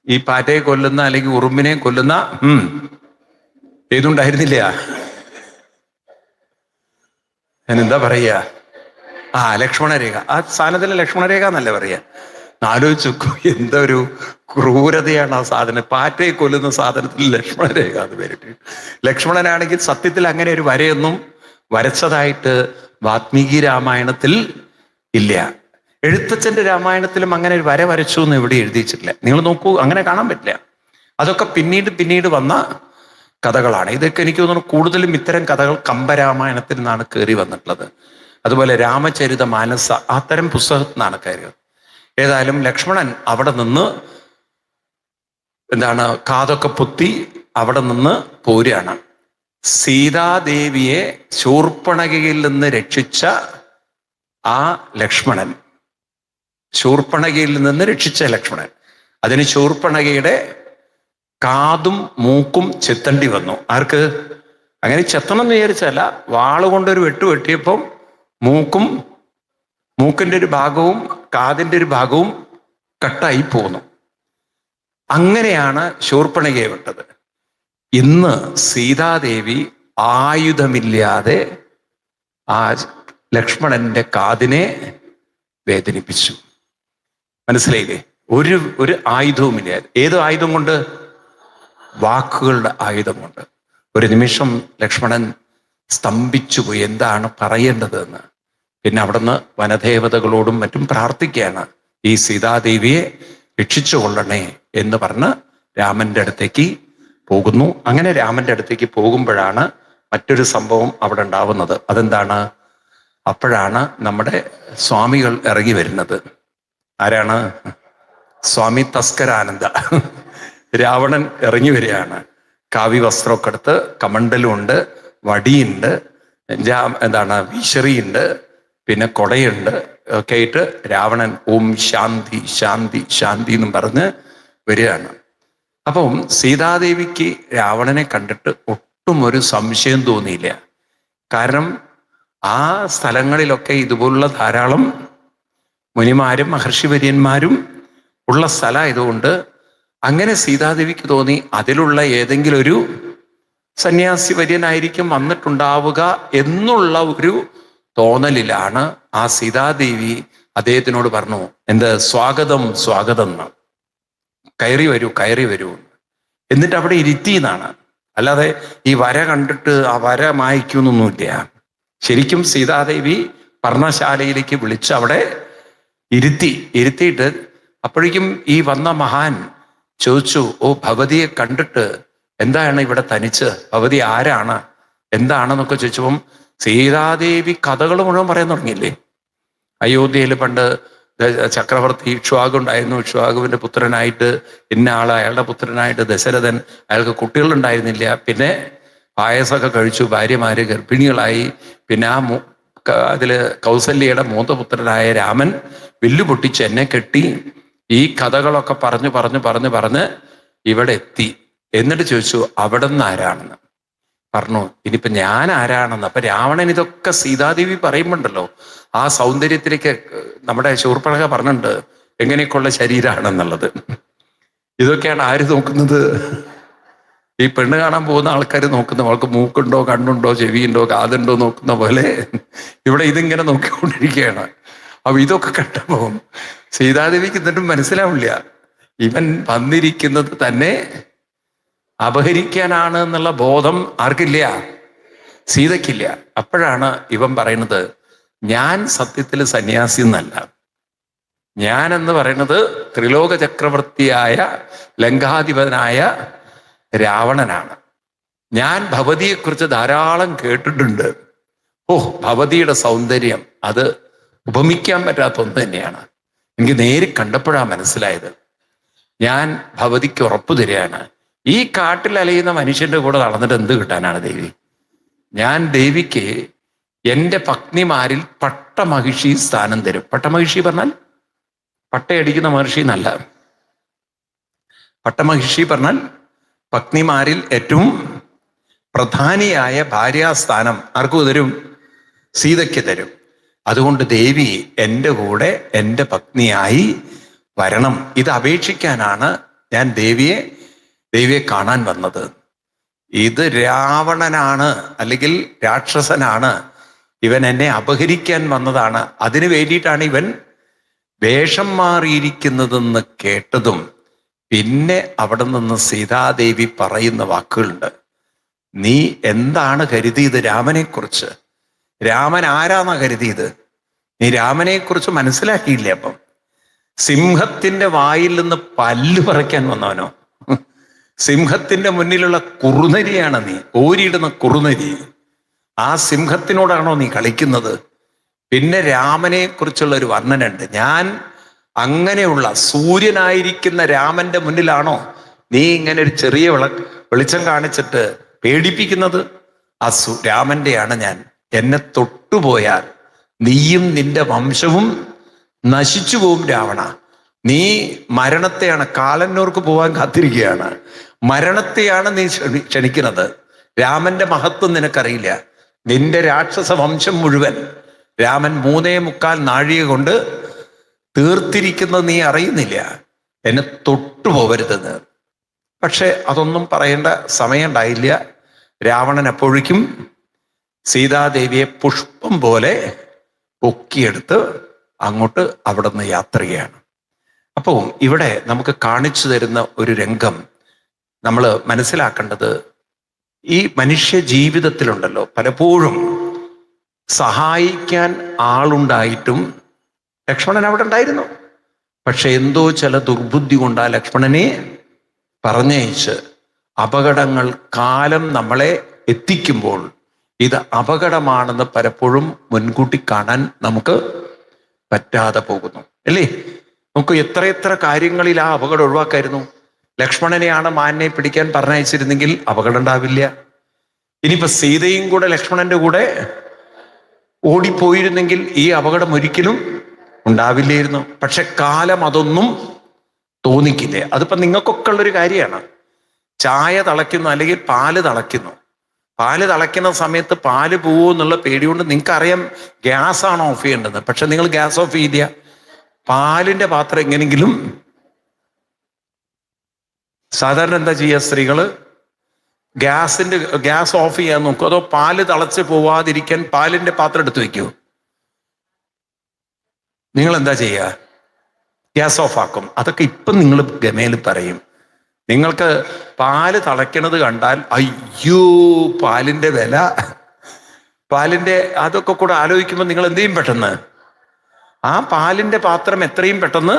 ഈ പാറ്റയെ കൊല്ലുന്ന അല്ലെങ്കിൽ ഉറുമ്പിനെ കൊല്ലുന്ന ഏതുണ്ടായിരുന്നില്ല? ഞാൻ എന്താ പറയുക? ലക്ഷ്മണരേഖ. ആ സാധനത്തിന് ലക്ഷ്മണരേഖ എന്നല്ല പറയാ. ആലോചിച്ചു നോക്കൂ, എന്താ ഒരു ക്രൂരതയാണ് ആ സാധനം. പാറ്റയെ കൊല്ലുന്ന സാധനത്തിൽ ലക്ഷ്മണരേഖ എന്ന് പേരിട്ട്. ലക്ഷ്മണനാണെങ്കിൽ സത്യത്തിൽ അങ്ങനെ ഒരു വരയൊന്നും വരച്ചതായിട്ട് വാത്മീകി രാമായണത്തിൽ ഇല്ല. എഴുത്തച്ഛന്റെ രാമായണത്തിലും അങ്ങനെ ഒരു വര വരച്ചു എന്ന് എവിടെ എഴുതിയിട്ടില്ല. നിങ്ങൾ നോക്കൂ, അങ്ങനെ കാണാൻ പറ്റില്ല. അതൊക്കെ പിന്നീട് വന്ന കഥകളാണ്. ഇതൊക്കെ എനിക്ക് തോന്നുന്നു കൂടുതലും ഇത്തരം കഥകൾ കമ്പരാമായണത്തിൽ നിന്നാണ് കയറി വന്നിട്ടുള്ളത്. അതുപോലെ രാമചരിത മാനസ, അത്തരം പുസ്തകത്തിൽ നിന്നാണ് കയറിയത്. ഏതായാലും ലക്ഷ്മണൻ അവിടെ നിന്ന് കാതൊക്കെ പൊത്തി അവിടെ നിന്ന് പോരുകയാണ്. സീതാദേവിയെ ശൂർപ്പണഖയിൽ നിന്ന് രക്ഷിച്ച ആ ലക്ഷ്മണൻ, ശൂർപ്പണഖയിൽ നിന്ന് രക്ഷിച്ച ലക്ഷ്മണൻ, അതിന് ശൂർപ്പണഖയുടെ കാതും മൂക്കും ചെത്തണ്ടി വന്നു. ആർക്ക്? അങ്ങനെ ചെത്തണം എന്ന് വിചാരിച്ചല്ല, വാളുകൊണ്ടൊരു വെട്ടിയപ്പം മൂക്കിന്റെ ഒരു ഭാഗവും കാതിന്റെ ഒരു ഭാഗവും കട്ടായി പോന്നു. അങ്ങനെയാണ് ശൂർപ്പണഖയെ വിട്ടത്. ഇന്ന് സീതാദേവി ആയുധമില്ലാതെ ആ ലക്ഷ്മണന്റെ കാതിനെ വേദനിപ്പിച്ചു. മനസ്സിലായില്ലേ? ഒരു ആയുധവുമില്ല. ഏത് ആയുധം കൊണ്ട്? വാക്കുകളുടെ ആയുധം കൊണ്ട്. ഒരു നിമിഷം ലക്ഷ്മണൻ സ്തംഭിച്ചുപോയി, എന്താണ് പറയേണ്ടതെന്ന്. പിന്നെ അവിടുന്ന് വനദേവതകളോടും മറ്റും പ്രാർത്ഥിക്കുകയാണ്, ഈ സീതാദേവിയെ രക്ഷിച്ചു കൊള്ളണേ എന്ന് പറഞ്ഞ് രാമന്റെ അടുത്തേക്ക് പോകുന്നു. അങ്ങനെ രാമന്റെ അടുത്തേക്ക് പോകുമ്പോഴാണ് മറ്റൊരു സംഭവം അവിടെ ഉണ്ടാവുന്നത്. അതെന്താണ്? അപ്പോഴാണ് നമ്മുടെ സ്വാമികൾ ഇറങ്ങി വരുന്നത്. ആരാണ്? സ്വാമി തസ്കരാനന്ദ. രാവണൻ ഇറങ്ങി വരികയാണ്. കാവി വസ്ത്രമൊക്കെ എടുത്ത്, കമണ്ടലുണ്ട്, വടിയുണ്ട്, വിശറിയുണ്ട്, പിന്നെ കൊടയുണ്ട് ഒക്കെ ആയിട്ട് രാവണൻ ഓം ശാന്തി ശാന്തി ശാന്തി എന്നും പറഞ്ഞ് വരികയാണ്. അപ്പം സീതാദേവിക്ക് രാവണനെ കണ്ടിട്ട് ഒട്ടും ഒരു സംശയം തോന്നിയില്ല. കാരണം ആ സ്ഥലങ്ങളിലൊക്കെ ഇതുപോലുള്ള ധാരാളം മുനിമാരും മഹർഷിവര്യന്മാരും ഉള്ള സ്ഥലമായതുകൊണ്ട് അങ്ങനെ സീതാദേവിക്ക് തോന്നി അതിലുള്ള ഏതെങ്കിലും ഒരു സന്യാസി വര്യനായിരിക്കും വന്നിട്ടുണ്ടാവുക എന്നുള്ള ഒരു തോന്നലിലാണ് ആ സീതാദേവി അദ്ദേഹത്തിനോട് പറഞ്ഞു, എന്ത് സ്വാഗതം സ്വാഗതം എന്ന്, കയറി വരൂ കയറി വരൂ. എന്നിട്ട് അവിടെ ഇരുത്തി എന്നാണ്. അല്ലാതെ ഈ വര കണ്ടിട്ട് ആ വര മായ്ക്കുന്നൊന്നുമില്ല. ശരിക്കും സീതാദേവി പർണശാലയിലേക്ക് വിളിച്ച് അവിടെ ഇരുത്തിയിട്ട് അപ്പോഴേക്കും ഈ വന്ന മഹാൻ ചോദിച്ചു, ഓ ഭഗവതിയെ കണ്ടിട്ട് എന്താണ് ഇവിടെ തനിച്ച്, ഭഗവതി ആരാണ് എന്താണെന്നൊക്കെ ചോദിച്ചപ്പം സീതാദേവി കഥകൾ മുഴുവൻ പറയാൻ തുടങ്ങിയില്ലേ. അയോധ്യയിൽ പണ്ട് ചക്രവർത്തി ഇക്ഷ്വാകു ഉണ്ടായിരുന്നു. ഇക്ഷ്വാകുവിന്റെ പുത്രനായിട്ട് ഇന്ന ആള്, അയാളുടെ പുത്രനായിട്ട് ദശരഥൻ, അയാൾക്ക് കുട്ടികളുണ്ടായിരുന്നില്ല. പിന്നെ പായസമൊക്കെ കഴിച്ചു, ഭാര്യമാര് ഗർഭിണികളായി. പിന്നെ അതില് കൗസല്യയുടെ മൂത്തപുത്രനായ രാമൻ വില്ലു പൊട്ടിച്ച് എന്നെ കെട്ടി. ഈ കഥകളൊക്കെ പറഞ്ഞ് ഇവിടെ എത്തി. എന്നിട്ട് ചോദിച്ചു അവിടെ നിന്ന് ആരാണെന്ന്. പറഞ്ഞു ഇനിയിപ്പൊ ഞാൻ ആരാണെന്ന്. അപ്പൊ രാവണൻ ഇതൊക്കെ സീതാദേവി പറയുമ്പോണ്ടല്ലോ ആ സൗന്ദര്യത്തിലേക്ക് നമ്മുടെ ശൂർപ്പണഖ പറഞ്ഞിട്ടുണ്ട് എങ്ങനെയൊക്കെയുള്ള ശരീരമാണെന്നുള്ളത്. ഇതൊക്കെയാണ് ആര് നോക്കുന്നത്? ഈ പെണ്ണ് കാണാൻ പോകുന്ന ആൾക്കാർ നോക്കുന്ന, അവൾക്ക് മൂക്കുണ്ടോ കണ്ണുണ്ടോ ചെവിയുണ്ടോ കാതുണ്ടോ നോക്കുന്ന പോലെ ഇവിടെ ഇതിങ്ങനെ നോക്കിക്കൊണ്ടിരിക്കുകയാണ്. അപ്പൊ ഇതൊക്കെ കണ്ടപ്പോ സീതാദേവിക്ക് എന്നിട്ടും മനസ്സിലാവില്ല ഇവൻ വന്നിരിക്കുന്നത് തന്നെ അപഹരിക്കാനാണ് എന്നുള്ള ബോധം ആർക്കില്ല? സീതയ്ക്കില്ല. അപ്പോഴാണ് ഇവൻ പറയുന്നത്, ഞാൻ സത്യത്തിൽ സന്യാസി എന്നല്ല, ഞാൻ എന്ന് പറയുന്നത് ത്രിലോക ചക്രവർത്തിയായ ലങ്കാധിപനായ രാവണനാണ്. ഞാൻ ഭഗവതിയെക്കുറിച്ച് ധാരാളം കേട്ടിട്ടുണ്ട്. ഓ ഭഗവതിയുടെ സൗന്ദര്യം അത് ഉപമിക്കാൻ പറ്റാത്ത ഒന്ന് തന്നെയാണ്. എനിക്ക് നേരിൽ കണ്ടപ്പോഴാണ് മനസ്സിലായത്. ഞാൻ ഭഗവതിക്ക് ഉറപ്പു തരികയാണ്, ഈ കാട്ടിൽ അലയുന്ന മനുഷ്യന്റെ കൂടെ നടന്നിട്ട് എന്ത് കിട്ടാനാണ് ദേവി? ഞാൻ ദേവിക്ക് എൻ്റെ പത്നിമാരിൽ പട്ടമഹിഷി സ്ഥാനം തരും. പട്ടമഹിഷി പറഞ്ഞാൽ പട്ടയടിക്കുന്ന മഹർഷി എന്നല്ല. പട്ടമഹിഷി പറഞ്ഞാൽ പത്നിമാരിൽ ഏറ്റവും പ്രധാനിയായ ഭാര്യാസ്ഥാനം ആർക്കു തരും? സീതയ്ക്ക് തരും. അതുകൊണ്ട് ദേവി എൻ്റെ കൂടെ എൻ്റെ പത്നിയായി വരണം. ഇത് അപേക്ഷിക്കാനാണ് ഞാൻ ദേവിയെ കാണാൻ വന്നത്. ഇത് രാവണനാണ്, അല്ലെങ്കിൽ രാക്ഷസനാണ്, ഇവൻ എന്നെ അപഹരിക്കാൻ വന്നതാണ്. അതിനു വേണ്ടിയിട്ടാണ് ഇവൻ വേഷം മാറിയിരിക്കുന്നതെന്ന് കേട്ടതും പിന്നെ അവിടെ നിന്ന് സീതാദേവി പറയുന്ന വാക്കുകളുണ്ട്. നീ എന്താണ് കരുതിയത് രാമനെക്കുറിച്ച്? രാമൻ ആരാന്നാ കരുതിയത്? നീ രാമനെക്കുറിച്ച് മനസ്സിലാക്കിയില്ലേ? അപ്പം സിംഹത്തിന്റെ വായിൽ നിന്ന് പല്ല് പറിക്കാൻ വന്നവനോ? സിംഹത്തിന്റെ മുന്നിലുള്ള കുറുനരിയാണ് നീ, ഓരിയിടുന്ന കുറുനരി. ആ സിംഹത്തിനോടാണോ നീ കളിക്കുന്നത്? പിന്നെ രാമനെ കുറിച്ചുള്ള ഒരു വർണ്ണനുണ്ട്. ഞാൻ അങ്ങനെയുള്ള സൂര്യനായിരിക്കുന്ന രാമന്റെ മുന്നിലാണോ നീ ഇങ്ങനെ ഒരു ചെറിയ വെളിച്ചം കാണിച്ചിട്ട് പേടിപ്പിക്കുന്നത്? രാമന്റെയാണ് ഞാൻ. എന്നെ തൊട്ടുപോയാൽ നീയും നിന്റെ വംശവും നശിച്ചു പോവും രാവണ. നീ മരണത്തെയാണ്, കാലന്നൂർക്ക് പോവാൻ കാത്തിരിക്കുകയാണ്. മരണത്തെയാണ് നീ ക്ഷണിക്കുന്നത്. രാമന്റെ മഹത്വം നിനക്കറിയില്ല. നിന്റെ രാക്ഷസ വംശം മുഴുവൻ രാമൻ 3.25 നാഴിക കൊണ്ട് തീർത്തിരിക്കുന്നത് നീ അറിയുന്നില്ല. എന്നെ തൊട്ടുപോകരുതെന്ന്. പക്ഷെ അതൊന്നും പറയേണ്ട സമയമുണ്ടായില്ല. രാവണൻ അപ്പോഴേക്കും സീതാദേവിയെ പുഷ്പം പോലെ പൊക്കിയെടുത്ത് അങ്ങോട്ട് അവിടെ നിന്ന് യാത്ര ചെയ്യാണ്. അപ്പോൾ ഇവിടെ നമുക്ക് കാണിച്ചു തരുന്ന ഒരു രംഗം നമ്മൾ മനസ്സിലാക്കേണ്ടത്, ഈ മനുഷ്യ ജീവിതത്തിലുണ്ടല്ലോ പലപ്പോഴും സഹായിക്കാൻ ആളുണ്ടായിട്ടും ലക്ഷ്മണൻ അവിടെ ഉണ്ടായിരുന്നു. പക്ഷെ എന്തോ ചില ദുർബുദ്ധി കൊണ്ട് ആ ലക്ഷ്മണനെ പറഞ്ഞയച്ച് അപകടങ്ങൾ കാലം നമ്മളെ എത്തിക്കുമ്പോൾ ഇത് അപകടമാണെന്ന് പലപ്പോഴും മുൻകൂട്ടി കാണാൻ നമുക്ക് പറ്റാതെ പോകുന്നു, അല്ലേ? നമുക്ക് എത്ര കാര്യങ്ങളിൽ ആ അപകടം ഒഴിവാക്കായിരുന്നു. ലക്ഷ്മണനെയാണ് മാനിനെ പിടിക്കാൻ പറഞ്ഞയച്ചിരുന്നെങ്കിൽ അപകടം ഉണ്ടാവില്ല. ഇനിയിപ്പോ സീതയും കൂടെ ലക്ഷ്മണന്റെ കൂടെ ഓടിപ്പോയിരുന്നെങ്കിൽ ഈ അപകടം ഒരിക്കലും ഉണ്ടാവില്ലായിരുന്നു. പക്ഷെ കാലം അതൊന്നും തോന്നിക്കില്ലേ. അതിപ്പോ നിങ്ങൾക്കൊക്കെ ഉള്ളൊരു കാര്യമാണ്. ചായ തിളയ്ക്കുന്നു അല്ലെങ്കിൽ പാല് തിളയ്ക്കുന്നു. പാല് തിളയ്ക്കുന്ന സമയത്ത് പാല് പോവോ എന്നുള്ള പേടികൊണ്ട് നിങ്ങൾക്കറിയാം ഗ്യാസാണ് ഓഫ് ചെയ്യേണ്ടത്. പക്ഷെ നിങ്ങൾ ഗ്യാസ് ഓഫ് ചെയ്തില്ല, പാലിന്റെ പാത്രം എങ്ങനെങ്കിലും. സാധാരണ എന്താ ചെയ്യുക സ്ത്രീകള്? ഗ്യാസ് ഓഫ് ചെയ്യാൻ നോക്കും. അതോ പാല് തിളച്ച് പോവാതിരിക്കാൻ പാലിന്റെ പാത്രം എടുത്ത് വെക്കൂ? നിങ്ങൾ എന്താ ചെയ്യുക? ഗ്യാസ് ഓഫ് ആക്കും. അതൊക്കെ ഇപ്പം നിങ്ങൾ ഗമയിൽ പറയും. നിങ്ങൾക്ക് പാല് തിളയ്ക്കണത് കണ്ടാൽ അയ്യോ പാലിന്റെ വില, പാലിന്റെ അതൊക്കെ കൂടെ ആലോചിക്കുമ്പോൾ നിങ്ങൾ എന്ത് ചെയ്യും? പെട്ടെന്ന് ആ പാലിന്റെ പാത്രം എത്രയും പെട്ടെന്ന്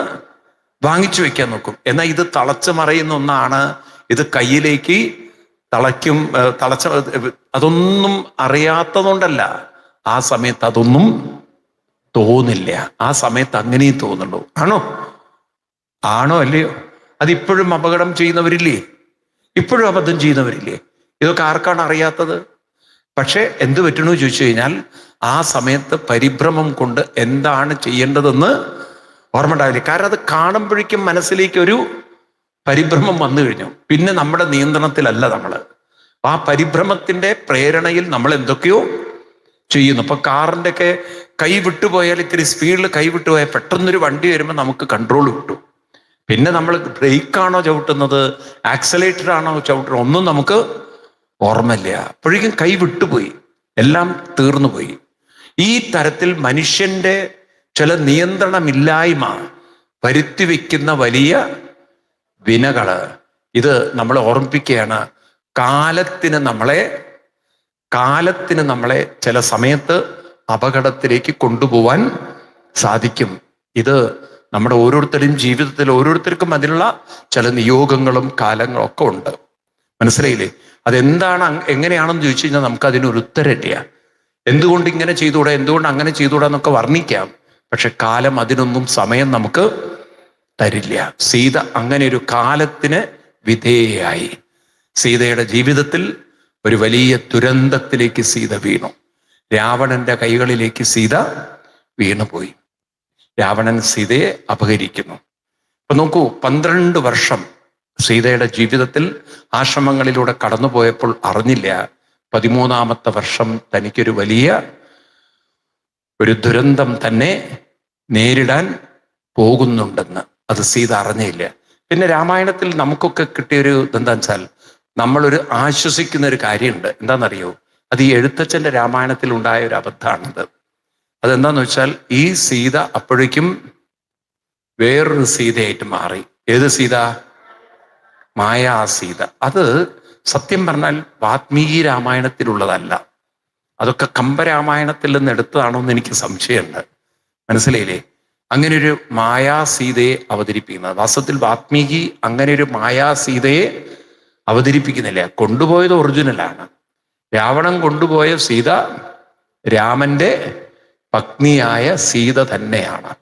വാങ്ങിച്ചു വെക്കാൻ നോക്കും. എന്നാൽ ഇത് തിളച്ച് മറയുന്ന ഒന്നാണ്. ഇത് കയ്യിലേക്ക് അതൊന്നും അറിയാത്തതുകൊണ്ടല്ല. ആ സമയത്ത് അതൊന്നും തോന്നില്ല. ആ സമയത്ത് അങ്ങനെയും തോന്നുള്ളൂ. ആണോ അല്ലയോ? അതിപ്പോഴും അപകടം ചെയ്യുന്നവരില്ലേ? ഇപ്പോഴും അബദ്ധം ചെയ്യുന്നവരില്ലേ? ഇതൊക്കെ ആർക്കാണ് അറിയാത്തത്? പക്ഷെ എന്ത് പറ്റണു ചോദിച്ചു കഴിഞ്ഞാൽ ആ സമയത്ത് പരിഭ്രമം കൊണ്ട് എന്താണ് ചെയ്യേണ്ടതെന്ന് ഓർമ്മ ഉണ്ടാവില്ല. കാരണം അത് കാണുമ്പോഴേക്കും മനസ്സിലേക്ക് ഒരു പരിഭ്രമം വന്നു കഴിഞ്ഞു. പിന്നെ നമ്മുടെ നിയന്ത്രണത്തിലല്ല നമ്മൾ. ആ പരിഭ്രമത്തിന്റെ പ്രേരണയിൽ നമ്മൾ എന്തൊക്കെയോ ചെയ്യുന്നു. ഇപ്പൊ കാറിന്റെ ഒക്കെ കൈ വിട്ടുപോയാൽ, ഇത്തിരി സ്പീഡിൽ കൈ വിട്ടുപോയാൽ പെട്ടെന്നൊരു വണ്ടി വരുമ്പോൾ നമുക്ക് കൺട്രോൾ കിട്ടും. പിന്നെ നമ്മൾ ബ്രേക്കാണോ ചവിട്ടുന്നത്, ആക്സലേറ്റർ ആണോ ചവിട്ടുന്നത്, ഒന്നും നമുക്ക് ഓർമ്മയില്ല. അപ്പോഴേക്കും കൈ വിട്ടുപോയി, എല്ലാം തീർന്നു പോയി. ഈ തരത്തിൽ മനുഷ്യന്റെ ചില നിയന്ത്രണമില്ലായ്മ വരുത്തി വെക്കുന്ന വലിയ വിനകള് ഇത് നമ്മളെ ഓർമ്മിപ്പിക്കുകയാണ്. കാലത്തിന് നമ്മളെ ചില സമയത്ത് അപകടത്തിലേക്ക് കൊണ്ടുപോവാൻ സാധിക്കും. ഇത് നമ്മുടെ ഓരോരുത്തരുടെയും ജീവിതത്തിൽ ഓരോരുത്തർക്കും അതിനുള്ള ചില നിയോഗങ്ങളും കാലങ്ങളും ഒക്കെ ഉണ്ട്. മനസ്സിലായില്ലേ? അതെന്താണ്, എങ്ങനെയാണെന്ന് ചോദിച്ചു കഴിഞ്ഞാൽ നമുക്ക് അതിനൊരു ഉത്തരമില്ല. എന്തുകൊണ്ട് ഇങ്ങനെ ചെയ്തുകൂടാ, എന്തുകൊണ്ട് അങ്ങനെ ചെയ്തുകൂടാ എന്നൊക്കെ വർണ്ണിക്കാം. പക്ഷെ കാലം അതിനൊന്നും സമയം നമുക്ക് തരില്ല. സീത അങ്ങനെ ഒരു കാലത്തിന് വിധേയയായി. സീതയുടെ ജീവിതത്തിൽ ഒരു വലിയ ദുരന്തത്തിലേക്ക് സീത വീണു. രാവണന്റെ കൈകളിലേക്ക് സീത വീണുപോയി. രാവണൻ സീതയെ അപഹരിക്കുന്നു. അപ്പൊ നോക്കൂ, 12 വർഷം സീതയുടെ ജീവിതത്തിൽ ആശ്രമങ്ങളിലൂടെ കടന്നുപോയപ്പോൾ അറിഞ്ഞില്ല 13ാമത്തെ വർഷം തനിക്കൊരു വലിയ ഒരു ദുരന്തം തന്നെ നേരിടാൻ പോകുന്നുണ്ടെന്ന്. അത് സീത അറിഞ്ഞില്ല. പിന്നെ രാമായണത്തിൽ നമുക്കൊക്കെ കിട്ടിയൊരു എന്താ വെച്ചാൽ, നമ്മളൊരു ആശ്വസിക്കുന്ന ഒരു കാര്യമുണ്ട്. എന്താണെന്നറിയോ? അത് ഈ എഴുത്തച്ഛൻ്റെ രാമായണത്തിൽ ഉണ്ടായ ഒരു അബദ്ധമാണത്. അതെന്താന്ന് വെച്ചാൽ, ഈ സീത അപ്പോഴേക്കും വേറൊരു സീതയായിട്ട് മാറി. ഏത് സീത? മായാ സീത. അത് സത്യം പറഞ്ഞാൽ വാത്മീകി രാമായണത്തിലുള്ളതല്ല. അതൊക്കെ കമ്പരാമായണത്തിൽ നിന്ന് എടുത്തതാണോ എന്ന് എനിക്ക് സംശയമുണ്ട്. മനസ്സിലായില്ലേ? അങ്ങനെ ഒരു മായാ സീതയെ അവതരിപ്പിക്കുന്നത് വാസ്തവത്തിൽ വാത്മീകി അങ്ങനെ ഒരു മായാ സീതയെ അവതരിപ്പിക്കുന്നില്ല. കൊണ്ടുപോയത് ഒറിജിനലാണ്. രാവണൻ കൊണ്ടുപോയ സീത രാമന്റെ പത്നിയായ സീത തന്നെയാണ്.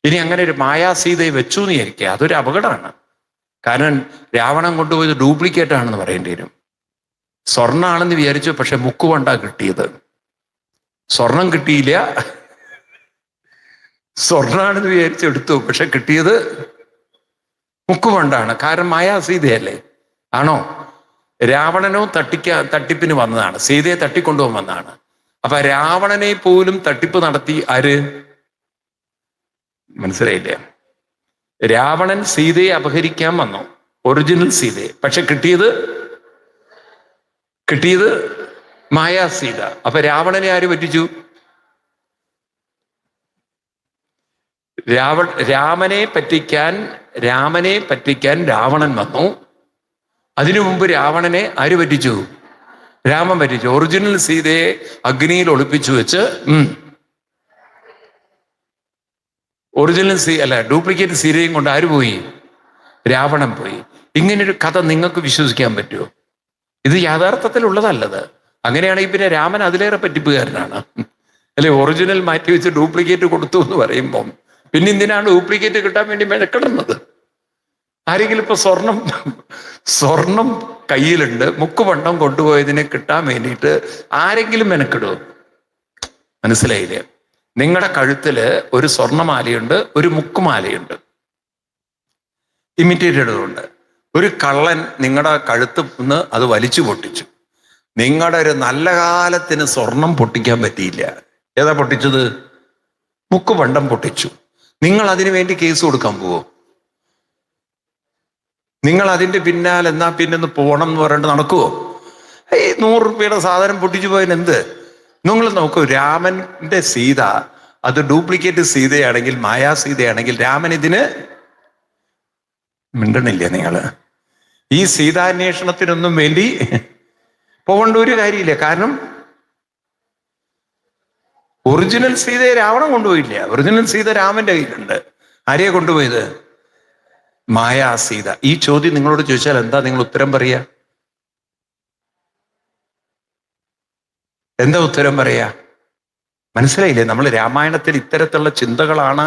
ഇനി അങ്ങനെ ഒരു മായാ സീതയെ വെച്ചു എന്ന് വിചാരിക്കുക, അതൊരു അപകടമാണ്. കാരണം രാവണൻ കൊണ്ടുപോയത് ഡ്യൂപ്ലിക്കേറ്റ് ആണെന്ന് പറയേണ്ടി വരും. സ്വർണ്ണാണെന്ന് വിചാരിച്ചു, പക്ഷെ മുക്കുവണ്ടാ കിട്ടിയത്. സ്വർണം കിട്ടിയില്ല, സ്വർണ്ണാണെന്ന് വിചാരിച്ച് എടുത്തു, പക്ഷെ കിട്ടിയത് മുക്കുവണ്ടാണ്. കാരണം മായാ സീതയല്ലേ? ആണോ? രാവണനോ തട്ടിപ്പിന് വന്നതാണ്, സീതയെ തട്ടിക്കൊണ്ടുപോകാൻ വന്നതാണ്. അപ്പൊ രാവണനെ പോലും തട്ടിപ്പ് നടത്തി ആര്? മനസ്സിലായില്ല? രാവണൻ സീതയെ അപഹരിക്കാൻ വന്നു, ഒറിജിനൽ സീതയെ, പക്ഷെ കിട്ടിയത് മായാ സീത. അപ്പൊ രാവണനെ ആര് പറ്റിച്ചു? രാമനെ പറ്റിക്കാൻ രാവണൻ വന്നു. അതിനു മുമ്പ് രാവണനെ ആര് പറ്റിച്ചു? രാമൻ പറ്റിച്ചു. ഒറിജിനൽ സീതയെ അഗ്നിയിൽ ഒളിപ്പിച്ചു വെച്ച് ഡ്യൂപ്ലിക്കേറ്റ് സീതയും കൊണ്ട് ആര് പോയി? രാവണൻ പോയി. ഇങ്ങനൊരു കഥ നിങ്ങൾക്ക് വിശ്വസിക്കാൻ പറ്റുമോ? ഇത് യാഥാർത്ഥ്യത്തിലുള്ളതല്ലത്. അങ്ങനെയാണെങ്കിൽ പിന്നെ രാമൻ അതിലേറെ പറ്റിപ്പുകാരനാണ് അല്ലെ? ഒറിജിനൽ മാറ്റി വെച്ച് ഡ്യൂപ്ലിക്കേറ്റ് കൊടുത്തു എന്ന് പറയുമ്പം പിന്നെ എന്തിനാണ് ഡ്യൂപ്ലിക്കേറ്റ് കിട്ടാൻ വേണ്ടി മെനക്കെടുന്നത്? ആരെങ്കിലും ഇപ്പൊ സ്വർണം കയ്യിലുണ്ട്, മുക്കുപണ്ടം കൊണ്ടുപോയതിനെ കിട്ടാൻ വേണ്ടിയിട്ട് ആരെങ്കിലും മെനക്കെടുമോ? മനസ്സിലായില്ലേ? നിങ്ങളുടെ കഴുത്തില് ഒരു സ്വർണ്ണമാലയുണ്ട്, ഒരു മുക്കുമാലയുണ്ട്, ഇമിറ്റേറ്റഡ് ഉണ്ട്. ഒരു കള്ളൻ നിങ്ങളുടെ കഴുത്ത് നിന്ന് അത് വലിച്ചു പൊട്ടിച്ചു. നിങ്ങളുടെ ഒരു നല്ല കാലത്തിന് സ്വർണം പൊട്ടിക്കാൻ പറ്റിയില്ല. ഏതാ പൊട്ടിച്ചത്? മുക്കുപണ്ടം പൊട്ടിച്ചു. നിങ്ങൾ അതിനു വേണ്ടി കേസ് കൊടുക്കാൻ പോവോ? നിങ്ങൾ അതിന്റെ പിന്നാലെ എന്നാ പിന്നൊന്ന് പോണം എന്ന് പറഞ്ഞിട്ട് നടക്കുവോ? 100 രൂപയുടെ സാധനം പൊട്ടിച്ചു പോയതിന് എന്ത്? നിങ്ങൾ നോക്കൂ, രാമന്റെ സീത അത് ഡ്യൂപ്ലിക്കേറ്റ് സീതയാണെങ്കിൽ, മായാ സീതയാണെങ്കിൽ, രാമൻ ഇതിന് മിണ്ടണില്ല. നിങ്ങള് ഈ സീതാന്വേഷണത്തിനൊന്നും വേണ്ടി പോകേണ്ട ഒരു കാര്യമില്ല. കാരണം ഒറിജിനൽ സീതയെ രാവണൻ കൊണ്ടുപോയില്ല. ഒറിജിനൽ സീത രാമന്റെ കയ്യിലുണ്ട്. ആരെയാ കൊണ്ടുപോയത്? മായാ സീത. ഈ ചോദ്യം നിങ്ങളോട് ചോദിച്ചാൽ എന്താ നിങ്ങൾ ഉത്തരം പറയാ? എന്താ ഉത്തരം പറയാ? മനസ്സിലായില്ലേ? നമ്മൾ രാമായണത്തിൽ ഇത്തരത്തിലുള്ള ചിന്തകളാണ്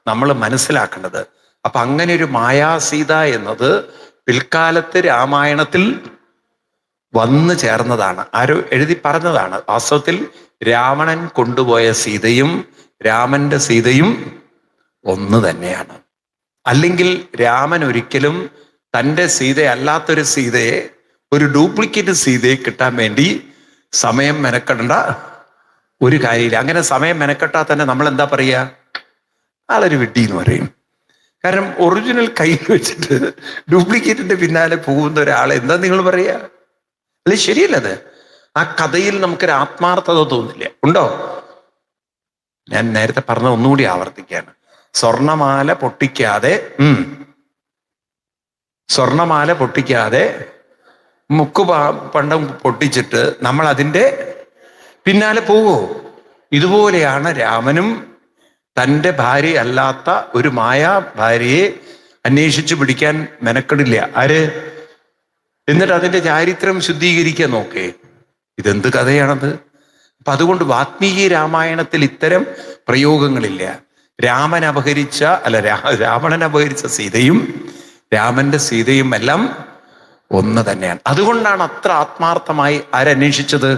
നമ്മൾ മനസ്സിലാക്കേണ്ടത്. അപ്പൊ അങ്ങനെ ഒരു മായാ സീത എന്നത് പിൽക്കാലത്ത് രാമായണത്തിൽ വന്നു ചേർന്നതാണ്. ആരോ എഴുതി പറഞ്ഞതാണ്. വാസ്തവത്തിൽ രാവണൻ കൊണ്ടുപോയ സീതയും രാമന്റെ സീതയും ഒന്ന് തന്നെയാണ്. അല്ലെങ്കിൽ രാമൻ ഒരിക്കലും തൻ്റെ സീതയല്ലാത്തൊരു സീതയെ, ഒരു ഡ്യൂപ്ലിക്കേറ്റ് സീതയെ കിട്ടാൻ വേണ്ടി സമയം മെനക്കെടേണ്ട ഒരു കാര്യമില്ല. അങ്ങനെ സമയം മെനക്കെട്ടാൽ തന്നെ നമ്മൾ എന്താ പറയുക? ആളൊരു വിഡ്ഢി എന്ന് പറയും. കാരണം ഒറിജിനൽ കയ്യിൽ വെച്ചിട്ട് ഡ്യൂപ്ലിക്കേറ്റിന്റെ പിന്നാലെ പോകുന്ന ഒരാളെ എന്താ നിങ്ങൾ പറയുക? അല്ലെ? ശരിയല്ലത്. ആ കഥയിൽ നമുക്കൊരു ആത്മാർത്ഥത തോന്നില്ല. ഉണ്ടോ? ഞാൻ നേരത്തെ പറഞ്ഞ ഒന്നുകൂടി ആവർത്തിക്കാണ്. സ്വർണമാല പൊട്ടിക്കാതെ പണ്ടം പൊട്ടിച്ചിട്ട് നമ്മൾ അതിൻ്റെ പിന്നാലെ പോവോ? ഇതുപോലെയാണ് രാമനും തൻ്റെ ഭാര്യ അല്ലാത്ത ഒരു മായാ ഭാര്യയെ അന്വേഷിച്ചു പിടിക്കാൻ മെനക്കെടില്ല. ആര്? എന്നിട്ട് അതിൻ്റെ ചാരിത്രം ശുദ്ധീകരിക്കാൻ നോക്കേ. ഇതെന്ത് കഥയാണത്? അപ്പൊ അതുകൊണ്ട് വാത്മീകി രാമായണത്തിൽ ഇത്തരം പ്രയോഗങ്ങളില്ല. രാവണൻ അപഹരിച്ച സീതയും രാമന്റെ സീതയും എല്ലാം ഒന്ന് തന്നെയാണ്. അതുകൊണ്ടാണ് അത്ര ആത്മാർത്ഥമായി ആരന്വേഷിച്ചത്?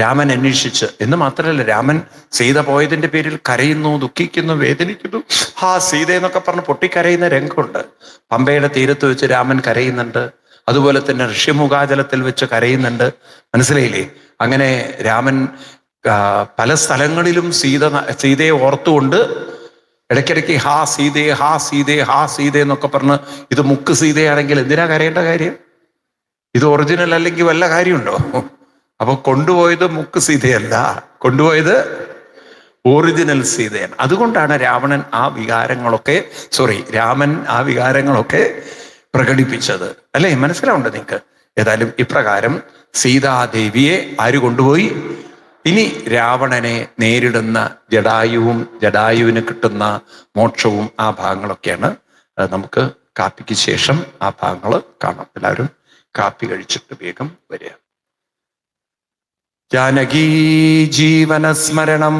രാമൻ അന്വേഷിച്ച്. എന്ന് മാത്രമല്ല, രാമൻ സീത പോയതിന്റെ പേരിൽ കരയുന്നു, ദുഃഖിക്കുന്നു, വേദനിക്കുന്നു. സീത എന്നൊക്കെ പറഞ്ഞ് പൊട്ടിക്കരയുന്ന രംഗമുണ്ട്. പമ്പയുടെ തീരത്ത് വെച്ച് രാമൻ കരയുന്നുണ്ട്. അതുപോലെ തന്നെ ഋഷ്യമുഖാചലത്തിൽ വെച്ച് കരയുന്നുണ്ട്. മനസ്സിലായില്ലേ? അങ്ങനെ രാമൻ പല സ്ഥലങ്ങളിലും സീതയെ ഓർത്തുകൊണ്ട് ഇടയ്ക്കിടയ്ക്ക് ഹാ സീതേ എന്നൊക്കെ പറഞ്ഞ്, ഇത് മുക്ക് സീതയാണെങ്കിൽ എന്തിനാ കരയേണ്ട കാര്യം? ഇത് ഒറിജിനൽ അല്ലെങ്കിൽ വല്ല കാര്യമുണ്ടോ? അപ്പൊ കൊണ്ടുപോയത് മുക്ക് സീതയല്ല, കൊണ്ടുപോയത് ഒറിജിനൽ സീതയാണ്. അതുകൊണ്ടാണ് രാമൻ ആ വികാരങ്ങളൊക്കെ പ്രകടിപ്പിച്ചത്. അല്ലേ? മനസ്സിലാവുണ്ട് നിങ്ങൾക്ക്? ഏതായാലും ഇപ്രകാരം സീതാദേവിയെ ആര് കൊണ്ടുപോയി? ഇനി രാവണനെ നേരിടുന്ന ജടായുവിന് കിട്ടുന്ന മോക്ഷവും ആ ഭാഗങ്ങളൊക്കെയാണ് നമുക്ക് കാപ്പിക്ക് ശേഷം ആ ഭാഗങ്ങൾ കാണാം. എല്ലാവരും കാപ്പി കഴിച്ചിട്ട് വേഗം വരിക. ജാനകീ ജീവനസ്മരണം.